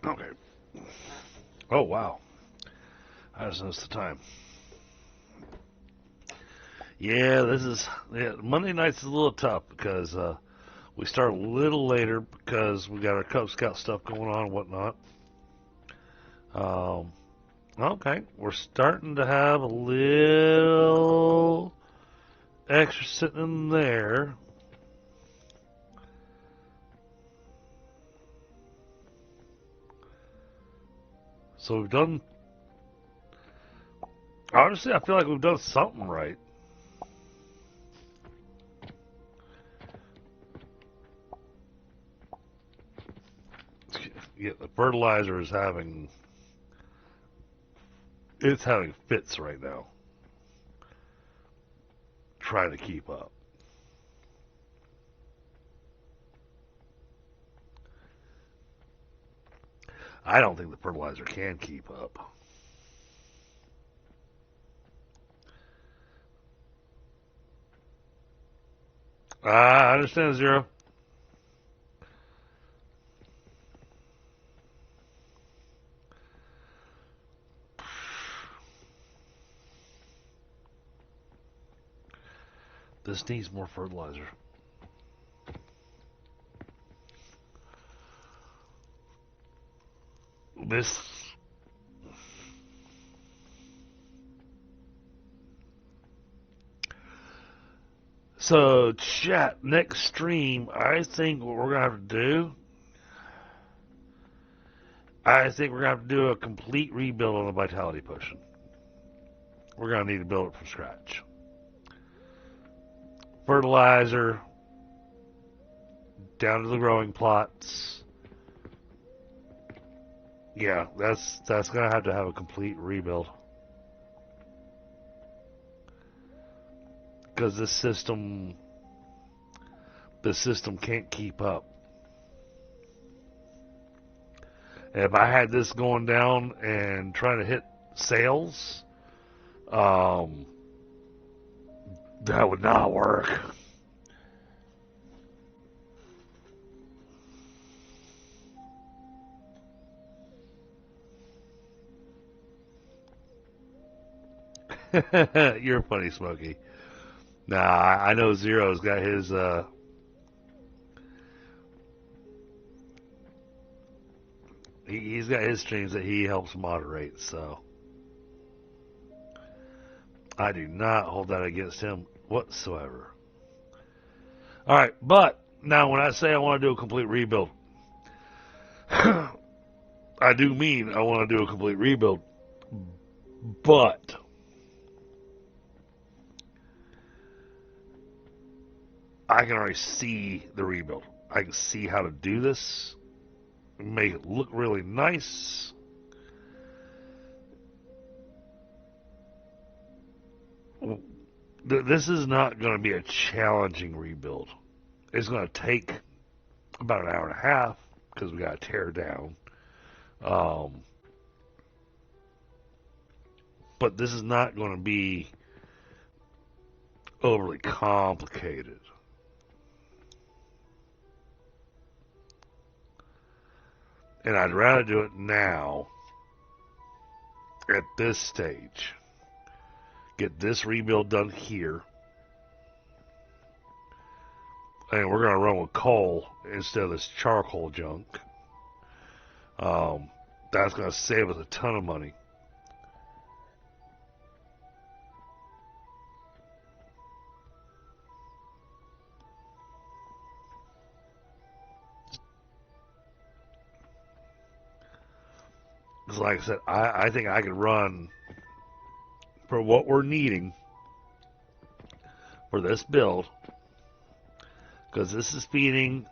Okay. Oh, wow. I just noticed the time. Yeah, Monday nights is a little tough because we start a little later because we got our Cub Scout stuff going on and whatnot. Okay, we're starting to have a little extra sitting in there. So we've done... Honestly, I feel like we've done something right. Yeah, the fertilizer is having... It's having fits right now. Trying to keep up. I don't think the fertilizer can keep up. I understand, Zero. This needs more fertilizer. This... So, chat, next stream, I think what we're going to have to do... I think we're going to have to do a complete rebuild on the Vitality Potion. We're going to need to build it from scratch. Fertilizer, down to the growing plots. Yeah, that's going to have a complete rebuild. Because this system can't keep up. And if I had this going down and trying to hit sales, that would not work. You're funny, Smokey. Nah, I know Zero's got his he's got his streams that he helps moderate, so I do not hold that against him whatsoever. Alright, but now when I say I want to do a complete rebuild, I do mean I want to do a complete rebuild, but I can already see the rebuild. I can see how to do this, make it look really nice. This is not going to be a challenging rebuild. It's going to take about an hour and a half because we got to tear down. But this is not going to be overly complicated. And I'd rather do it now, at this stage. Get this rebuild done here. And we're going to run with coal instead of this charcoal junk. That's going to save us a ton of money. Because like I said, I think I could run for what we're needing for this build. Because this is feeding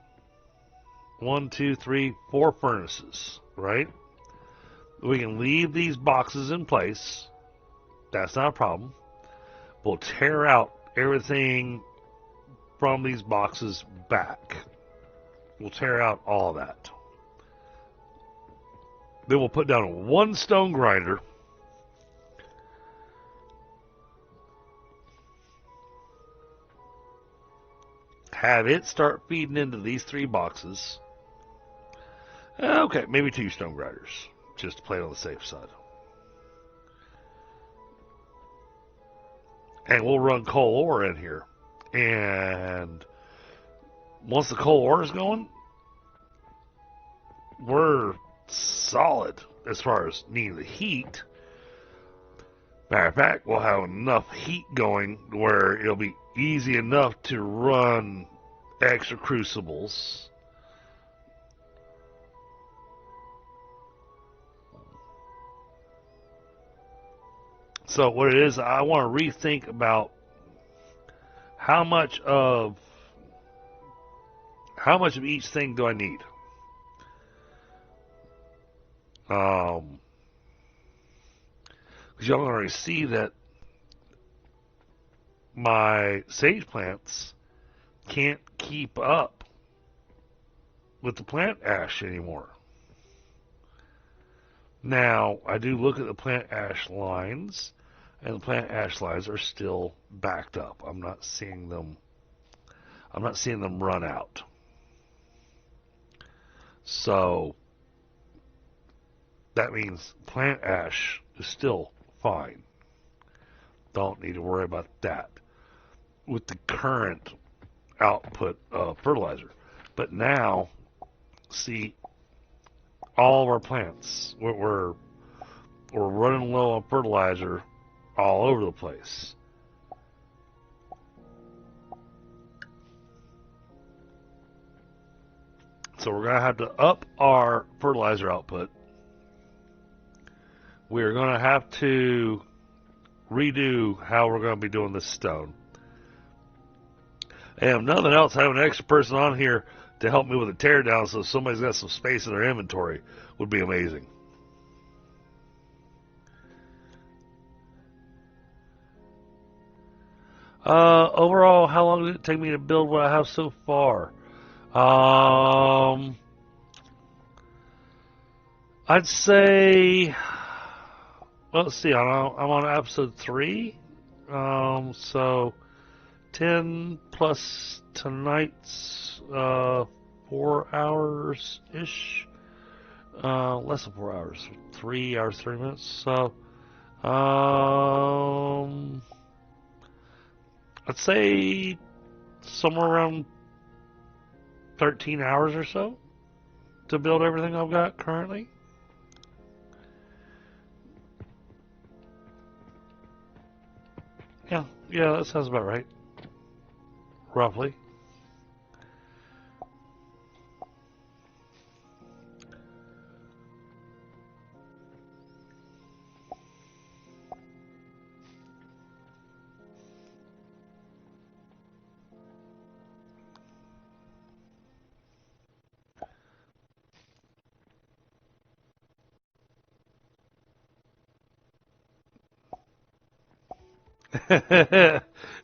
1, 2, 3, 4 furnaces, right? We can leave these boxes in place. That's not a problem. We'll tear out everything from these boxes back. We'll tear out all that. Then we'll put down one stone grinder. Have it start feeding into these 3 boxes. Okay, maybe 2 stone grinders, just to play it on the safe side. And we'll run coal ore in here. And once the coal ore is going, we're solid as far as needing the heat. Matter of fact, we'll have enough heat going where it'll be easy enough to run extra crucibles. So what it is, I want to rethink about how much of each thing do I need. Because y'all already see that my sage plants can't keep up with the plant ash anymore. Now, I do look at the plant ash lines, and the plant ash lines are still backed up. I'm not seeing them run out. So that means plant ash is still fine. Don't need to worry about that with the current output of fertilizer. But now, see, all of our plants, we're running low on fertilizer all over the place. So we're going to have to up our fertilizer output. We're going to have to redo how we're going to be doing this stone. And if nothing else, having an extra person on here to help me with a teardown so somebody's got some space in their inventory would be amazing. Overall, how long did it take me to build what I have so far? I'd say, well, let's see, I'm on episode 3. So 10 plus tonight's 4 hours-ish. Less than 4 hours. 3 hours, 30 minutes. So, I'd say somewhere around 13 hours or so to build everything I've got currently. Yeah, that sounds about right. Roughly.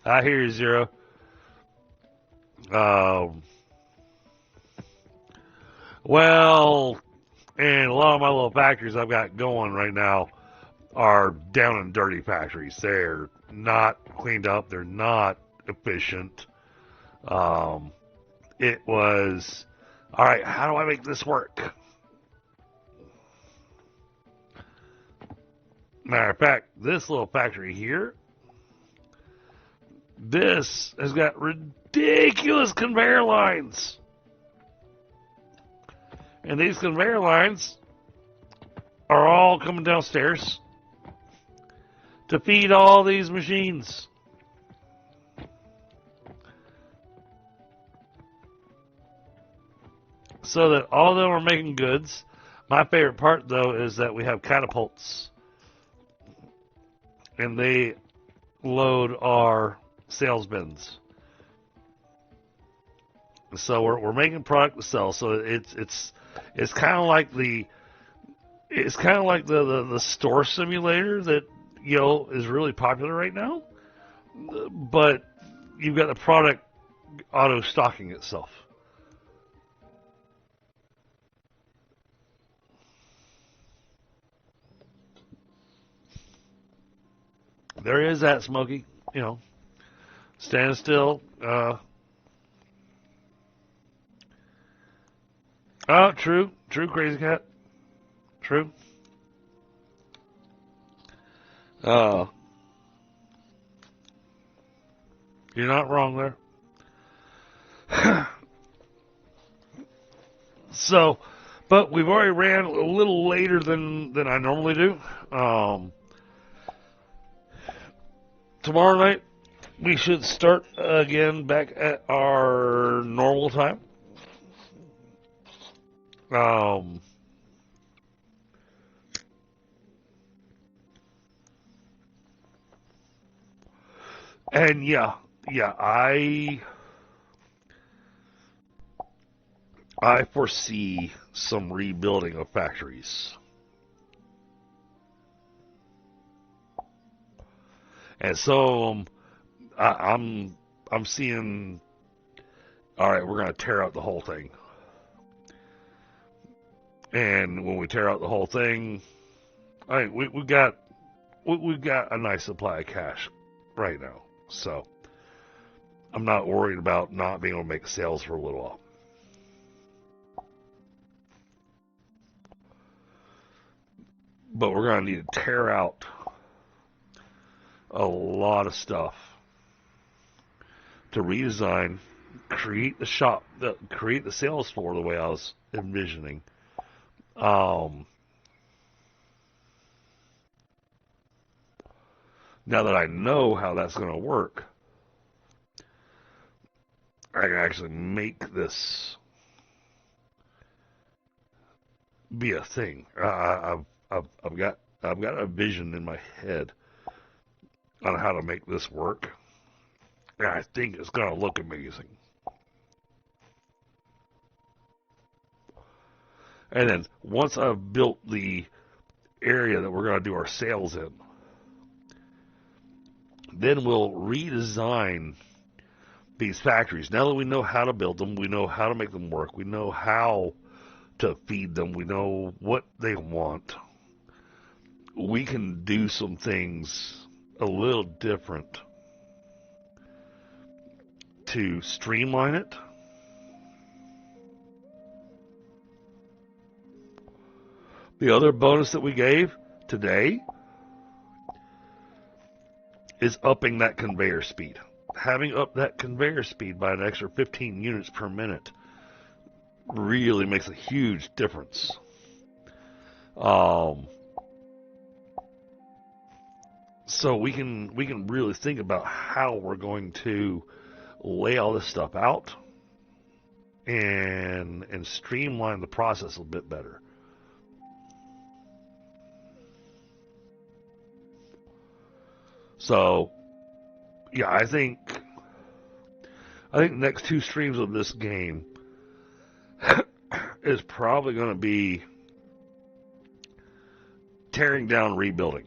I hear you, Zero. Well, and a lot of my little factories I've got going right now are down and dirty factories. They're not cleaned up. They're not efficient. It was, all right, how do I make this work? Matter of fact, this little factory here, this has got ridiculous conveyor lines. And these conveyor lines are all coming downstairs to feed all these machines. So that all of them are making goods. My favorite part, though, is that we have catapults. And they load our sales bins. So we're making product to sell. So it's kind of like the store simulator that is really popular right now. But you've got the product auto stocking itself. There is that, Smokey. Stand still. True, Crazy Cat. True. You're not wrong there. So, but we've already ran a little later than I normally do. Tomorrow night, we should start again back at our normal time. And yeah, I foresee some rebuilding of factories. And so I'm seeing, all right, we're going to tear out the whole thing. And when we tear out the whole thing, all right, we've got a nice supply of cash right now. So I'm not worried about not being able to make sales for a little while. But we're going to need to tear out a lot of stuff to redesign, create the shop, create the sales floor the way I was envisioning. Now that I know how that's going to work, I can actually make this be a thing. I've got a vision in my head on how to make this work, and I think it's going to look amazing. And then once I've built the area that we're going to do our sales in, then we'll redesign these factories. Now that we know how to build them, we know how to make them work, we know how to feed them, we know what they want, we can do some things a little different to streamline it. The other bonus that we gave today is upping that conveyor speed. Having up that conveyor speed by an extra 15 units per minute really makes a huge difference. So we can really think about how we're going to lay all this stuff out and streamline the process a bit better. So, yeah, I think the next two streams of this game is probably going to be tearing down, rebuilding.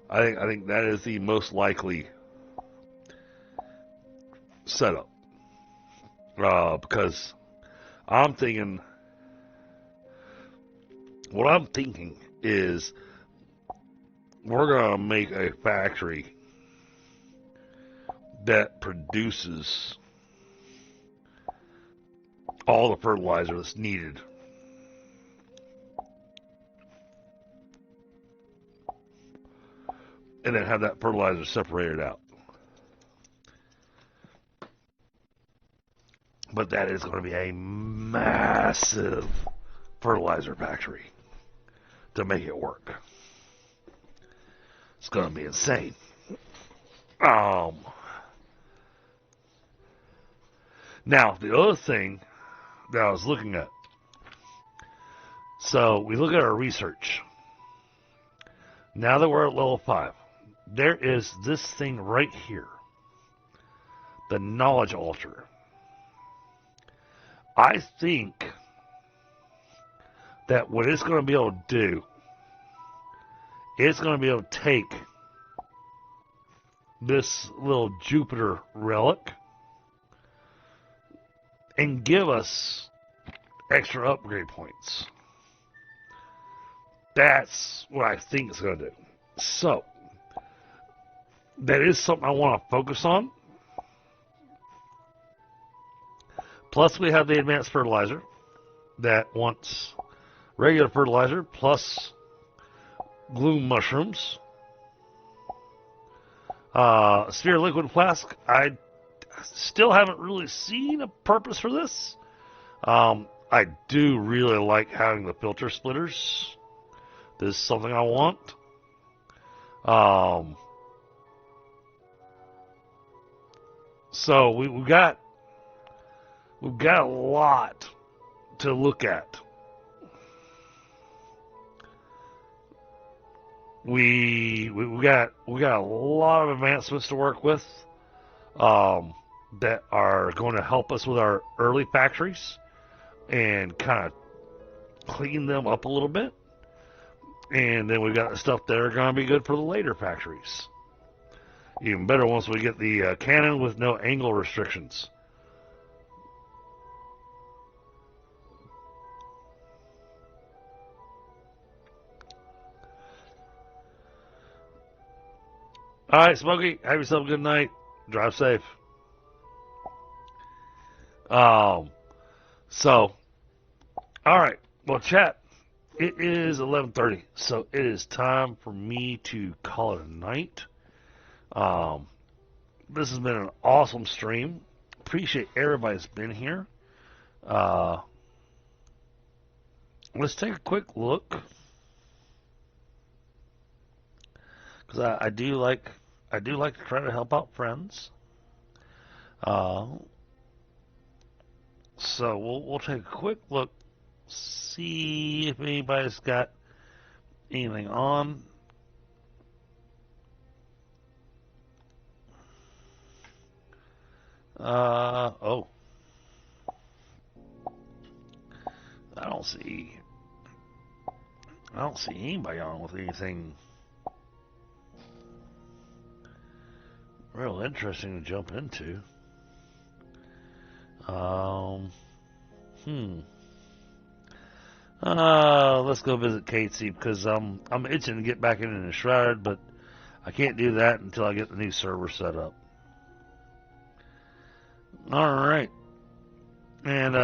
I think that is the most likely setup, because I'm thinking. What I'm thinking is we're going to make a factory that produces all the fertilizer that's needed. And then have that fertilizer separated out. But that is going to be a massive fertilizer factory to make it work. It's going to be insane. Now, the other thing that I was looking at, so we look at our research. Now that we're at level 5, there is this thing right here, the knowledge altar. I think that what it's going to be able to do, it's going to be able to take this little Jupiter relic and give us extra upgrade points. That's what I think it's going to do. So, that is something I want to focus on. Plus, we have the advanced fertilizer that wants regular fertilizer plus gloom mushrooms. Sphere liquid flask. I still haven't really seen a purpose for this. I do really like having the filter splitters. This is something I want. So we've got a lot to look at. we got a lot of advancements to work with that are going to help us with our early factories and kind of clean them up a little bit. And then we've got the stuff that are going to be good for the later factories. Even better once we get the cannon with no angle restrictions. Alright, Smokey, have yourself a good night. Drive safe. So, alright, well, chat, it is 11:30, so it is time for me to call it a night. This has been an awesome stream. Appreciate everybody that's been here. Let's take a quick look, because I do like to try to help out friends. So we'll take a quick look, see if anybody's got anything on. Oh. I don't see anybody on with anything real interesting to jump into. Let's go visit Casey because I'm itching to get back into the Shroud, but I can't do that until I get the new server set up. Alright. And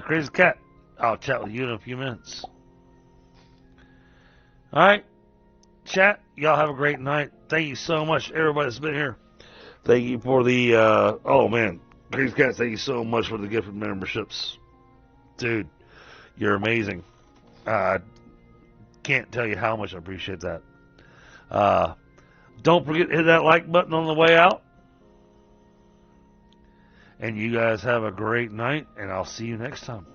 Crazy Cat, I'll chat with you in a few minutes. Alright. Chat, y'all have a great night. Thank you so much, everybody that's been here. Thank you for the oh man, Crazy Cat, thank you so much for the gifted memberships. Dude, you're amazing. Can't tell you how much I appreciate that. Don't forget to hit that like button on the way out. And you guys have a great night, and I'll see you next time.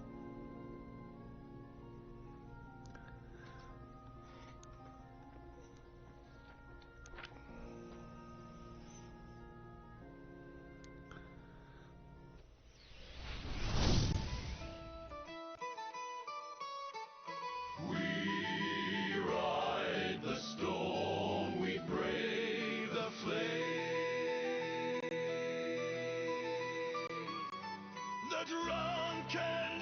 The drunken